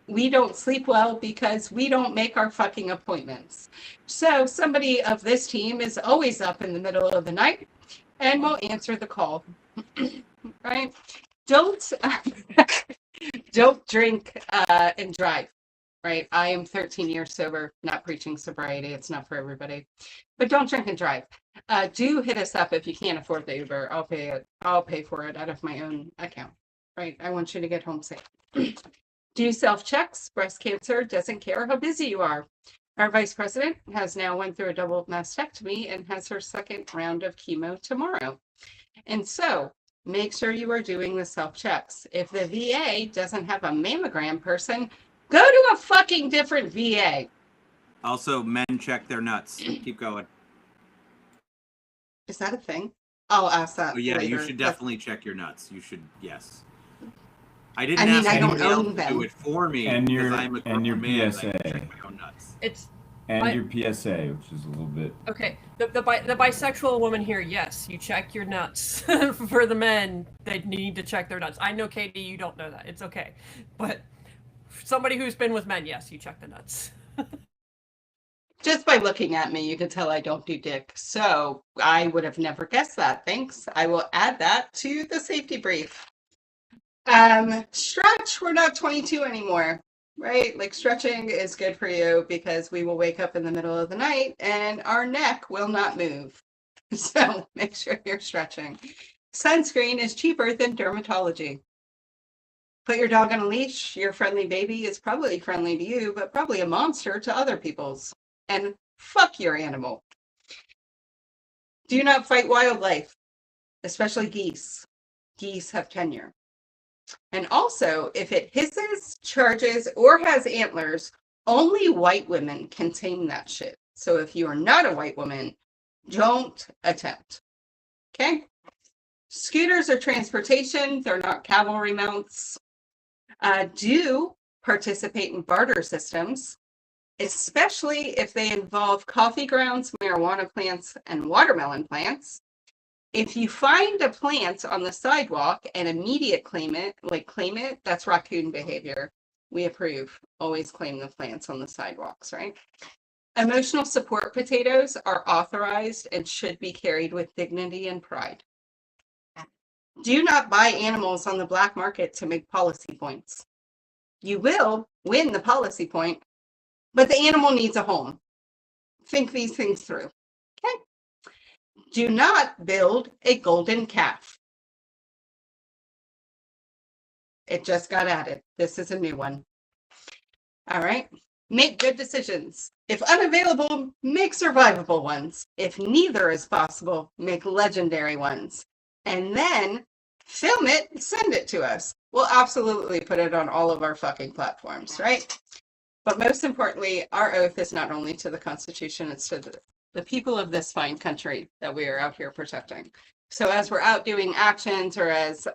S1: We don't sleep well because we don't make our fucking appointments. So somebody of this team is always up in the middle of the night and will answer the call. Right? Don't drink and drive. Right? I am 13 years sober, not preaching sobriety. It's not for everybody. But don't drink and drive. Do hit us up if you can't afford the Uber. I'll pay it. I'll pay for it out of my own account. Right? I want you to get home safe. Do self-checks. Breast cancer doesn't care how busy you are. Our vice president has now went through a double mastectomy and has her second round of chemo tomorrow. And so make sure you are doing the self-checks. If the VA doesn't have a mammogram person, go to a fucking different VA.
S5: Also, men check their nuts. Keep going.
S1: Is that a thing? I'll ask that.
S5: Oh, yeah,
S1: later.
S5: you should definitely check your nuts. You should, yes. I didn't
S1: I mean,
S5: ask
S1: I don't
S5: anybody else
S1: own
S5: to do
S1: them.
S5: it for me
S3: And
S5: because
S3: your-
S5: I'm a
S3: and your
S5: grown man. I
S3: PSA.
S5: can check my own nuts.
S4: It's
S3: And your PSA, which is a little bit.
S4: Okay, the bisexual woman here, yes, you check your nuts. For the men, they need to check their nuts. I know, Katie, you don't know that. It's okay. But somebody who's been with men, yes, you check the nuts.
S1: Just by looking at me, you can tell I don't do dick. So I would have never guessed that. Thanks. I will add that to the safety brief. Stretch, we're not 22 anymore, right? Like stretching is good for you because we will wake up in the middle of the night and our neck will not move. So make sure you're stretching. Sunscreen is cheaper than dermatology. Put your dog on a leash. Your friendly baby is probably friendly to you, but probably a monster to other people's. And fuck your animal. Do not fight wildlife, especially geese. Geese have tenure. And also, if it hisses, charges, or has antlers, only white women can tame that shit. So if you are not a white woman, don't attempt. Okay? Scooters are transportation. They're not cavalry mounts. Do participate in barter systems, especially if they involve coffee grounds, marijuana plants, and watermelon plants. If you find a plant on the sidewalk and immediate claim it, that's raccoon behavior. We approve. Always claim the plants on the sidewalks, right? Emotional support potatoes are authorized and should be carried with dignity and pride. Do not buy animals on the black market to make policy points. You will win the policy point, but the animal needs a home. Think these things through. Okay? Do not build a golden calf. It just got added. This is a new one. All right. Make good decisions. If unavailable, make survivable ones. If neither is possible, make legendary ones. And then film it, send it to us. We'll absolutely put it on all of our fucking platforms, right? But most importantly, our oath is not only to the Constitution, it's to the people of this fine country that we are out here protecting. So as we're out doing actions, or as,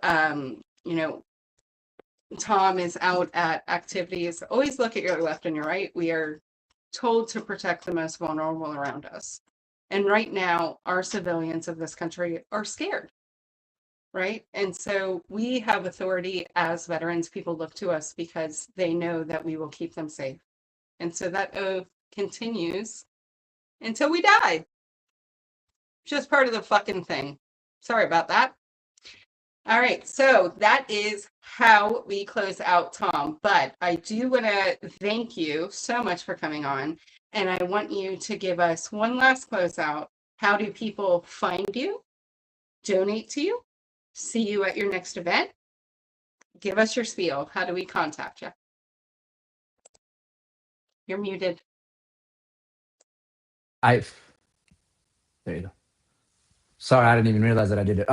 S1: Tom is out at activities, always look at your left and your right. We are told to protect the most vulnerable around us. And right now, our civilians of this country are scared, right? And so we have authority as veterans. People look to us because they know that we will keep them safe. And so that oath continues until we die. Just part of the fucking thing. Sorry about that. All right, so that is how we close out Tom. But I do want to thank you so much for coming on. And I want you to give us one last closeout. How do people find you, donate to you, see you at your next event? Give us your spiel. How do we contact you? You're muted.
S2: There you go. Sorry, I didn't even realize that I did it.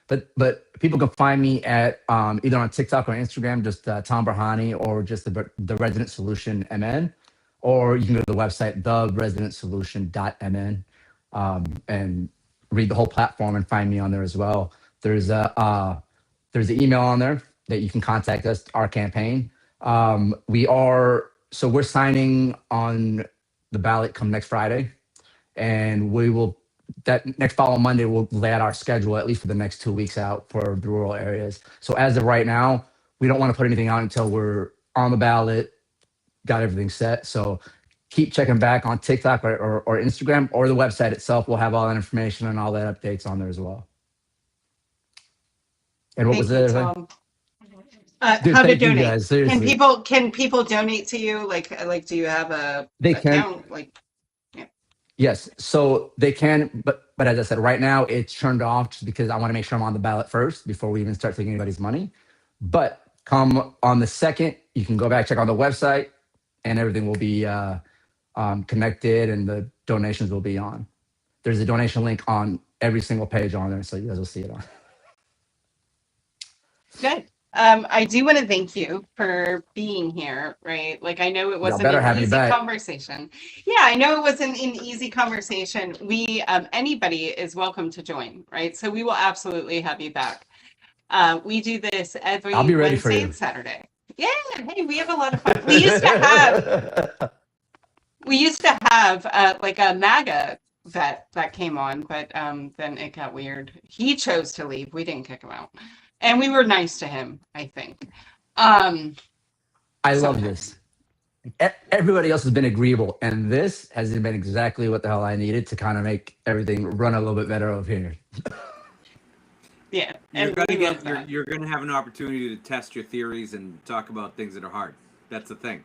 S2: But people can find me at either on TikTok or Instagram, just Tom Barhani, or just the Resident Solution MN, or you can go to the website theresidentsolution.mn and read the whole platform and find me on there as well. There's an email on there that you can contact us, our campaign. We're signing on the ballot come next Friday, and that next following Monday, we'll lay out our schedule, at least for the next 2 weeks out for the rural areas. So as of right now, we don't want to put anything out until we're on the ballot, got everything set. So keep checking back on TikTok or Instagram, or the website itself. We'll have all that information and all that updates on there as well. And what was the other thing?
S1: How to donate?
S2: Guys,
S1: can people donate to you? Like do you have a account?
S2: Yes, so they can, but as I said, right now it's turned off just because I want to make sure I'm on the ballot first before we even start taking anybody's money. But come on the 2nd, you can go back, check on the website, and everything will be connected, and the donations will be on. There's a donation link on every single page on there, so you guys will see it on.
S1: Good. I do want to thank you for being here, right? Like, I know it wasn't an easy conversation. Yeah, I know it wasn't an easy conversation. Anybody is welcome to join, right? So we will absolutely have you back. We do this every Wednesday and Saturday. Yeah, hey, we have a lot of fun. We We used to have like a MAGA vet that came on, but then it got weird. He chose to leave. We didn't kick him out, and we were nice to him, I think.
S2: I love
S1: Sometimes.
S2: this. Everybody else has been agreeable, and this has been exactly what the hell I needed to kind of make everything run a little bit better over here.
S1: Yeah,
S5: You're
S1: and
S5: gonna
S1: we
S5: get
S1: love that.
S5: you're gonna have an opportunity to test your theories and talk about things that are hard. That's the thing.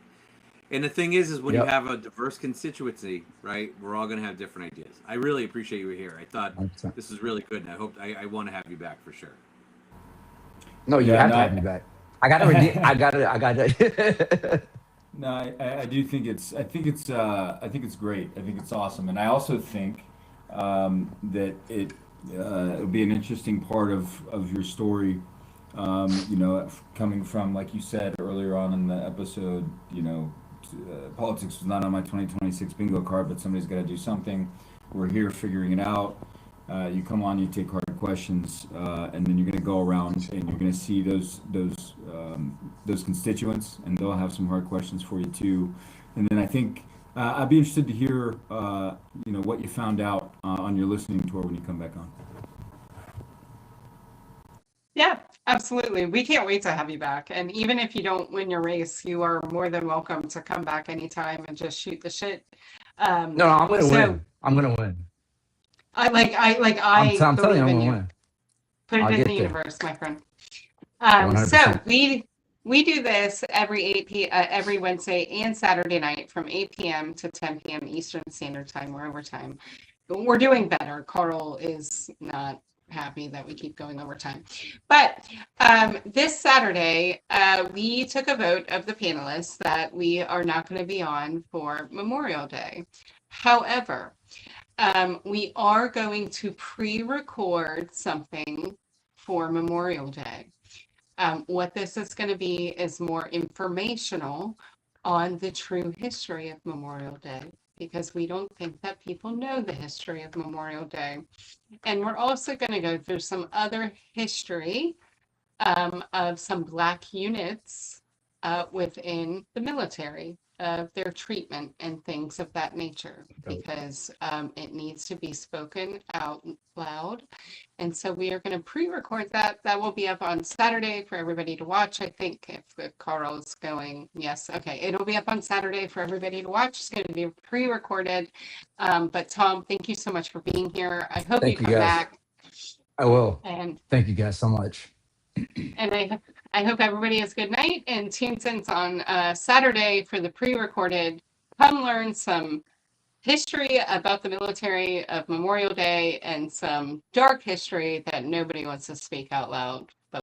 S5: And the thing is when you
S2: Yep.
S5: have a diverse constituency, right? We're all gonna have different ideas. I really appreciate you here. I thought
S2: 100%.
S5: this is really good, and I want to have you back for sure.
S2: No, you
S3: Yeah,
S2: have
S3: no,
S2: to have me back. I gotta redeem. I gotta.
S3: No, I do think I think it's great. I think it's awesome, and I also think that it'll be an interesting part of your story. You know, coming from, like you said earlier on in the episode, you know, politics was not on my 2026 bingo card, but somebody's got to do something. We're here figuring it out. You come on, you take hard questions, and then you're going to go around and you're going to see those constituents, and they'll have some hard questions for you too. And then I think I'd be interested to hear, you know, what you found out on your listening tour when you come back on.
S1: Yeah, absolutely. We can't wait to have you back. And even if you don't win your race, you are more than welcome to come back anytime and just shoot the shit.
S2: No, I'm gonna
S1: So
S2: win. I'm gonna win.
S1: I
S2: I'm telling
S1: believe
S2: you, I'm
S1: in
S2: gonna
S1: you.
S2: win.
S1: Put
S2: I'll
S1: it in
S2: get
S1: the
S2: there.
S1: universe, my friend.
S2: 100%.
S1: So we do this every Wednesday and Saturday night from 8 p.m. to 10 p.m. Eastern Standard Time. We're overtime. We're doing better. Carl is not happy that we keep going overtime. But this Saturday, we took a vote of the panelists that we are not going to be on for Memorial Day. However, we are going to pre-record something for Memorial Day. What this is going to be is more informational on the true history of Memorial Day, because we don't think that people know the history of Memorial Day. And we're also going to go through some other history of some Black units within the military, of their treatment and things of that nature, because it needs to be spoken out loud. And so we are going to pre-record that. That will be up on Saturday for everybody to watch. I think if Carl's going, yes, okay, it'll be up on Saturday for everybody to watch. It's going to be pre-recorded. But Tom, thank you so much for being here. I hope
S2: Thank
S1: you
S2: you,
S1: come
S2: guys.
S1: back.
S2: I will.
S1: And
S2: Thank you guys so much.
S1: I hope everybody has a good night and tunes in on Saturday for the pre-recorded. Come learn some history about the military of Memorial Day and some dark history that nobody wants to speak out loud